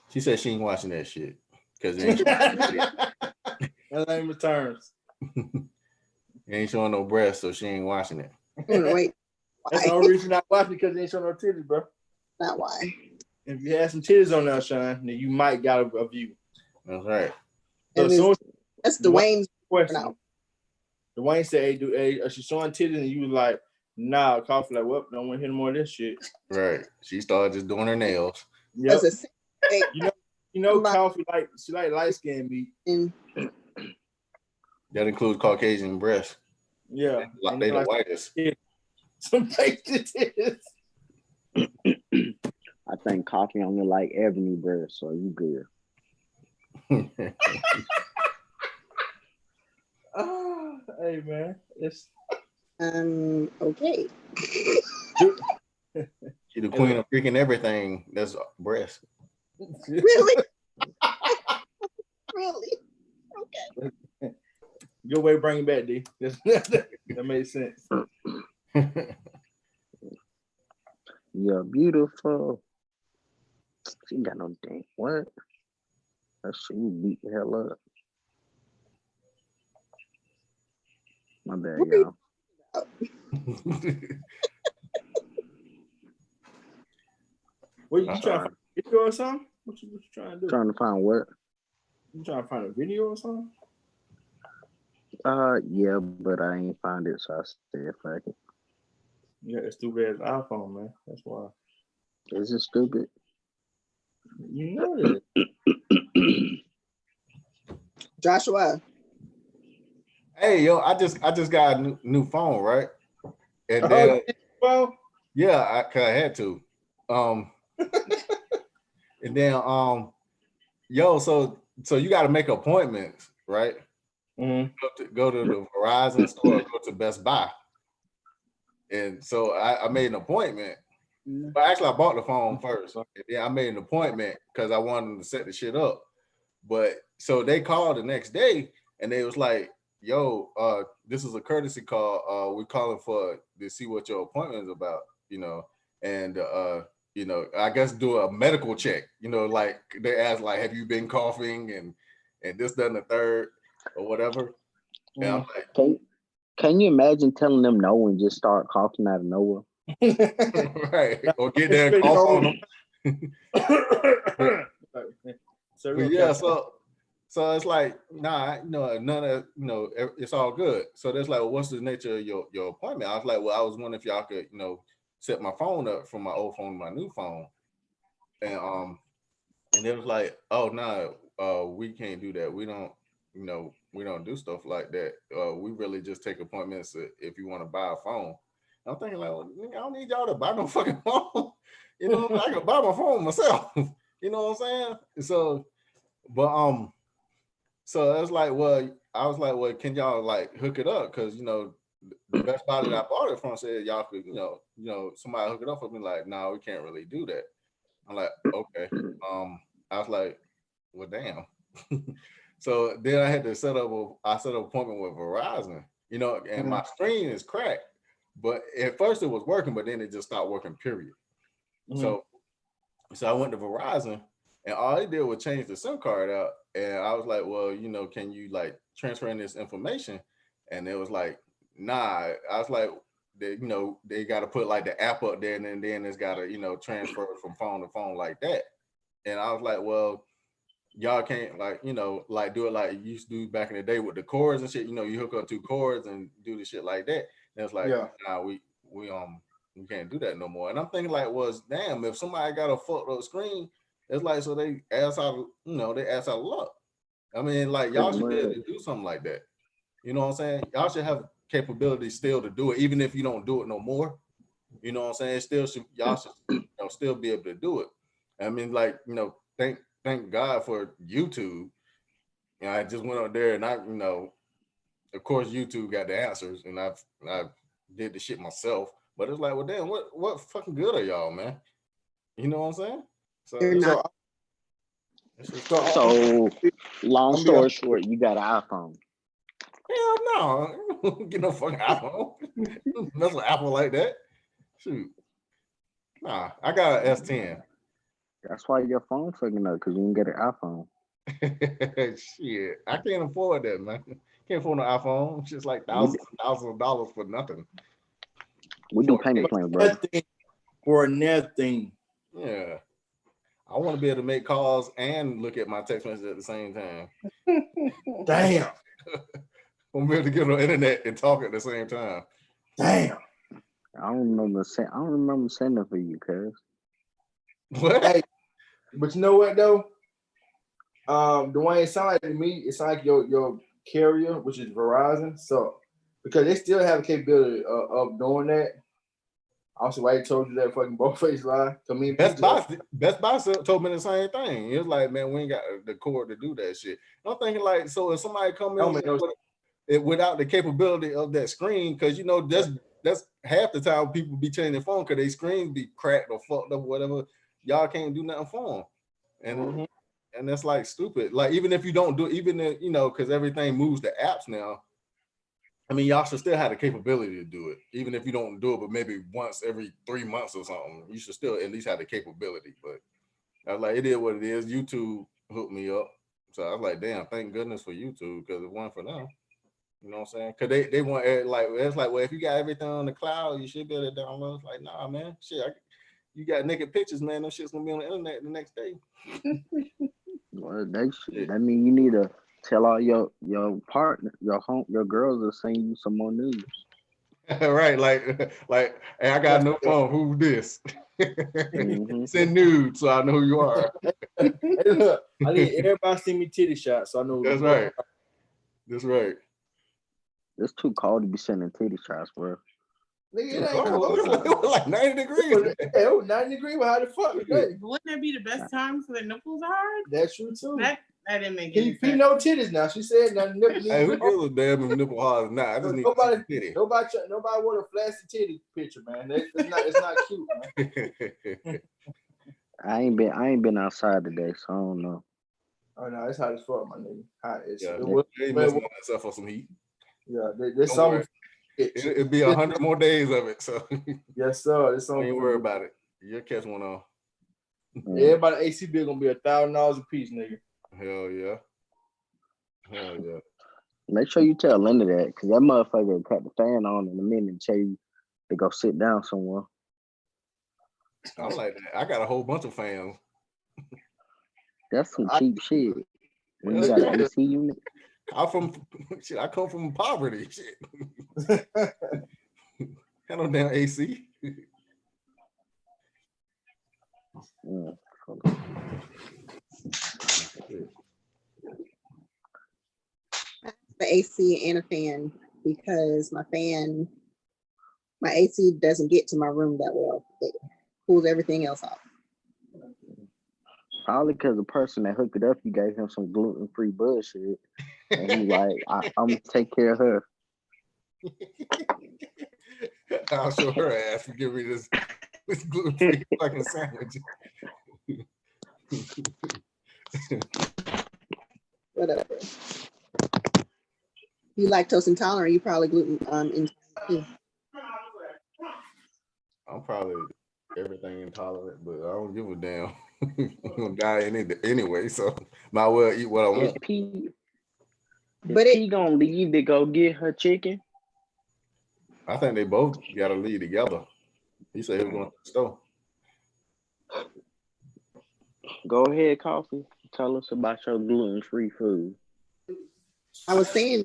She said she ain't watching that shit. Because that ain't returns. You ain't showing no breast, so she ain't watching it. Wait. That's the only reason I watch because they ain't showing no titties, bro. Not why. If you had some titties on there, Sean, then you might got a view. That's right. So that's Dwayne's question. Dwayne said, hey, she's showing titties, and you was like, Nah, coffee like, well, don't want to hear more of this shit. Right. She started just doing her nails. Yep. That's a You know, coffee she like light skinned meat. That includes Caucasian breasts. Yeah. They the whitest. Some it is. I think coffee only like ebony bread, so you good. Hey man, it's okay. She the queen of freaking everything. That's breast. Really? Really? Okay. Good way to bring it back, D. That made sense. You're beautiful. She got no thing. What? That shit you beat the hell up. My bad, y'all. What you trying to find a video or something? What you trying to do? Trying to find what? You trying to find a video or something? Yeah, but I ain't find it, so I said fuck it. Yeah, it's stupid ass iPhone, man. That's why. Is it stupid? You know that. Joshua. Hey, yo, I just got a new phone, right? And then yeah, I had to. And then yo, so you got to make appointments, right? Mm-hmm. Go to the Verizon store, or go to Best Buy. And so I made an appointment. But actually, I bought the phone first. And then I made an appointment because I wanted to set the shit up. But so they called the next day and they was like, yo, this is a courtesy call. We're calling to see what your appointment is about, and I guess do a medical check, like they ask, like, have you been coughing and this, that, and the third or whatever. And I'm like, can you imagine telling them no and just start coughing out of nowhere? Right. Or get there and cough on them. But yeah, so it's like, nah, none of, it's all good. So there's like, well, what's the nature of your appointment? I was like, well, I was wondering if y'all could, set my phone up from my old phone to my new phone. And it was like, oh no, we can't do that. We don't, we don't do stuff like that. We really just take appointments if you want to buy a phone. I'm thinking like, well, I don't need y'all to buy no fucking phone. I can buy my phone myself. You know what I'm saying? So, but so I was like, well, can y'all like hook it up? Because the Best Buy that I bought it from said y'all could, somebody hook it up for me. Like, no, we can't really do that. I'm like, okay. I was like, well, damn. So then I had to set up an appointment with Verizon, and my screen is cracked. But at first it was working, but then it just stopped working, period. So I went to Verizon and all they did was change the SIM card out. And I was like, well, can you like transfer in this information? And it was like, nah. I was like, they got to put like the app up there and then it's got to, transfer from phone to phone like that. And I was like, well, y'all can't like, like do it like you used to do back in the day with the cords and shit. You hook up 2 cords and do the shit like that. And it's like, nah, we can't do that no more. And I'm thinking like, well, damn, if somebody got a fucked up screen, it's like, so they ass out, they ass out of luck. I mean, like y'all should be able to do something like that. You know what I'm saying? Y'all should have capability still to do it, even if you don't do it no more. You know what I'm saying? Y'all should still be able to do it. I mean, like, thank God for YouTube. I just went up there and of course YouTube got the answers and I did the shit myself. But it's like, well, damn, what fucking good are y'all, man? You know what I'm saying? So long story short, you got an iPhone. Hell no, I don't get no fucking iPhone. Mess with Apple like that. Shoot. Nah, I got an S10. That's why your phone fucking up, because you didn't get an iPhone. Shit, I can't afford that, man. Can't afford an iPhone. It's just like thousands of dollars for nothing. We do payment plans, bro. For nothing. Yeah. I want to be able to make calls and look at my text messages at the same time. Damn. I want to be able to get on the internet and talk at the same time. Damn. I don't remember sending for you, cuz. What? Hey, but you know what though? Dwayne, it sound like to me, it sound like your carrier, which is Verizon. So because they still have the capability of doing that. I don't see why they told you that fucking both-face lie. I mean, Best Buy told me the same thing. It was like, man, we ain't got the cord to do that shit. I'm thinking like, so if somebody come in without the capability of that screen, because you know that's half the time people be changing their phone because they screens be cracked or fucked up or whatever. Y'all can't do nothing for them, and that's like stupid. Like even if you don't do, even if, you know, because everything moves to apps now. I mean, y'all should still have the capability to do it, even if you don't do it, but maybe once every 3 months or something. You should still at least have the capability. But I was like, it is what it is. YouTube hooked me up. So I was like, damn, thank goodness for YouTube, because it wasn't for them. You know what I'm saying? Because they want, like, it's like, well, if you got everything on the cloud, you should be able to download. It's like, nah, man, shit, you got naked pictures, man. Those shit's gonna be on the internet the next day. Well, that mean you need to tell all your partner, your girls to send you some more news. Right, like, hey, I got no phone. Who's this? Send nudes so I know who you are. Hey, look, I need everybody send me titty shots so I know. That's right. That's right. It's too cold to be sending titty shots, bro. Nigga, it was like 90 degrees. It was 90 degrees. How the fuck today? Wouldn't that be the best time for the nipples hard? That's true too. That didn't make any He sense. no titties now. She said that nipple. Hey, who gives a damn if nipple hard or not? I just need nobody, to see titty. nobody want a flaccid titty picture, man. It's not cute, man. I ain't been outside today, so I don't know. Oh no, it's hot as fuck, my nigga. Hot as yeah, they ain't messing myself for some heat. Yeah, there's something. It'll be 100 more days of it. So yes, sir. It's don't even worry about it. You'll catch one on. Everybody AC bill gonna be $1,000 a piece, nigga. Hell yeah. Hell yeah. Make sure you tell Linda that, because that motherfucker will cut the fan on in a minute and tell you to go sit down somewhere. I'm like that. I got a whole bunch of fans. That's some cheap shit. When you got an AC unit. I come from poverty. Shit. Got no damn AC. The AC and a fan, because my AC doesn't get to my room that well. It pulls everything else off. Probably because the person that hooked it up, you gave him some gluten-free bullshit. And he's like, I'm going to take care of her. I'll show her ass and give me this gluten-free fucking sandwich. Whatever. You lactose intolerant, you probably gluten intolerant. I'm probably everything intolerant, but I don't give a damn. I'm gonna die anyway, so might well eat what I want. But he gonna leave to go get her chicken? I think they both gotta leave together. He said he was going to the store. Go ahead, Coffee. Tell us about your gluten-free food. I was saying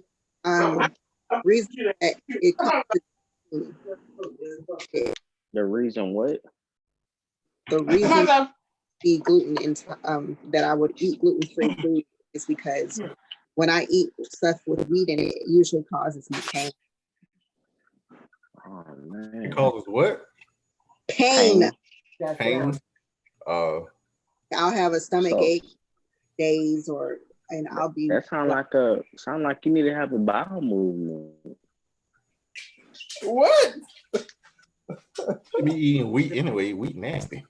reason that it comes to the reason what? The reason eat gluten that I would eat gluten-free food is because when I eat stuff with wheat in it, it usually causes me pain. Oh man. It causes what? Pain. Pain. I'll have a stomach ache days, and I'll be. That sound like you need to have a bowel movement. What? You be eating wheat anyway. Wheat nasty.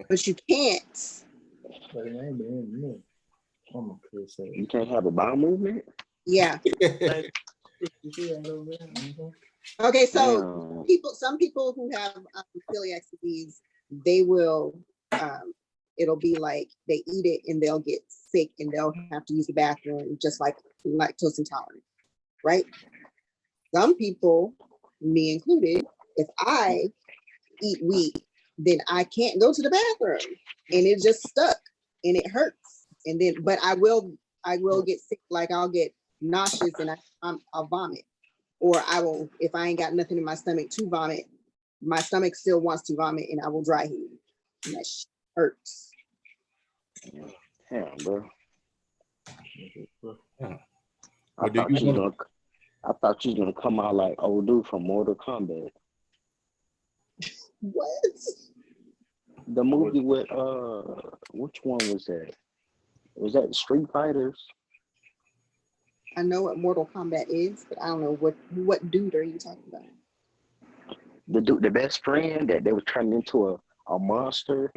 But you can't. You can't have a bowel movement? Yeah. Okay, so some people who have celiac disease, they will, it'll be like they eat it and they'll get sick and they'll have to use the bathroom, just like lactose intolerant, right? Some people, me included, if I eat wheat, then I can't go to the bathroom and it just stuck and it hurts. And then, but I will get sick, like I'll get nauseous and I'll vomit. Or I will, if I ain't got nothing in my stomach to vomit, my stomach still wants to vomit and I will dry heave. And that shit hurts. Damn, bro. Yeah. I Well, do thought you you was wanna- gonna. I thought you was gonna come out like old dude from Mortal Kombat, What? the movie with which one was that? Was that Street Fighters? I know what Mortal Kombat is, but I don't know what dude are you talking about? The dude, the best friend that they was turning into a monster,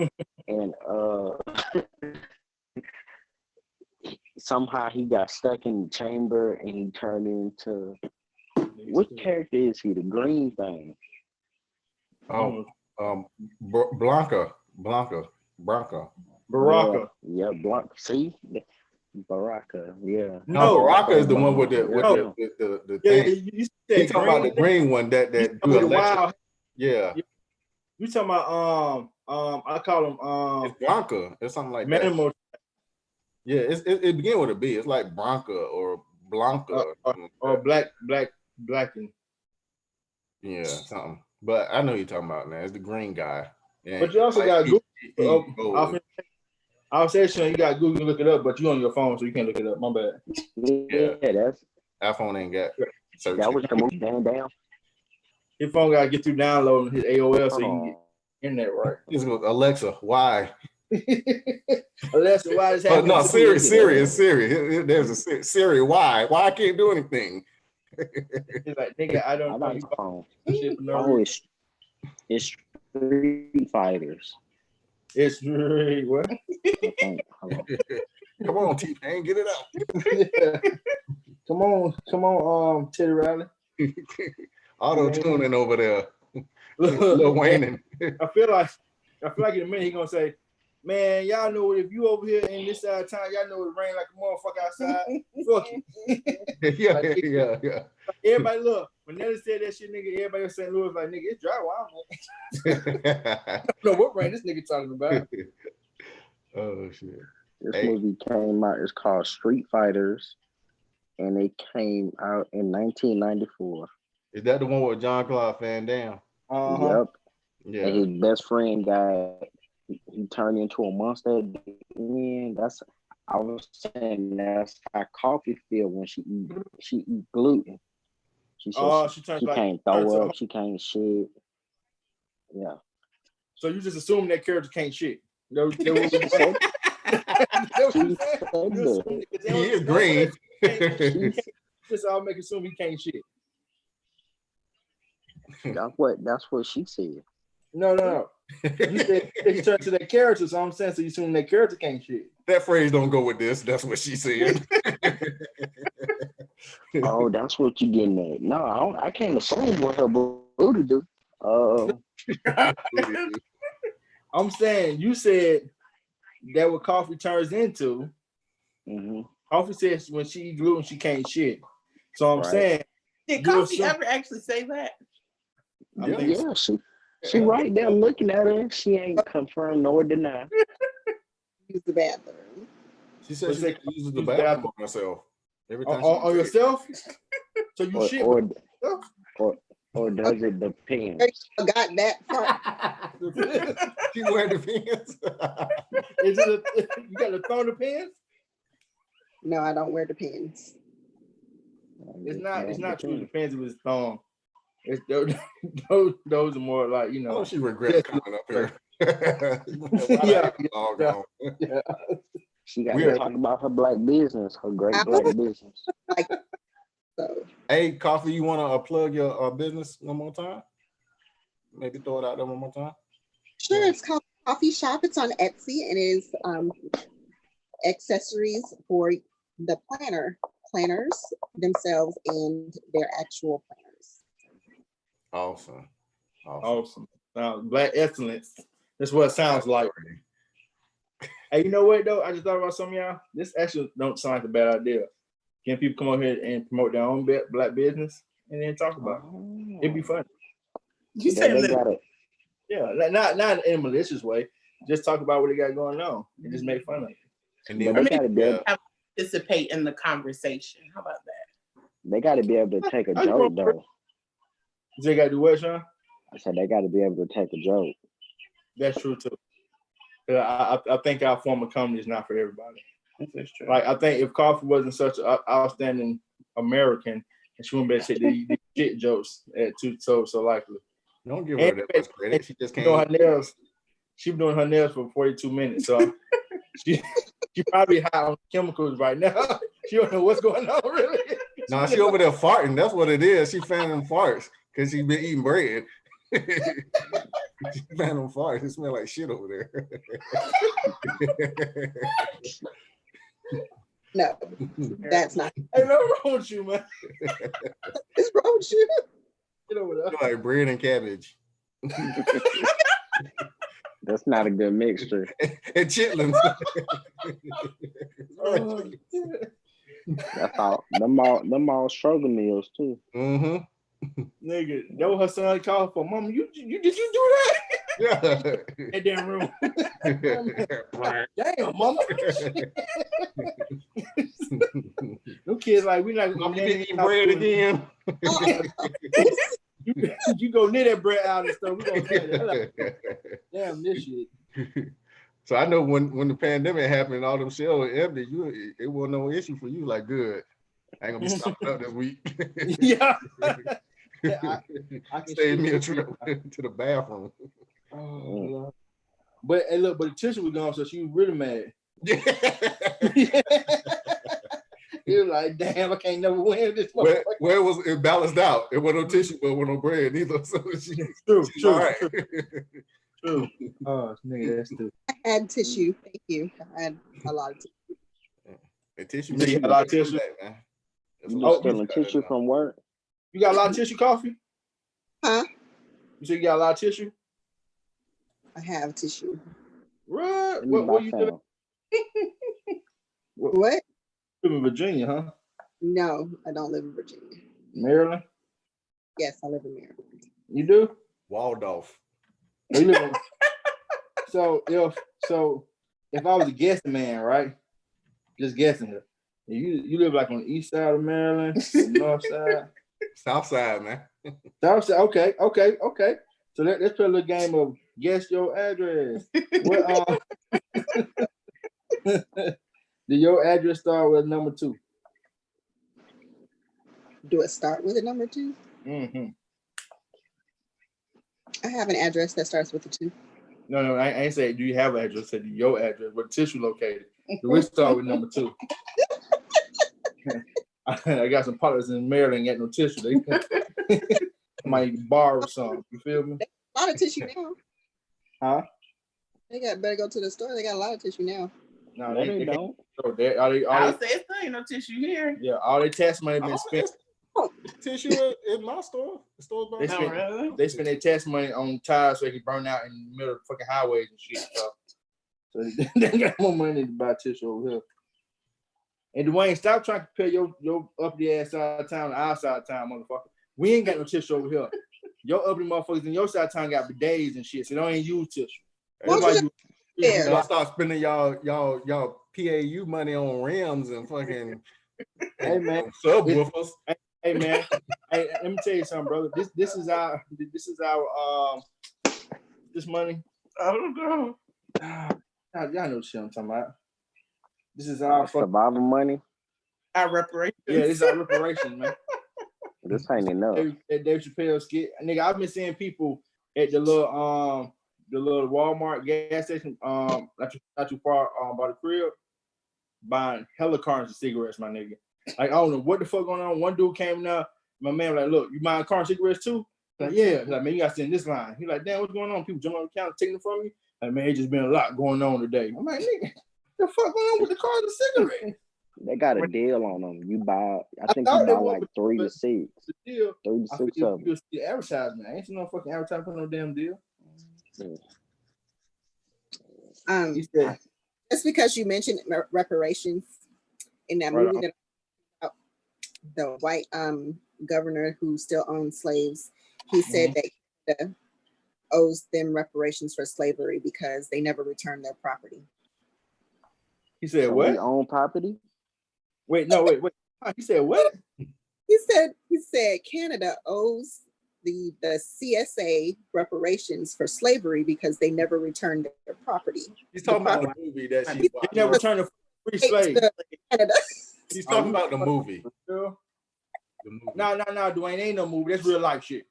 and somehow he got stuck in the chamber and he turned into what character is he? The green thing. Oh, Blanca. Baraka. Yeah, Blanca. See, Baraka. Yeah. No, No. Baraka is the one with the No. the Yeah, thing. you You said talking about the green one that You do talking about electric? wild. Yeah, You talking about I call him it's Blanca. It's something like that. Manimal Yeah, it begins with a B. It's like Blanca or Blanca. or Blacken. Yeah, something. But I know you're talking about now. It's the green guy. And But you also got Google. gold. I was saying you got Google to look it up, but you on your phone, so you can't look it up. My bad. Yeah, that's iPhone ain't got search. that was the movie Van Damme. His phone got to get through downloading his AOL so you can get internet right. This goes, Alexa, why? Alexa, why is Oh, happening? no, to Siri, me? Siri. There's a Siri. Why? Why I can't do anything? He's like, nigga, I I don't know. like You the phone. shit for no Oh, reason. it's Street Fighters. It's really what? I think. Hold on. Come on, T-Pain, get it out. Come on, Teddy Riley. Auto tuning over there. Look, Lil Wayne. I feel like in a minute he gonna say, man, y'all know if you over here in this side of town, y'all know it rain like a motherfucker outside. Fuck it. Yeah. Everybody look, when Nelly said that shit, nigga, everybody in St. Louis like, nigga, it's dry where I'm at. I don't know what rain this nigga talking about. Oh shit. This movie came out. It's called Street Fighters, and it came out in 1994. Is that the one with John Claude Van Damme? Uh-huh. Yeah. And his best friend he turned into a monster at the end. I was saying that's how Coffee feel when she eat gluten. She says she can't throw up, she can't shit. Yeah. So you just assume that character can't shit. That He is green. Just all make assume he can't shit. That's what she said. No. You said they turn to that character, so I'm saying so you assume that character can't shit. That phrase don't go with this. That's what she said. Oh, that's what you getting at. No, I can't assume what her booty do. I'm saying you said that what Coffee turns into. Mm-hmm. Coffee says when she eat gluten, she can't shit. So I'm saying, did Coffee ever actually say that? Yeah, she right there looking at her. She ain't confirmed nor denied. Use the bathroom. She said she uses the bathroom on herself every time. On yourself? So you shit or does it depend? I forgot that part. She wear the pants. Is it you got the thong depends? No, I don't wear Depends. It's not true. It depends if it's thong. It's those are more like, you know. Oh, she regrets coming up here. Yeah. She got to talk about her black business, her great black business. So. Hey, Coffee, you want to plug your business one more time? Maybe throw it out there one more time. Sure, it's called Coffee Shop. It's on Etsy and it is accessories for the planners themselves and their actual planners. Awesome. Black excellence. That's what it sounds like. Hey, you know what though? I just thought about some of y'all. This actually don't sound like a bad idea. Can people come over here and promote their own black business and then talk about it? It'd be fun. You said that. Yeah, not in a malicious way. Just talk about what they got going on and just make fun of it. And then participate in the conversation. How about that? They got to be able to take a joke though. They got to do what, Sean? I said they got to be able to take a joke. That's true too. I think our form of comedy is not for everybody. That's true. Like I think if Coffee wasn't such an outstanding American, and she wouldn't be able to take the shit jokes at so likely. Don't give her that much credit. She just can't. Doing her nails. She been doing her nails for 42 minutes, so she probably high on chemicals right now. She don't know what's going on really. No, she over there farting. That's what it is. She fanning farts because she been eating bread. She fanning farts. It smell like shit over there. No, that's not. Hey, what's wrong with you, man? What's wrong with you? Get over there. Like bread and cabbage. That's not a good mixture. And chitlins. That's all. Them all struggle meals too. Mm-hmm. Nigga, that was her son called for. Mama, did you do that? Yeah. That damn room. Damn, mama. Them kids like we not Mama, you didn't eat bread again. You go near that bread out and stuff. We gonna say that. Like, damn this shit. So I know when the pandemic happened, all them shells were empty. It wasn't no issue for you. Like, good. I ain't gonna be stopping up this week. Yeah. I can Save me a trip to the bathroom. Oh, but hey, look, but the tissue was gone, so she was really mad. He was like, "Damn, I can't never win this." Where was it balanced out? It wasn't no tissue, but with no bread neither. So True. Right. True. Oh, nigga, that's true. I had tissue. Thank you. I had a lot of tissue. The tissue. You got a lot of tissue? Man. You stealing tissue from work? You got a lot of tissue, Coffee? Huh? You said you got a lot of tissue? I have tissue. Right. What you doing? What? You live in Virginia, huh? No, I don't live in Virginia. Maryland? Yes, I live in Maryland. You do? Waldorf. Oh, you live in... So if I was a guessing man, right? Just guessing here. You live like on the east side of Maryland, north side? South side, man. South side. Okay. So let's play a little game of guess your address. What did your address start with number 2? Do it start with a number 2? Mm-hmm. I have an address that starts with a 2. No, I ain't say do you have an address. I said your address, where tissue located. Do it start with number 2? I got some partners in Maryland, ain't got no tissue. They might borrow some. You feel me? A lot of tissue now. Huh? They better go to the store. They got a lot of tissue now. No, they don't. So I'll say it's still ain't no tissue here. Yeah, all their tax money been spent. Tissue in my store. The store's by They spend their tax money on tires so they can burn out in the middle of the fucking highways and shit. So they got more money to buy tissue over here. And Dwayne, stop trying to compare your uppity ass side of town to our side of town, motherfucker. We ain't got no tissue over here. Your uppity motherfuckers in your side of town got bidets and shit, so they don't ain't use tissue. Y'all start spending y'all PAU money on rims and fucking hey man subwoofers. Hey man, hey, let me tell you something, brother. This is our this money. I don't know. Y'all know what shit I'm talking about. This is our survival money. Our reparations. Yeah, this is our reparations, man. This ain't enough. That Dave Chappelle skit, nigga. I've been seeing people at the little Walmart gas station, not too far by the crib, buying hella cartons of cigarettes, my nigga. Like, I don't know what the fuck going on. One dude came now, my man was like, look, you buying carton cigarettes too? Like, yeah. He's like, man, you got to send this line. He's like, damn, what's going on? People jumping on the counter, taking it from me. Like, man, it's just been a lot going on today. I'm like, nigga, the fuck going on with the carton of cigarettes? They got a deal on them. You buy, I think you buy like 3 to 6. The deal. 3 to 6 of them. You see advertisement. I ain't seen no fucking advertisement for no damn deal. Just because you mentioned reparations in that movie, that the white governor who still owns slaves, he said that he owes them reparations for slavery because they never returned their property. He said So what? we own property? Wait. He said what? He said Canada owes the CSA reparations for slavery because they never returned their property. He's talking about the movie that she They watched. never returned a free slave. Canada. He's talking about the movie. No, The movie. Dwayne, ain't no movie. That's real life shit.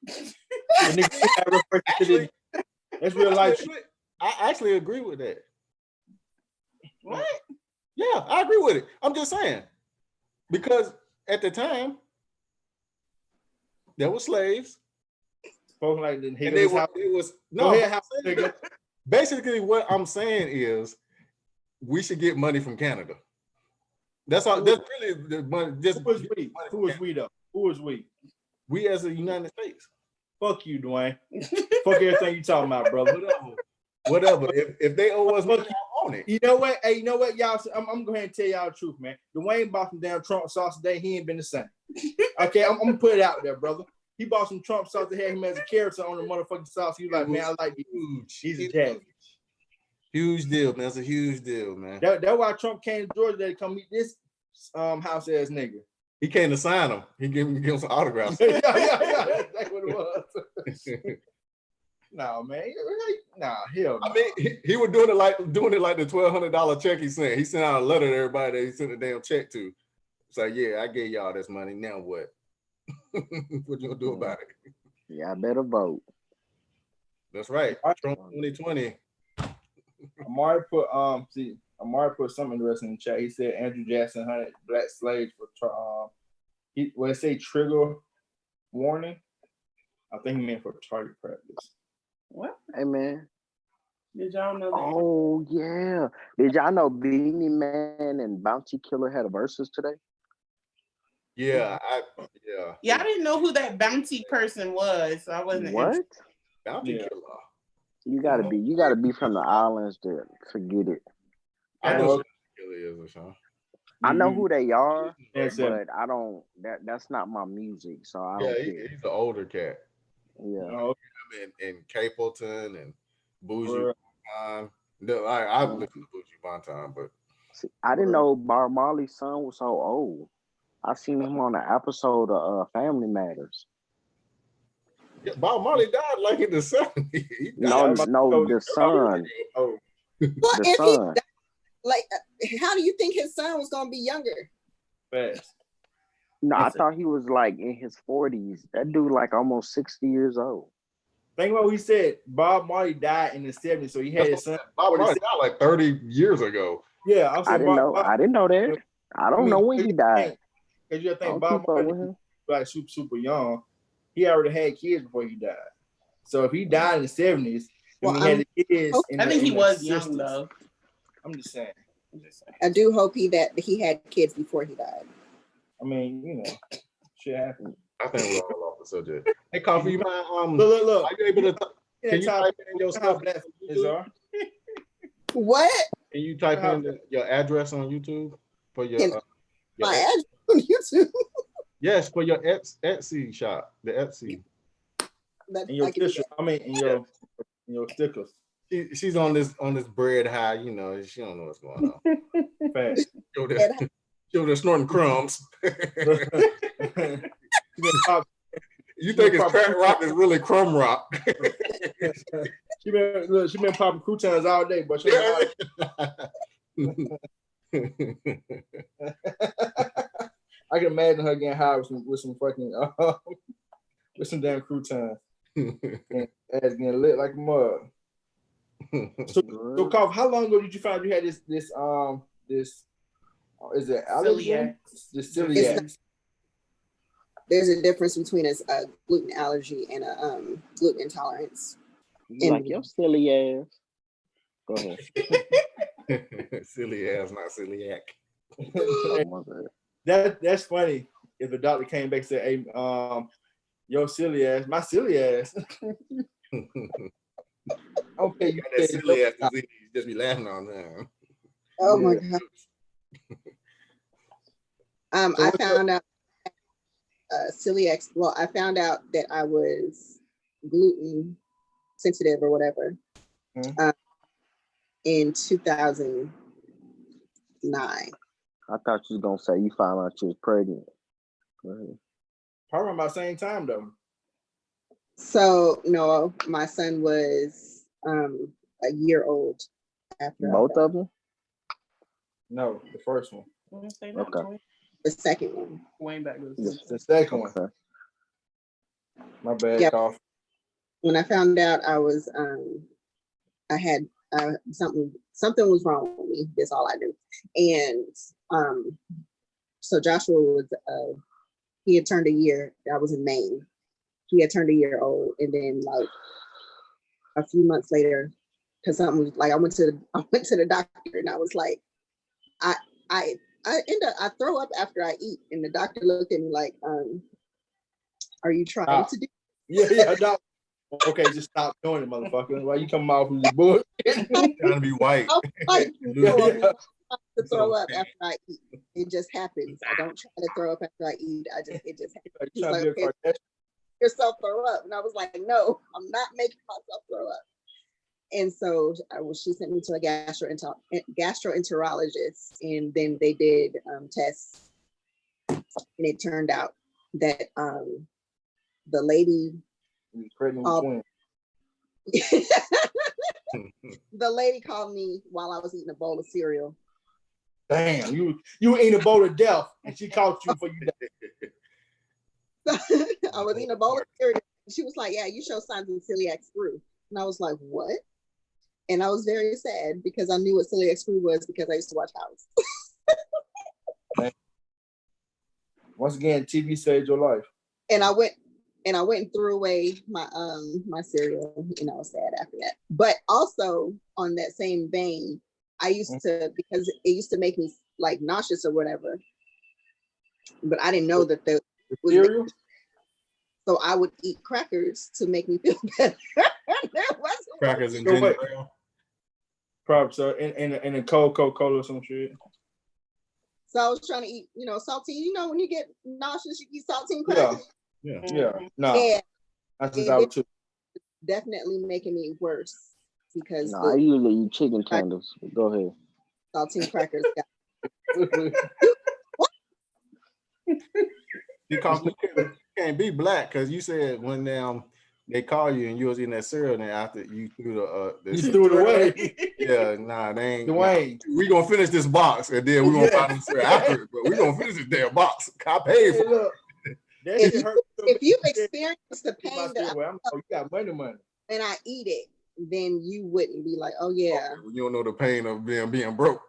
That's real life shit. I actually agree with that. What? Yeah, I agree with it. I'm just saying. Because at the time, there were slaves. Spoken like And they was no. Basically, what I'm saying is we should get money from Canada. That's all. That's really the money. Just who is we? Who is we though? Who is we? We as the United States. Fuck you, Dwayne. Fuck everything you talking about, brother. Whatever. If they owe us money, I own it. You know what? Hey, you know what, y'all? I'm going to go ahead and tell y'all the truth, man. Dwayne bought some damn Trump sauce today. He ain't been the same. Okay, I'm going to put it out there, brother. He bought some Trump sauce that had him as a character on the motherfucking sauce. He was like, man, I like it. He's a jazz. Huge deal, man. That's a huge deal, man. That's why Trump came to Georgia to come meet this house ass nigga. He came to sign them. He gave him some autographs. yeah. That's what it was. No, man. Nah, hell. I mean, he was doing it like the $1,200 check he sent. He sent out a letter to everybody that he sent a damn check to. It's like, yeah, I gave y'all this money. Now what? What you gonna do about it? Yeah, I better vote. That's right. Trump 2020. Amari put something interesting in the chat. He said Andrew Jackson hunted black slaves for when it say trigger warning, I think he meant for target practice. What? Hey man. Did y'all know that? Oh yeah. Did y'all know Beanie Man and Bounty Killer had a versus today? Yeah, Yeah, I didn't know who that bounty person was. So I wasn't. What? Bounty Killer. You gotta be from the islands to forget it. I know who Killer is, Sean. I know who they are, Yes, but I don't. That's not my music, so I don't care. He's an older cat. Yeah. Oh, And Capleton and Bougie Bonton. I listened to Bougie Bonton, but see, I didn't know Bob Marley's son was so old. I seen him on an episode of Family Matters. yeah, Bob Marley died like in the 70s. No, the son. Oh. Well, The if son. he died, like, how do you think his son was gonna be younger? Fast. No, I thought he was like in his 40s. That dude like almost 60 years old. Think about what he said. Bob Marley died in the 70s, so he had his son. Bob Marley died like 30 years ago. Yeah, I didn't know that. I don't know when he died. Because you think I don't Bob keep up with Marley him. like super young. He already had kids before he died. So if he died in the 70s, Well, he had the kids. I think he was young though. I'm just saying. I do hope that he had kids before he died. I mean, you know, shit happens. I think we're all off the subject. Hey, Coffee, you mind? Look. Are you able to? Can you type in your stuff? What? Can you type in your address on YouTube for your? My address on YouTube. Yes, for your Etsy shop, the Etsy. In your stickers. I mean, in your stickers. She's on this bread high, you know. She don't know what's going on. Fast. Show the snorting crumbs. You think it's crack rock is really crumb rock. she been popping croutons all day, but she I can imagine her getting high with some fucking with some damn croutons. And ass getting lit like a mug. So Coff, how long ago did you find you had this is it allergy? This celiac. There's a difference between a gluten allergy and a gluten intolerance. Like your silly ass. Go ahead. Silly ass, not celiac. That's funny. If the doctor came back and said, "Hey, your silly ass, my silly ass." Okay, you that silly ass disease. Just be laughing on that. Oh my god. I found out celiac. Well, I found out that I was gluten sensitive or whatever in 2009. I thought you was gonna say you found out you was pregnant. Go ahead. Probably about the same time though. So no, my son was a year old after Both of them? No, the first one. Okay. the second one. Wayne back to The second one. Okay. My bad, Yep. cough. When I found out I was I had something was wrong with me. That's all I knew. And so Joshua was he had turned a year. I was in Maine. He had turned a year old, and then like a few months later, because something was like I went to the doctor, and I was like, I end up I throw up after I eat, and the doctor looked at me like, are you trying to do? Yeah, no. Okay, just stop doing it, motherfucker. Why you coming off with your bullshit? Trying to be white. Like, Yeah. to throw up after I eat. It just happens. I don't try to throw up after I eat. It just happens. He's like, okay, yourself throw up. And I was like, no, I'm not making myself throw up. And so she sent me to a gastroenterologist, and then they did tests, and it turned out that the lady Pregnant with twins. the lady called me while I was eating a bowl of cereal. Damn, you ate a bowl of death, and she caught you for you. I was eating a bowl of cereal. She was like, yeah, you show signs of celiac screw. And I was like, what? And I was very sad because I knew what celiac screw was because I used to watch House. Once again, TV saved your life. And I went and threw away my my cereal, and I was sad after that. But also on that same vein, I used to, because it used to make me like nauseous or whatever, but I didn't know that the cereal. So I would eat crackers to make me feel better. Crackers and ginger ale. Probably so, in a cold Coca-Cola or some shit. So I was trying to eat, saltine. When you get nauseous, you eat saltine crackers. Yeah. No. Yeah. That's just out too. Definitely making me worse because I usually eat chicken tenders. Go ahead. Saltine crackers. Because you can't be black, because you said when they call you and you was eating that cereal, and then after you threw you threw it away. Yeah, nah, they ain't. Dwayne. Nah. We gonna finish this box, and then we gonna find the cereal after it. But we gonna finish this damn box. I paid for it. If you've experienced the pain you got money, and I eat it, then you wouldn't be like, oh yeah. Okay, well, you don't know the pain of being broke.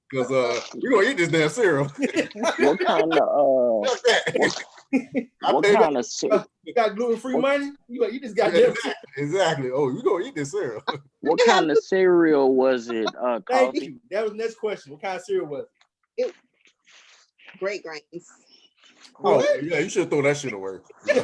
Because we're gonna eat this damn cereal. What kind of what kind of cereal? You got gluten-free money? You just got exactly. Oh, you gonna eat this cereal. What kind of cereal was it? Thank you. That was the next question. What kind of cereal was it? Great grains. Oh yeah, you should throw that shit away. You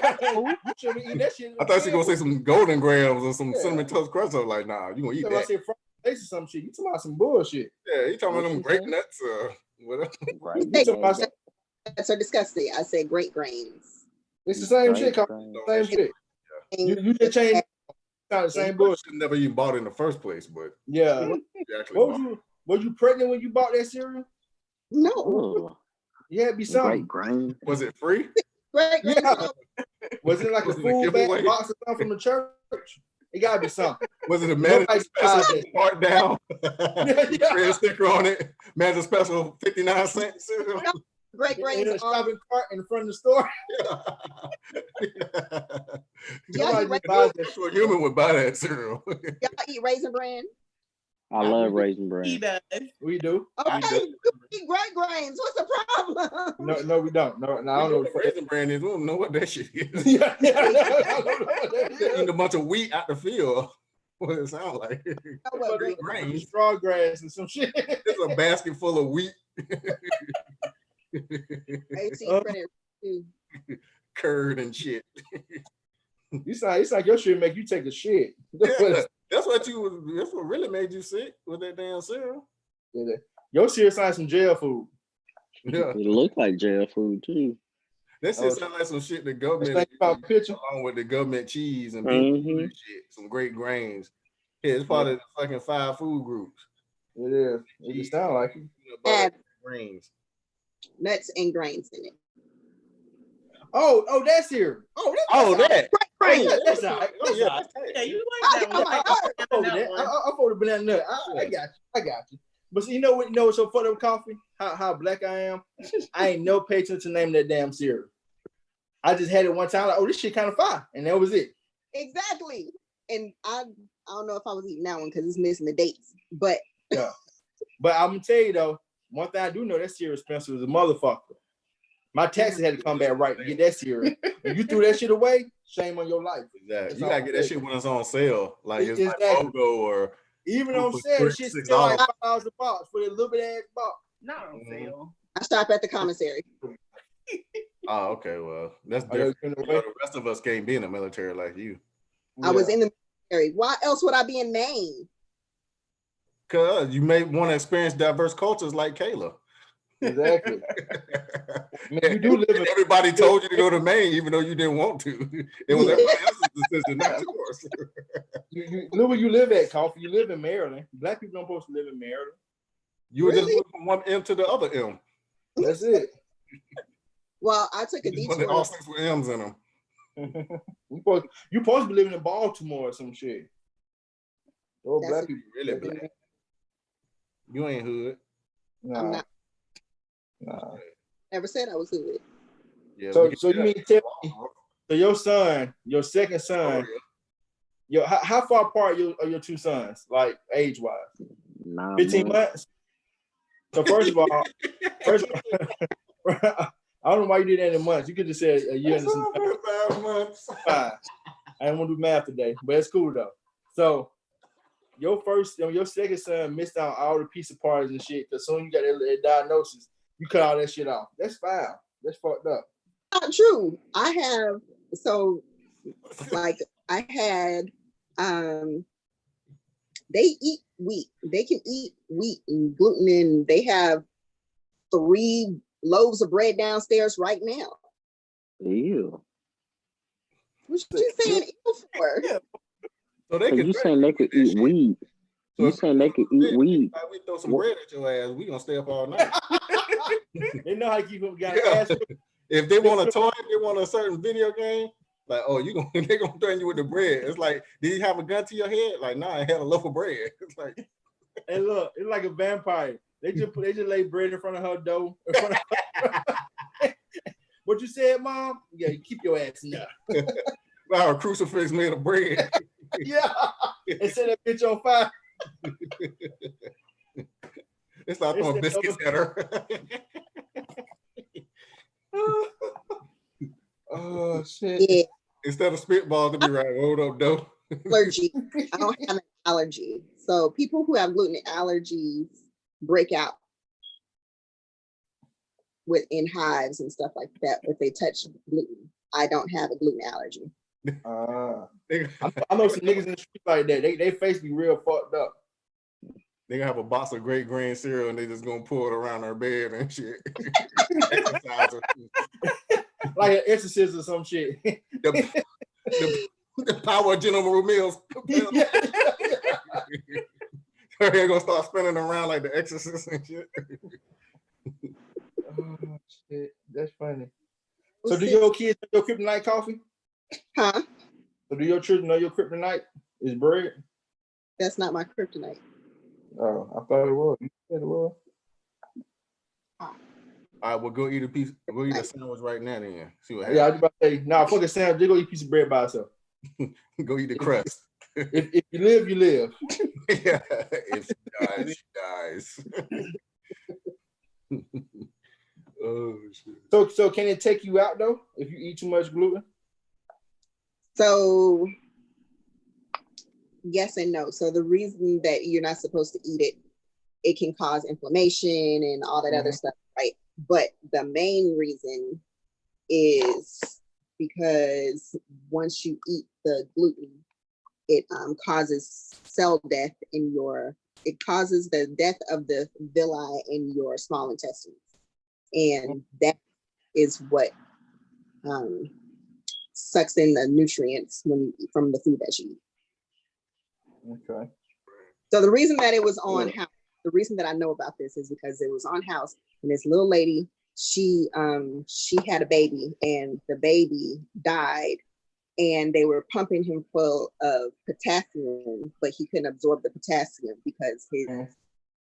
should eat that shit. I thought she was gonna say some golden grams or some cinnamon toast crunch. I was like, nah, you gonna eat that. I said fried or some shit. You talking about some bullshit. Yeah, you talking about them grape nuts whatever. Right. That's so disgusting. I say great grains. It's the same shit. Same shit. You just changed the same bullshit. Never even bought it in the first place, but yeah. Were you pregnant when you bought that cereal? No. Yeah, it'd be something. Great grain. Was it free? Great grains. Yeah. Was it like a food bag box or something from the church? It gotta be something. Was it a Magic Special part down? Red sticker on it. Magic Special 59-cent cereal. Great grains. In a shopping cart in front of the store. Sure, human would buy that cereal. Y'all eat Raisin Bran? I love Raisin Bran. He does. We do. Okay, you eat great grains. What's the problem? No, we don't. No, I don't know what Raisin Bran is. We don't know what that shit is. Yeah, I don't know what that is. Eating a bunch of wheat out the field. What it sound like? Great grains, straw grass, and some shit. It's a basket full of wheat. Curd and shit. It's like your shit make you take a shit. That's what really made you sick with that damn cereal. Yeah, your shit sounds some jail food. Yeah, it looked like jail food too. That shit sound like some shit the government along with the government cheese and shit. Some great grains. Yeah, it's part of the fucking 5 food groups. It is. It just sound like it. Add grains. Nuts and grains in it. Oh, that's here. Oh, that. Right. That's all right. Oh, yeah. Yeah, you like that I'm like, one. I for the banana nut. I got you. But see, you know what's so fucked up with coffee? How black I am. I ain't no patron to name that damn cereal. I just had it one time, like, oh, this shit kind of fire, and that was it. exactly. And I don't know if I was eating that one because it's missing the dates. But Yeah. But I'm gonna tell you though, one thing I do know, that cereal expensive as a motherfucker. My taxes had to come back right to get that cereal. If you threw that shit away, shame on your life. Exactly. You gotta get that shit when it's on sale. Like it's Exactly. like BOGO or even on sale, shit still like $5 a box for a little bit ass box. Not on sale. I stop at the commissary. Oh, okay. Well, that's different. The rest of us can't be in the military like you. I was in the military. Why else would I be in Maine? Cause you may want to experience diverse cultures like Kayla. Exactly. You do live in, everybody told you to go to Maine, even though you didn't want to. It was everybody else's decision, not yours. you live where you live at, Coffee. You live in Maryland. Black people don't supposed to live in Maryland. You were just moving from one M to the other M. That's it. Well, I took a detour. All six with M's in them. You supposed to be living in Baltimore or some shit. Oh, black people really black. You ain't hood. Nah. I'm not. Nah. Never said I was hood. Yeah, so you mean to tell me, so your son, your second son, how far apart are your two sons, like age-wise? 15 months? So first of all, I don't know why you did that in months. You could just say a year and some 5 months. Fine. I didn't want to do math today, but it's cool though. So your second son missed out all the pizza parties and shit because soon you got that diagnosis, you cut all that shit off. That's foul. That's fucked up. Not true. I had they eat wheat. They can eat wheat and gluten, and they have 3 loaves of bread downstairs right now. Ew. What you saying ew for? Yeah. So you saying they could eat weed. So you saying they could eat weed. We throw some bread at your ass, we gonna stay up all night. They know how to keep them guys. Yeah. If they want a toy, if they want a certain video game, like, oh, they gonna threaten you with the bread. It's like, did you have a gun to your head? Like, nah, I had a loaf of bread. It's like, hey, look, it's like a vampire. They just lay bread in front of her door. What you said, Mom? Yeah, you keep your ass in there. Wow, a crucifix made of bread. Yeah, and set that bitch on fire. It's like throwing biscuits at her. Oh shit! Yeah. Instead of spitballs, to be right. Hold up, though. Allergy. I don't have an allergy. So people who have gluten allergies break out in hives and stuff like that if they touch gluten. I don't have a gluten allergy. I know some niggas in the street like that. They face be real fucked up. They gonna have a box of great grain cereal and they just gonna pour it around her bed and shit. Like an exorcist or some shit. The power of General Mills. Her hair gonna start spinning around like the exorcist and shit. Oh shit, that's funny. So do your kids know your kryptonite, Coffee? Huh? So do your children know your kryptonite is bread? That's not my kryptonite. Oh, I thought it was. You said it was. All right, we'll go eat a piece. We'll eat a sandwich right now then. See what happens. Yeah, I was about to say, nah, fuck a sandwich. Just go eat a piece of bread by itself. Go eat the crust. If you live, you live. Yeah, if she dies, she dies. Oh shit. So can it take you out though if you eat too much gluten? So yes and no. So the reason that you're not supposed to eat it can cause inflammation and all that other stuff, right? But the main reason is because once you eat the gluten, it causes cell death it causes the death of the villi in your small intestines. And that is what sucks in the nutrients from the food that you eat. Okay. So the reason that it was on House, the reason that I know about this is because it was on House and this little lady she had a baby, and the baby died, and they were pumping him full of potassium, but he couldn't absorb the potassium because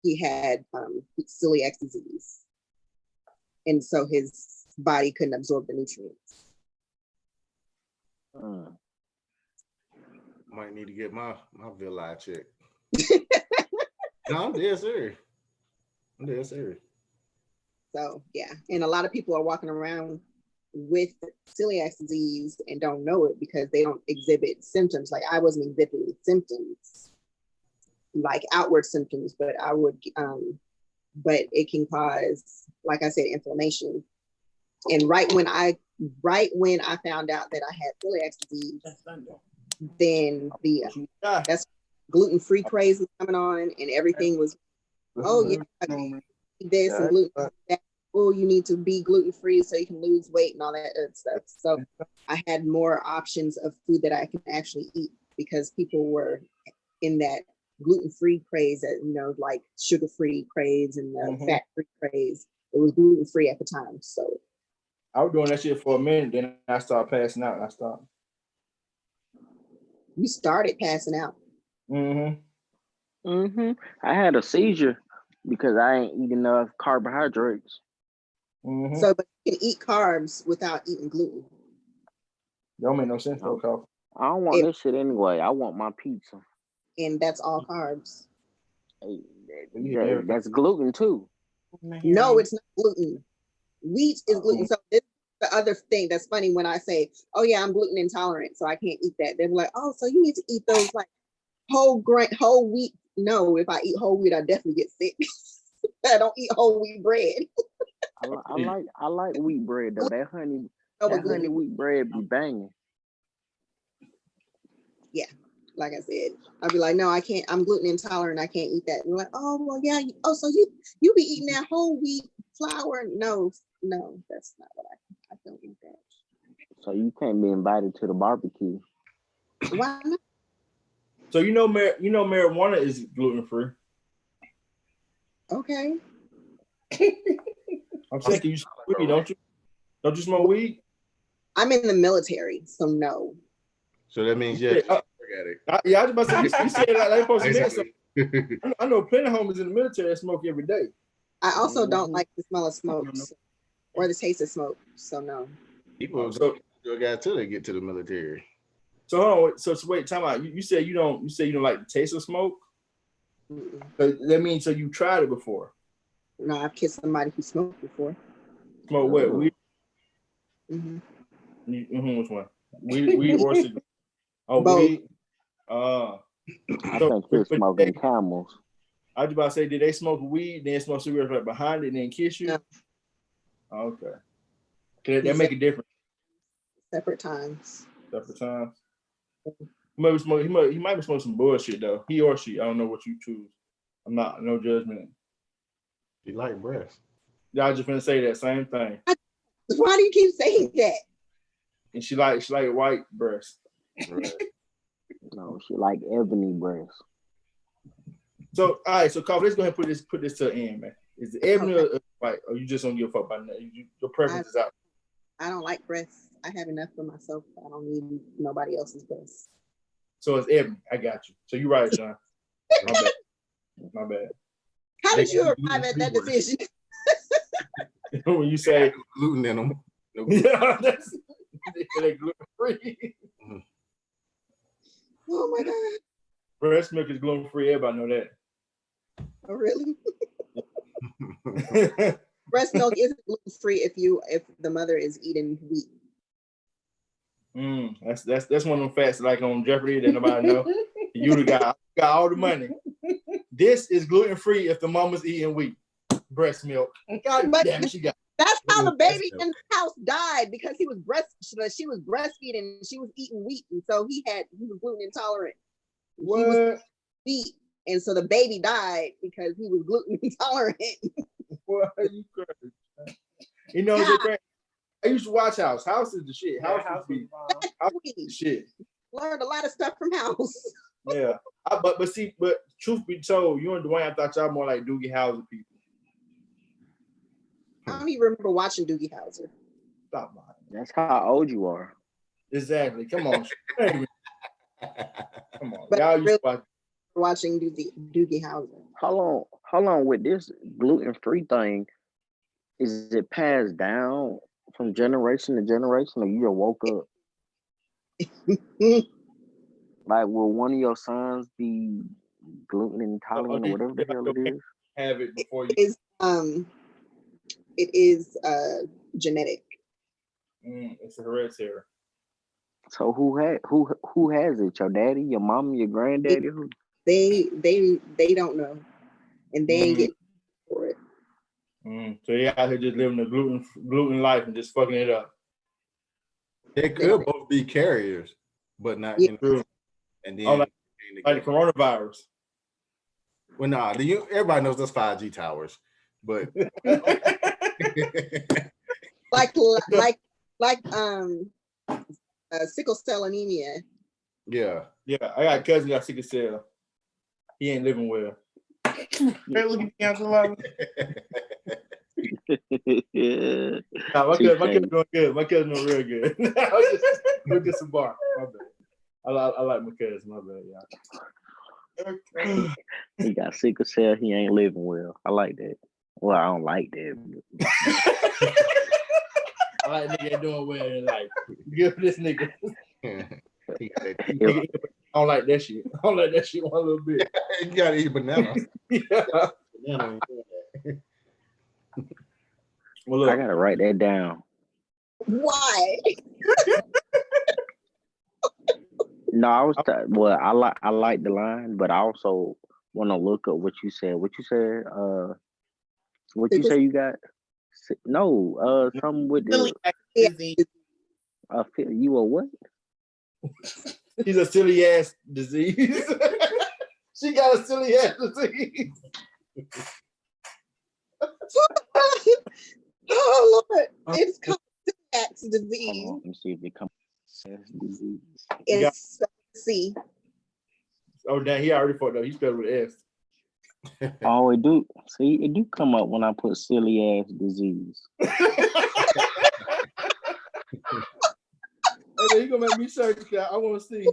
he had celiac disease, and so his body couldn't absorb the nutrients. Might need to get my villi checked. No, I'm dead serious. So yeah, and a lot of people are walking around with celiac disease and don't know it because they don't exhibit symptoms. Like I wasn't exhibiting symptoms, like outward symptoms, but I would, but it can cause, like I said, inflammation. And right when I found out that I had celiac disease, then that's gluten-free craze was coming on, and everything was, oh yeah, this and gluten, that. Oh, you need to be gluten-free so you can lose weight and all that other stuff. So I had more options of food that I can actually eat because people were in that gluten-free craze, that, you know, like sugar-free craze and the fat-free craze. It was gluten-free at the time. So I was doing that shit for a minute, then I started passing out and I stopped. You started passing out. I had a seizure because I ain't eat enough carbohydrates. So, but you can eat carbs without eating gluten. Don't make no sense. I don't want this shit anyway. I want my pizza. And that's all carbs. That's gluten too. No, it's not gluten. Wheat is gluten. So this is the other thing that's funny when I say, oh yeah, I'm gluten intolerant, so I can't eat that. They're like, oh, so you need to eat those like whole wheat. No, if I eat whole wheat, I definitely get sick. I don't eat whole wheat bread. I like wheat bread though. That honey wheat bread be banging. Yeah, like I said, I'd be like, no, I can't. I'm gluten intolerant. I can't eat that. And like, oh well, yeah. So you be eating that whole wheat flour? No, that's not what I don't eat that. So you can't be invited to the barbecue. Why not? So you know marijuana is gluten free. Okay. I'm saying, you smoke weed, don't you? Don't you smoke weed? I'm in the military, so no. So that means yeah. I was about to say, you said like supposed to mean something. I know plenty of homies in the military that smoke every day. I also don't like the smell of smoke or the taste of smoke, so no. People still got till they get to the military. So hold on, so wait, time out. You said you don't like the taste of smoke? So that means so you tried it before. No, I've kissed somebody who smoked before. Smoke what? Weed? Which one? Weed or cigarette? Oh, both. Weed? I think you're smoking Camels. I was about to say, did they smoke weed, then smoke cigarettes right behind it, and then kiss you? No. Okay. Can that make a difference? Separate times. He might be smoking some bullshit though. He or she, I don't know what you choose. I'm not, no judgment. You like breasts. Y'all just gonna say that same thing. Why do you keep saying that? And she like white breasts. Right. No, she like ebony breasts. So all right, so Carl, let's go ahead and put this to an end, man. Is it ebony or white, or you just don't give a fuck about that? Your preference is out. I don't like breasts. I have enough for myself. I don't need nobody else's breasts. So it's ebony. I got you. So you're right, Sean. My bad. How did you arrive at that decision? When you say gluten in them. Yeah, they're gluten free. Oh my God. Breast milk is gluten free. Everybody know that. Oh really? Breast milk isn't gluten free if the mother is eating wheat. That's one of them facts like on Jeopardy that nobody know. You got all the money. This is gluten free if the mama's eating wheat. Breast milk. God damn it, she got. That's how the baby in the house died, because she was breastfeeding and she was eating wheat, and so he was gluten intolerant. What? He was wheat, and so the baby died because he was gluten intolerant. What are you crazy? You know what's crazy? I used to watch House. House is the shit. House is the shit. Learned a lot of stuff from House. Yeah, but truth be told, you and Dwayne, I thought y'all more like Doogie Howser people. I don't even remember watching Doogie Howser. Stop lying. That's how old you are. Exactly. Come on. Come on. But Y'all used really to watch. watching Doogie Howser. How long with this gluten-free thing? Is it passed down from generation to generation, or you just woke up? Like, will one of your sons be gluten intolerant or whatever the hell it is? Have it before you. It is genetic. It's a hereditary. So who has it? Your daddy, your mom, your granddaddy? Who? They don't know, and they ain't getting for it. So you out here just living the gluten life and just fucking it up. They could both be carriers, but not. Yeah. You know, and then like the coronavirus. Well, nah, everybody knows that's 5G towers, but like sickle cell anemia. Yeah, I got a cousin got sickle cell. He ain't living well. They're looking at the Nah, my cousin doing good. My cousin doing real good. Look at some bar. My bad. I like my cousin. My bad, y'all. He got sickle cell. He ain't living well. I like that. Well, I don't like that. I like nigga doing well in life. Give this nigga. I don't like that shit. I don't like that shit one little bit. You gotta eat banana. Yeah. Banana. Well, look, I gotta write that down. Why? No, I like the line, but I also want to look up what you said. What you said? What you say you got? No, something with the you a what? He's a silly ass disease. She got a silly ass disease. Oh Lord, it's called celiac disease. Let me see if it comes. Disease. It's C. Oh damn, he already fucked up. He spelled with S. Oh, it do. See, it do come up when I put silly ass disease. Hey, you gonna make me search? I want to see.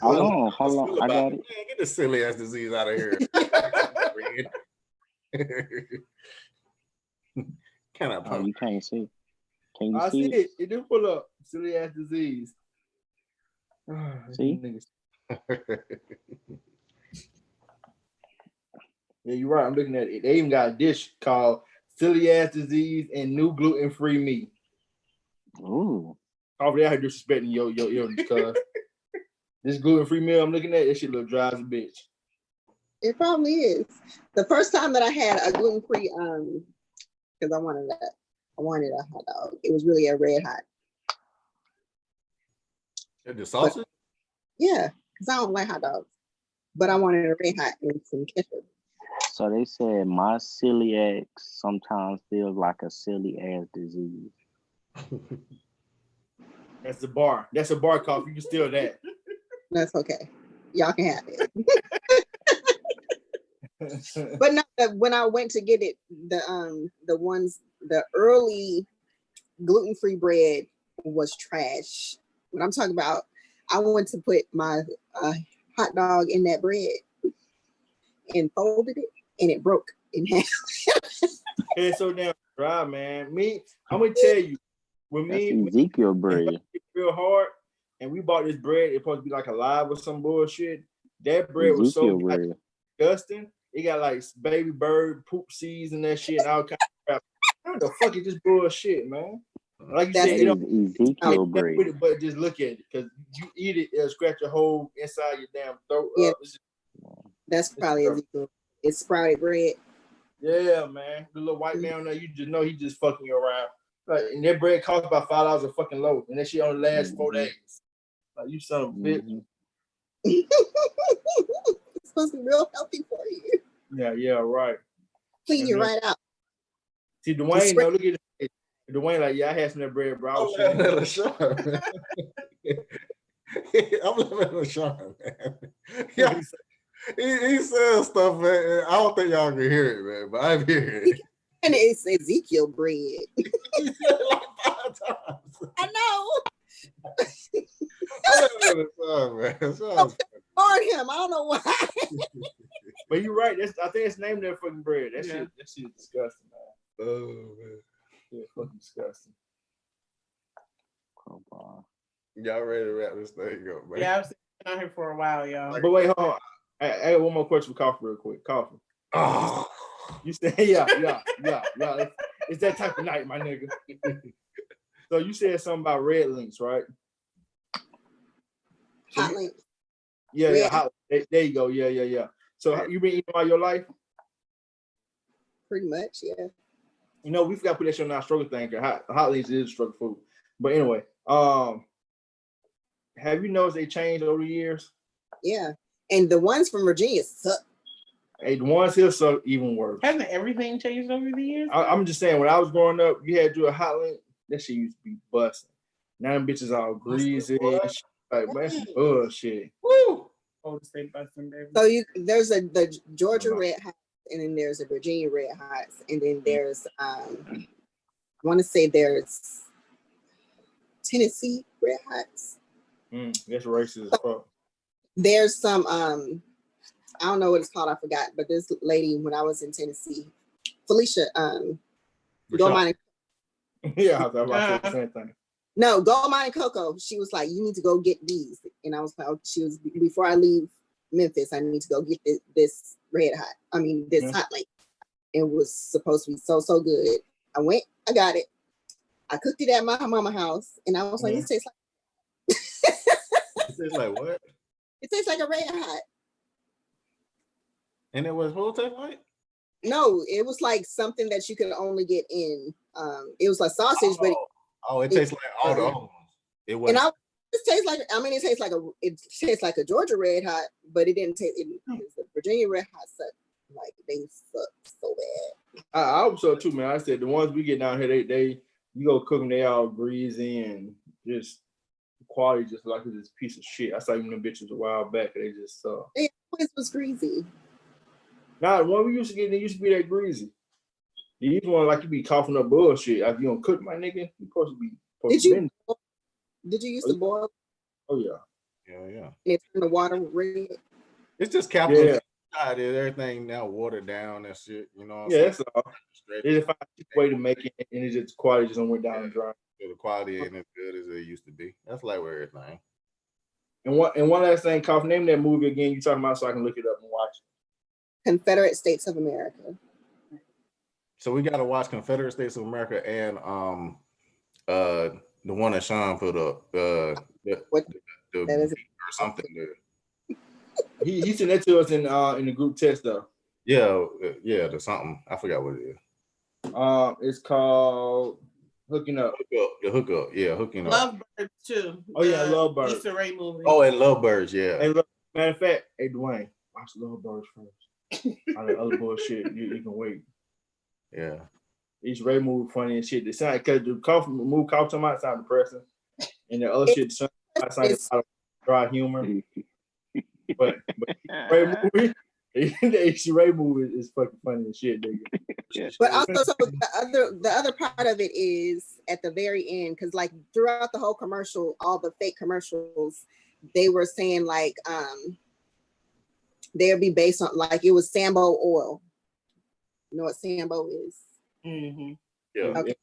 Hold on. I got it. Man, get the silly ass disease out of here. Oh, you can't see. Can you I see see it? It do pull up silly ass disease. See? Yeah, you're right. I'm looking at it. They even got a dish called silly ass disease and new gluten free meat. Ooh. Oh, they out here disrespecting yo, cuz this gluten free meal I'm looking at, this shit look dry as a bitch. It probably is. The first time that I had a gluten free, because I wanted a hot dog. It was really a red hot. The sausage? Yeah, because I don't like hot dogs, but I wanted a red hot and some ketchup. So they said my celiac sometimes feels like a silly ass disease. That's the bar. That's a bar cough. You can steal that. That's okay. Y'all can have it. But no, when I went to get it, the early gluten-free bread was trash. What I'm talking about, I went to put my hot dog in that bread and folded it, and it broke in half. It's so damn dry, man. I'm gonna tell you, when That's Ezekiel bread. Real hard, and we bought this bread. It's supposed to be like alive or some bullshit. That bread was so disgusting. It got like baby bird poop seeds and that shit and all kinds of crap. What the fuck is this bullshit, man? Like you said, it don't Ezekiel bread. with it, but just look at it, because you eat it, it'll scratch your whole inside your damn throat. Yeah. That's probably Ezekiel. It's sprouted bread. Yeah, man. The little white man on there, you just know he just fucking you around. Like, and that bread costs about $5 a fucking loaf, and that shit only lasts 4 days. Like, you son of a bitch. It's supposed to be real healthy for you. Yeah, right. Clean you right out. See, Dwayne, no, look at it. Dwayne, like, yeah, I had some of that bread, bro. I'm living in a shark, man. I'm living in a shark, man. Yeah, he says stuff, man. I don't think y'all can hear it, man, but I'm hearing it. And it's Ezekiel bread. You said it like 5 times. I know. Man. On him. I don't know why. But you're right. I think it's named that fucking bread. That shit is disgusting, man. Oh man. Yeah, fucking disgusting. Come on. Y'all ready to wrap this thing up, man? Yeah, I've sitting out here for a while, y'all. But wait, hold on. I got one more question for Coffee real quick. Coffee. Oh. You said, yeah. It's that type of night, my nigga. So you said something about red links, right? Hot link. Yeah, hot. There you go. Yeah. So you been eating all your life? Pretty much, yeah. You know, we forgot to put that shit on our struggle thing. Hot links is struggle food. But anyway, have you noticed they changed over the years? Yeah. And the ones from Virginia suck. Hey, the ones here suck even worse. Hasn't everything changed over the years? I'm just saying, when I was growing up, you had to do a hot link. That shit used to be busting. Now them bitches all greasy. Like, man, that's some bullshit. Woo! Oh, the state busting, baby. So there's the Georgia Red Hots, and then there's a Virginia Red Hots, and then there's I want to say there's Tennessee Red Hots. That's racist as fuck. There's some I don't know what it's called, I forgot, but this lady when I was in Tennessee, Felicia, Gold Mine. Yeah, I was about to say the same thing. No, Gold Mine and Cocoa. She was like, you need to go get these. And I was like, she was, before I leave Memphis, I need to go get this red hot. I mean, this hot link. It was supposed to be so good. I went, I got it. I cooked it at my mama's house, and I was like, it tastes like. It tastes like what? It tastes like a red hot. And it was what it taste like? No, it was like something that you could only get in. It was like sausage, but it tastes like all the other ones. It was. And it tastes like. I mean, it tastes like a Georgia Red Hot, but it didn't taste. The Virginia Red Hot suck. Like they suck so bad. I hope so too, man. I said the ones we get down here, they you go cook them, they all greasy and just quality just like this piece of shit. I saw even them bitches a while back. They just suck. It always was greasy. Nah, the one we used to get, they used to be that greasy. You used to want like you be coughing up bullshit. If you don't cook, my nigga, you supposed to be. Did you used to boil? Oh yeah. Yeah. It's in the water red. It's just capital. Everything now watered down and shit. You know what I'm saying? That's all. They just find a way to make it, and it's just quality just went down and dry. So the quality ain't as good as it used to be. That's like where everything. And one last thing, Cough, name that movie again you talking about so I can look it up and watch it. Confederate States of America. So we gotta watch Confederate States of America and the one that Sean put up. The or something there. He sent that to us in the group text though. Yeah, there's something. I forgot what it is. It's called Hooking Up. The hookup. Yeah, hooking up. Lovebirds too. Oh yeah, Lovebirds. Issa Rae movie. Oh, and Lovebirds, yeah. Hey, matter of fact, hey Dwayne, watch Lovebirds first. All the other bullshit, you can wait. Yeah. Issa Rae movie funny and shit. They sound because the movie Cough might sound depressing, and the other shit sound dry humor. But the Issa Rae movie is fucking funny as shit, nigga. But also, so the other part of it is at the very end, because like throughout the whole commercial, all the fake commercials, they were saying like they'll be based on like it was Sambo oil. You know what Sambo is? Mm-hmm. Yeah. Okay.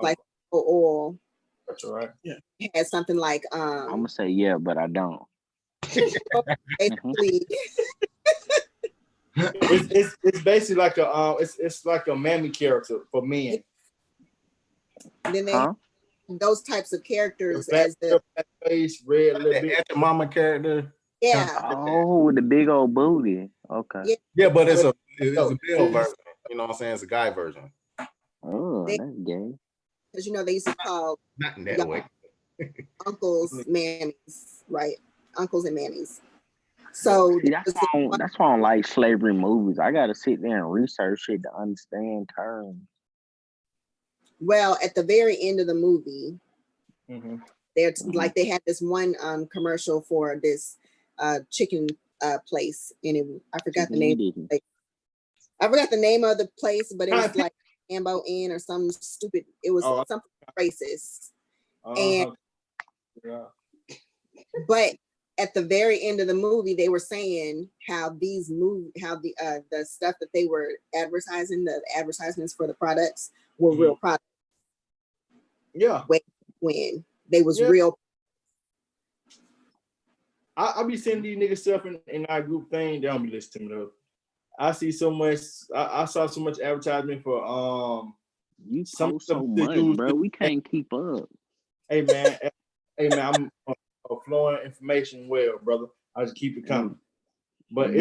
Like oil. That's all right. Yeah. It had something like I'm gonna say yeah, but I don't. basically. It's basically like a it's like a mammy character for men. And then they those types of characters as the face, red, a little bit. Mama character. Yeah. Oh, with the big old booty. Okay. Yeah, but it's a male version. You know what I'm saying? It's a guy version. Oh, that's gay. Because you know they used to call Not in that way. uncles mammies, right? Uncles and mammies. So see, that's why I don't like slavery movies. I gotta sit there and research it to understand terms. Well, at the very end of the movie, they're like they had this one commercial for this chicken place, and I forgot the name. I forgot the name of the place, but it was like M-O-N or some stupid. It was something racist. And but at the very end of the movie, they were saying how the stuff that they were advertising, the advertisements for the products were real products. Yeah. When they was real. I be sending these niggas stuff in our group thing. They don't be listening to me though. I see so much. I saw so much advertisement for You post so much, bro. We can't keep up. Hey man, I'm flowing information well, brother. I just keep it coming. But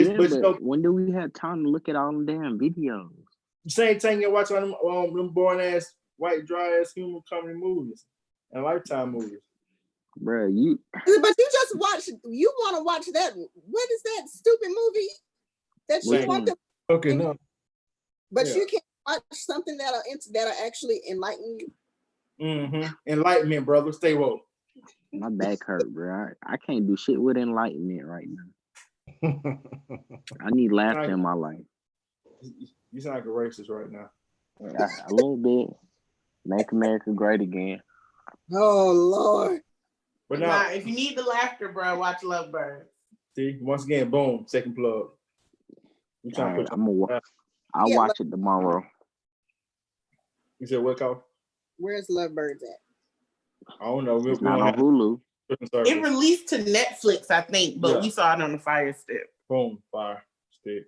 when do we have time to look at all the damn videos? Same thing you watch on them boring ass, white dry ass human comedy movies and Lifetime movies. Bro, but you just watch. You want to watch that? What is that stupid movie that you want to? Okay, no. But you can't watch something that'll actually enlighten you. Mm-hmm. Enlightenment, brother. Stay woke. My back hurt, bro. I can't do shit with enlightenment right now. I need laughter in my life. You sound like a racist right now. A little bit. Make America great again. Oh Lord. But now, if you need the laughter, bro, watch Lovebirds. See, once again, boom, second plug. I'll watch it tomorrow. You said what, Call? Where's Lovebirds at? I don't know. It's not on Hulu. It released to Netflix, I think, but we saw it on the Fire Stick. Boom, Fire Stick.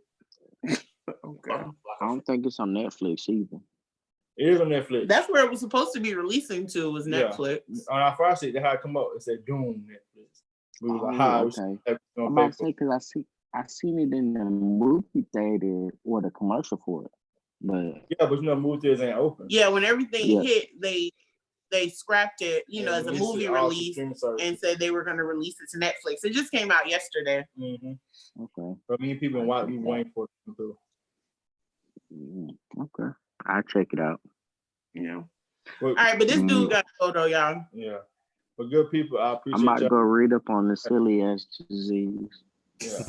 Okay. I don't think it's on Netflix either. It is on Netflix. That's where it was supposed to be releasing to, was Netflix. On our Fire Stick, that's how it come up. It said Doom Netflix. We was like, hi. Okay. I'm about to say, because I seen it in the movie theater or the commercial for it. But you know, movie theaters ain't open. Yeah, when everything hit, they scrapped it, as a movie release and said they were going to release it to Netflix. It just came out yesterday. Mm-hmm. Okay. But me and people we waiting for it too. Okay. I'll check it out. Yeah. All right, but this dude got a photo, y'all. Yeah. But good people, I appreciate I might go read up on the silly ass disease. Yeah.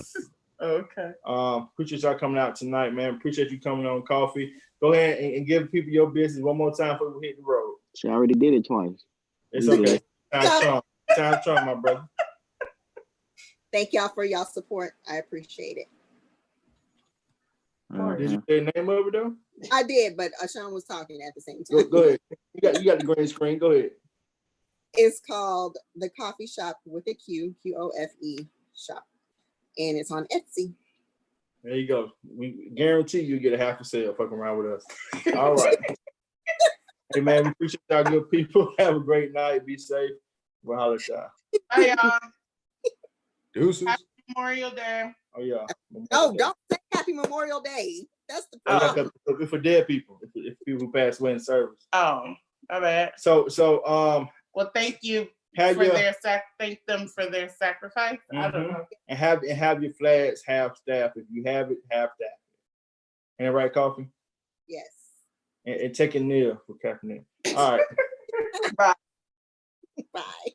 Okay. Appreciate y'all coming out tonight, man. Appreciate you coming on Coffee. Go ahead and give people your business one more time before we hit the road. She already did it twice. It's okay. Time Trump, my brother. Thank y'all for y'all support. I appreciate it. Did you say the name of it though? I did, but Sean was talking at the same time. Go ahead. You got the green screen. Go ahead. It's called The Coffee Shop with a Q, QOFE shop. And it's on Etsy. There you go. We guarantee you get a half a sale fucking around with us. All right. Hey man, we appreciate y'all good people. Have a great night. Be safe. We'll holler at y'all. Bye, y'all. Deuces. Happy Memorial Day. Oh yeah. No, don't say Happy Memorial Day. That's the problem. It's for dead people. If people who pass away in service. Oh, my bad. So well, thank you thank them for their sacrifice. Mm-hmm. I don't know. And have your flags half staff. If you have it, half staff. Ain't that right, Coffee? Yes. And take a kneel for Captain. All right. Bye. Bye.